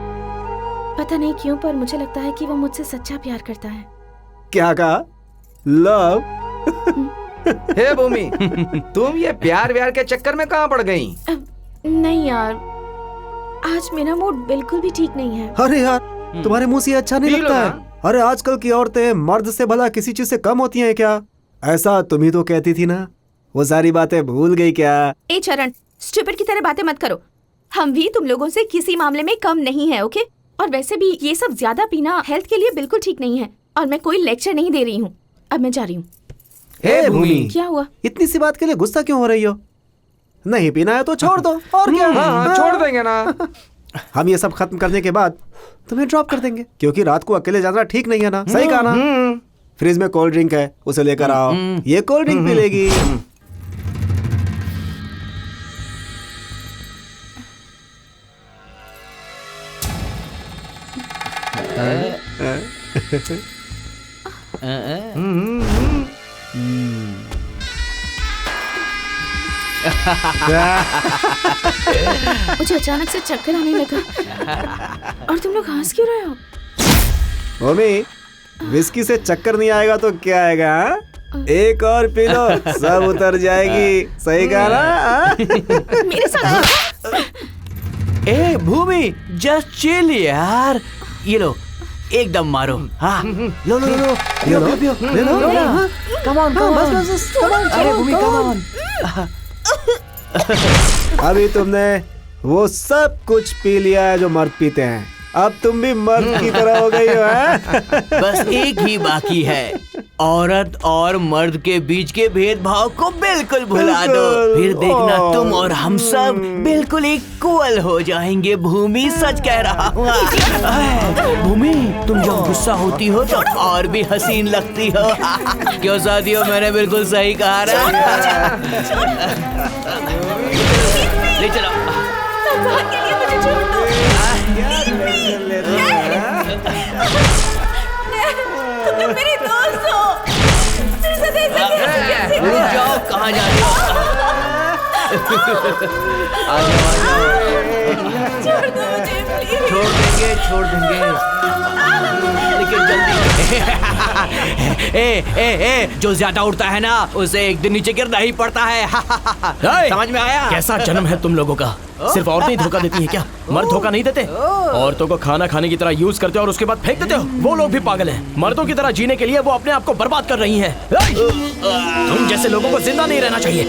पता नहीं क्यों, पर मुझे लगता है कि वो मुझसे सच्चा प्यार करता है। क्या कहा? लव? हे भूमि, तुम ये प्यार व्यार के चक्कर में कहाँ पड़ गई? नहीं यार, आज मेरा मूड बिल्कुल भी ठीक नहीं है। अरे यार, तुम्हारे मुंह से अच्छा नहीं लगता है। अरे आजकल की औरतें मर्द से भला किसी चीज से कम होती हैं क्या? ऐसा तुम ही तो कहती थी ना। वो सारी बातें भूल गई क्या? ए चरण, स्टूपिड की तरह बातें मत करो। हम भी तुम लोगों से किसी मामले में कम नहीं है, ओके? और वैसे भी ये सब ज्यादा पीना हेल्थ के लिए बिल्कुल ठीक नहीं है। और मैं कोई लेक्चर नहीं दे रही हूँ, अब मैं जा रही हूँ। हे भूमि, क्या हुआ? इतनी सी बात के लिए गुस्सा क्यों हो रही हो? नहीं पीना है तो छोड़ दो, और क्या? हाँ, छोड़ देंगे ना। हम ये सब खत्म करने के बाद तुम्हें ड्रॉप कर देंगे, क्योंकि रात को अकेले जाना ठीक नहीं है ना। सही कहा ना? फ्रिज में कोल्ड ड्रिंक है, उसे लेकर आओ, ये कोल्ड ड्रिंक पी लेगी। मुझे अचानक से चक्कर आने लगा। और तुम लोग हंस क्यों रहे हो? मम्मी, विस्की से चक्कर नहीं आएगा तो क्या आएगा? एक और पी लो, सब उतर जाएगी। सही कहा ना? मेरे साथ ए भूमि, जस्ट चिल यार। ये लो, एकदम मारो। हाँ, लो लो लो लो, ले लो। कम ऑन, अरे भूमि कम ऑन। अभी तुमने वो सब कुछ पी लिया है जो मर्द पीते हैं। अब तुम भी मर्द की तरह हो गई हो, हैं? बस एक ही बाकी है, औरत और मर्द के बीच के भेदभाव को बिल्कुल भुला दो। फिर देखना तुम और हम सब बिल्कुल इक्वल हो जाएंगे। भूमि, सच कह रहा हूँ। भूमि, तुम जब गुस्सा होती हो तो और भी हसीन लगती हो। क्यों साथियों, मैंने बिल्कुल सही कहा ना? ले चलो। तुम मेरे दोस्त हो। मेरे साथ ऐसा कैसे? रुक जाओ, कहाँ जा रही हो? छोड़ देंगे लेकिन जल्दी। जो ज्यादा उड़ता है ना उसे एक दिन नीचे गिरना ही पड़ता है। समझ में आया? कैसा जन्म है तुम लोगों का? सिर्फ औरतें ही धोखा देती हैं क्या? मर्द धोखा नहीं देते? औरतों को खाना खाने की तरह यूज करते हो और उसके बाद फेंक देते हो। वो लोग भी पागल हैं। मर्दों की तरह जीने के लिए वो अपने आप को बर्बाद कर रही हैं। तुम जैसे लोगों को जिंदा नहीं रहना चाहिए।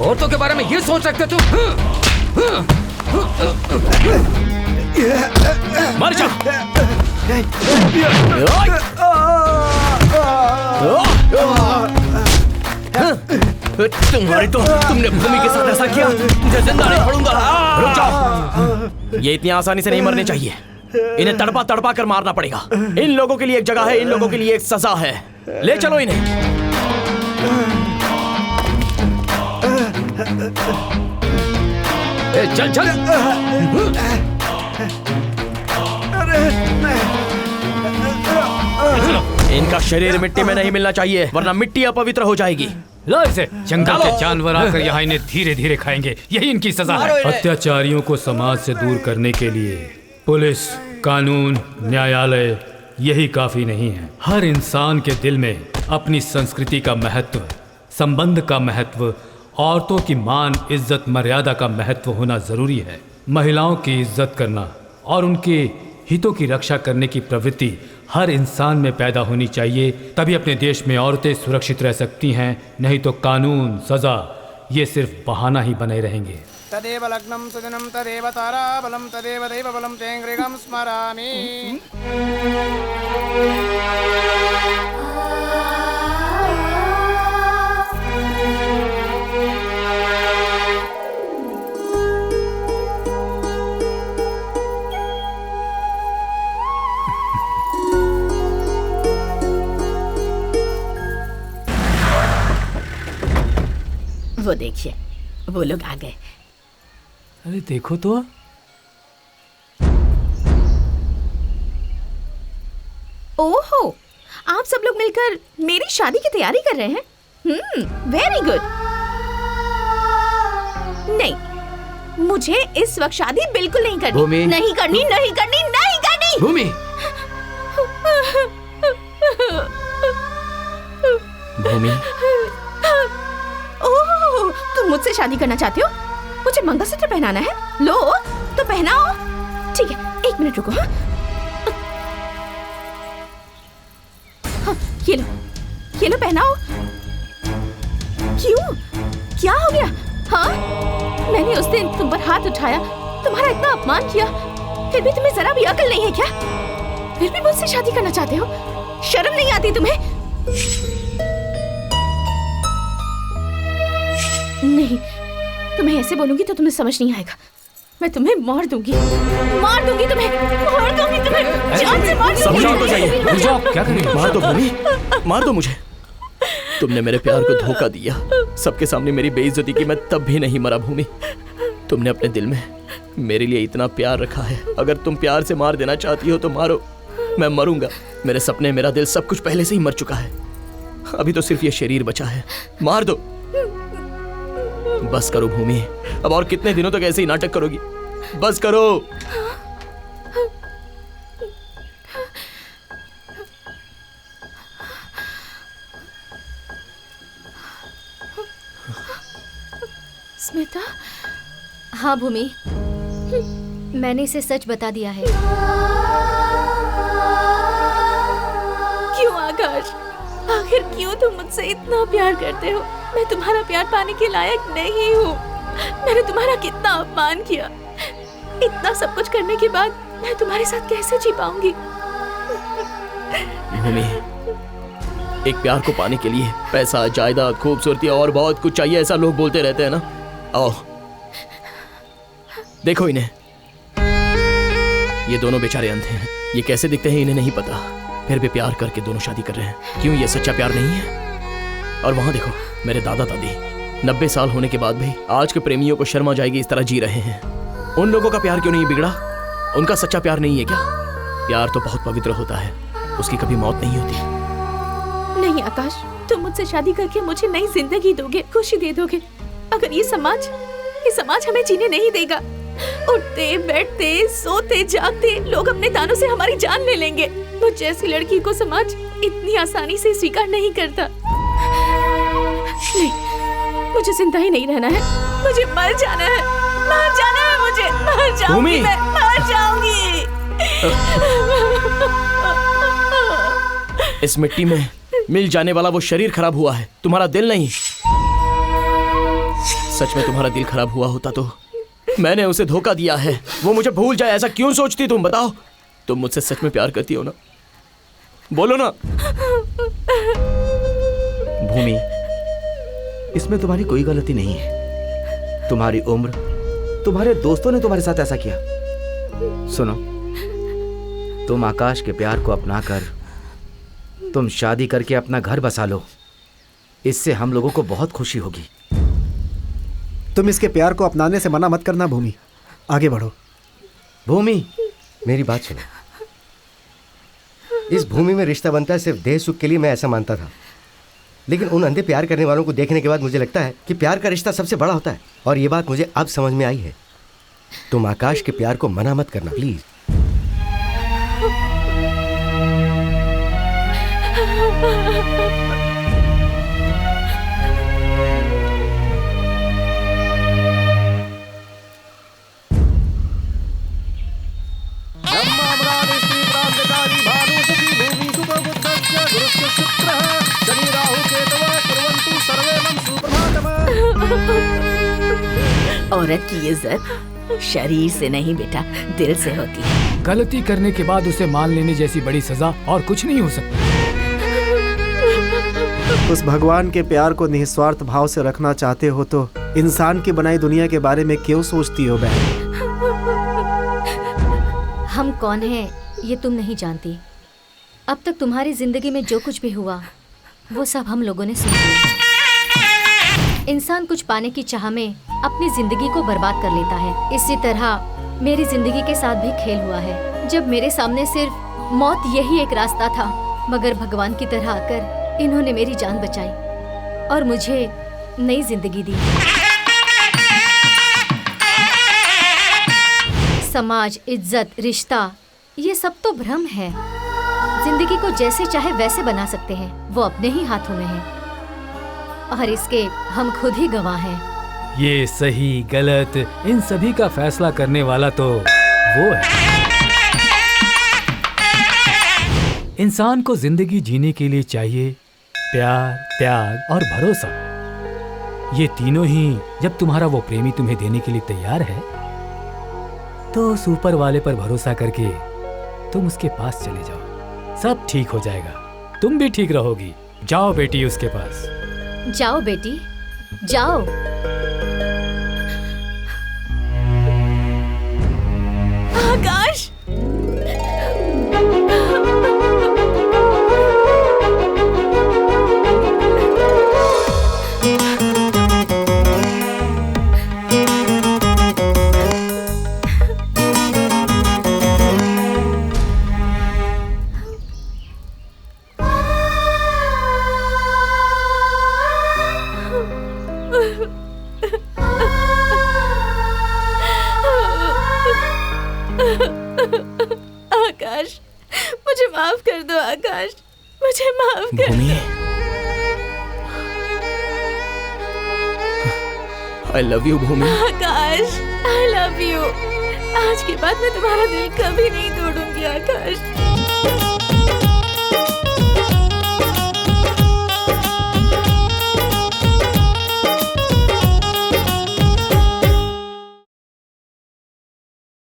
औरतों के बारे में ये सोच रखते तुम? मर जा। तुम्हारी तो तुमने भूमि के साथ ऐसा किया, तुझे जिंदा नहीं छोड़ूंगा। रुक जाओ। ये इतनी आसानी से नहीं मरने चाहिए। इन्हें तड़पा तड़पा कर मारना पड़ेगा। इन लोगों के लिए एक जगह है, इन लोगों के लिए एक सजा है। ले चलो इन्हें। चल चल। इनका शरीर मिट्टी में नहीं मिलना चाहिए, वरना मिट्टी अपवित्र हो जाएगी। लो इसे। जंगल के जानवर आकर यहाँ इन्हें धीरे धीरे खाएंगे, यही इनकी सजा है। अत्याचारियों को समाज से दूर करने के लिए पुलिस, कानून, न्यायालय यही काफी नहीं है। हर इंसान के दिल में अपनी संस्कृति का महत्व, संबंध का महत्व, औरतों की मान, इज्जत, मर्यादा का महत्व होना जरूरी है। महिलाओं की इज्जत करना और उनके हितों की रक्षा करने की प्रवृत्ति हर इंसान में पैदा होनी चाहिए, तभी अपने देश में औरतें सुरक्षित रह सकती हैं। नहीं तो कानून, सजा ये सिर्फ बहाना ही बने रहेंगे। तदेव लग्नं सुदिनं तदेव ताराबलं तदेव दैवबलं तेङ्गृगं स्मरामि। वो देखिए, वो लोग आ गए। अरे देखो तो। ओहो, आप सब लोग मिलकर मेरी शादी की तैयारी कर रहे हैं। Very good. नहीं, मुझे इस वक्त शादी बिल्कुल नहीं करनी। भूमि। नहीं करनी, नहीं करनी, नहीं करनी। भूमि। भूमि। ओह, तुम मुझसे शादी करना चाहते हो? मुझे मंगलसूत्र पहनाना है। लो तो पहनाओ। ठीक है, एक मिनट रुको। हाँ, ये लो पहनाओ। क्यों? क्या हो गया? हाँ, मैंने उस दिन तुम पर हाथ उठाया, तुम्हारा इतना अपमान किया, फिर भी तुम्हें जरा भी अकल नहीं है क्या? फिर भी मुझसे शादी करना चाहते हो? शर्म नहीं आती तुम्हें? नहीं, तुम्हें ऐसे बोलूंगी तो तुम्हें समझ नहीं आएगा। मैं तुम्हें मार दूंगी तुम्हें, मार दूंगी तुम्हें, जान से मार दूंगी। समझाओ तो चाहिए। क्या करेंगे? मार दो भूमि, मार दो मुझे। तुमने मेरे प्यार को धोखा दिया, सबके सामने मेरी बेइज्जती की। मैं तब भी नहीं मरा भूमि। तुमने अपने दिल में मेरे लिए इतना प्यार रखा है। अगर तुम प्यार से मार देना चाहती हो तो मारो, मैं मरूंगा। मेरे सपने, मेरा दिल, सब कुछ पहले से ही मर चुका है। अभी तो सिर्फ ये शरीर बचा है। मार दो। बस करो भूमि, अब और कितने दिनों तक ऐसे ही नाटक करोगी? बस करो। स्मिता। हाँ भूमि, मैंने इसे सच बता दिया है। क्यों आकाश? आखिर क्यों तुम मुझसे इतना प्यार करते हो? मैं तुम्हारा प्यार पाने के लायक नहीं हूँ। मैंने तुम्हारा कितना अपमान किया। इतना सब कुछ करने के बाद मैं तुम्हारे साथ कैसे जी पाऊंगी? भूमि, एक प्यार को पाने के लिए पैसा, जायदाद, खूबसूरती और बहुत कुछ चाहिए, ऐसा लोग बोलते रहते हैं ना। आओ देखो इन्हें, ये दोनों बेचारे अंधे हैं। ये कैसे दिखते हैं इन्हें नहीं पता, फिर भी प्यार करके दोनों शादी कर रहे हैं। क्यों ये सच्चा प्यार नहीं है? और वहां देखो मेरे दादा दादी 90 साल होने के बाद भी आज के प्रेमियों को शर्म आ जाएगी इस तरह जी रहे हैं। उन लोगों का प्यार क्यों नहीं बिगड़ा? उनका सच्चा प्यार नहीं है क्या? प्यार तो बहुत पवित्र होता है, उसकी कभी मौत नहीं होती। नहीं आकाश, तुम मुझसे शादी करके मुझे नई जिंदगी दोगे, खुशी दे दोगे। अगर ये समाज हमें जीने नहीं देगा, उठते बैठते सोते जागते लोग अपने दानों से हमारी जान ले लेंगे। मुझ जैसी लड़की को समाज इतनी आसानी से स्वीकार नहीं करता। नहीं, मुझे जिंदा ही नहीं रहना है, मुझे मर जाना है, मुझे मर जाऊंगी, मैं मर जाऊंगी। इस मिट्टी में मिल जाने वाला वो शरीर खराब हुआ है, तुम्हारा दिल नहीं। सच में तुम्हारा दिल खराब हुआ होता तो मैंने उसे धोखा दिया है, वो मुझे भूल जाए ऐसा क्यों सोचती तुम? बताओ, तुम मुझसे सच में प्यार करती हो ना? बोलो ना। भूमि, इसमें तुम्हारी कोई गलती नहीं है। तुम्हारी उम्र, तुम्हारे दोस्तों ने तुम्हारे साथ ऐसा किया। सुनो, तुम आकाश के प्यार को अपनाकर तुम शादी करके अपना घर बसा लो, इससे हम लोगों को बहुत खुशी होगी। तुम इसके प्यार को अपनाने से मना मत करना भूमि, आगे बढ़ो। भूमि, मेरी बात सुनो। इस भूमि में रिश्ता बनता है सिर्फ देह सुख के लिए, मैं ऐसा मानता था। लेकिन उन अंधे प्यार करने वालों को देखने के बाद मुझे लगता है कि प्यार का रिश्ता सबसे बड़ा होता है, और ये बात मुझे अब समझ में आई है। तुम आकाश के प्यार को मना मत करना प्लीज। औरत की इज्जत शरीर से नहीं बेटा, दिल से होती है। गलती करने के बाद उसे मान लेने जैसी बड़ी सजा और कुछ नहीं हो सकता। उस भगवान के प्यार को निस्वार्थ भाव से रखना चाहते हो तो इंसान की बनाई दुनिया के बारे में क्यों सोचती हो बहन? हम कौन हैं ये तुम नहीं जानती। अब तक तुम्हारी जिंदगी में जो कुछ भी हुआ वो सब हम लोगों ने सुन लिया। इंसान कुछ पाने की चाह में अपनी जिंदगी को बर्बाद कर लेता है। इसी तरह मेरी जिंदगी के साथ भी खेल हुआ है। जब मेरे सामने सिर्फ मौत यही एक रास्ता था, मगर भगवान की तरह आकर इन्होंने मेरी जान बचाई और मुझे नई जिंदगी दी। समाज, इज्जत, रिश्ता, ये सब तो भ्रम है। जिंदगी को जैसे चाहे वैसे बना सकते हैं, वो अपने ही हाथों में है और इसके हम खुद ही गवाह हैं। ये सही गलत इन सभी का फैसला करने वाला तो वो है। इंसान को जिंदगी जीने के लिए चाहिए प्यार, त्याग और भरोसा। ये तीनों ही जब तुम्हारा वो प्रेमी तुम्हें देने के लिए तैयार है तो उस ऊपर वाले पर भरोसा करके तुम उसके पास चले जाओ, सब ठीक हो जाएगा। तुम भी ठीक रहोगी। जाओ बेटी उसके पास। जाओ बेटी, जाओ। आकाश, आकाश, मुझे माफ कर दो आकाश, मुझे माफ कर दो। I love you Bhumi. Akash, I love you। आज के बाद मैं तुम्हारा दिल कभी नहीं तोड़ूंगी आकाश।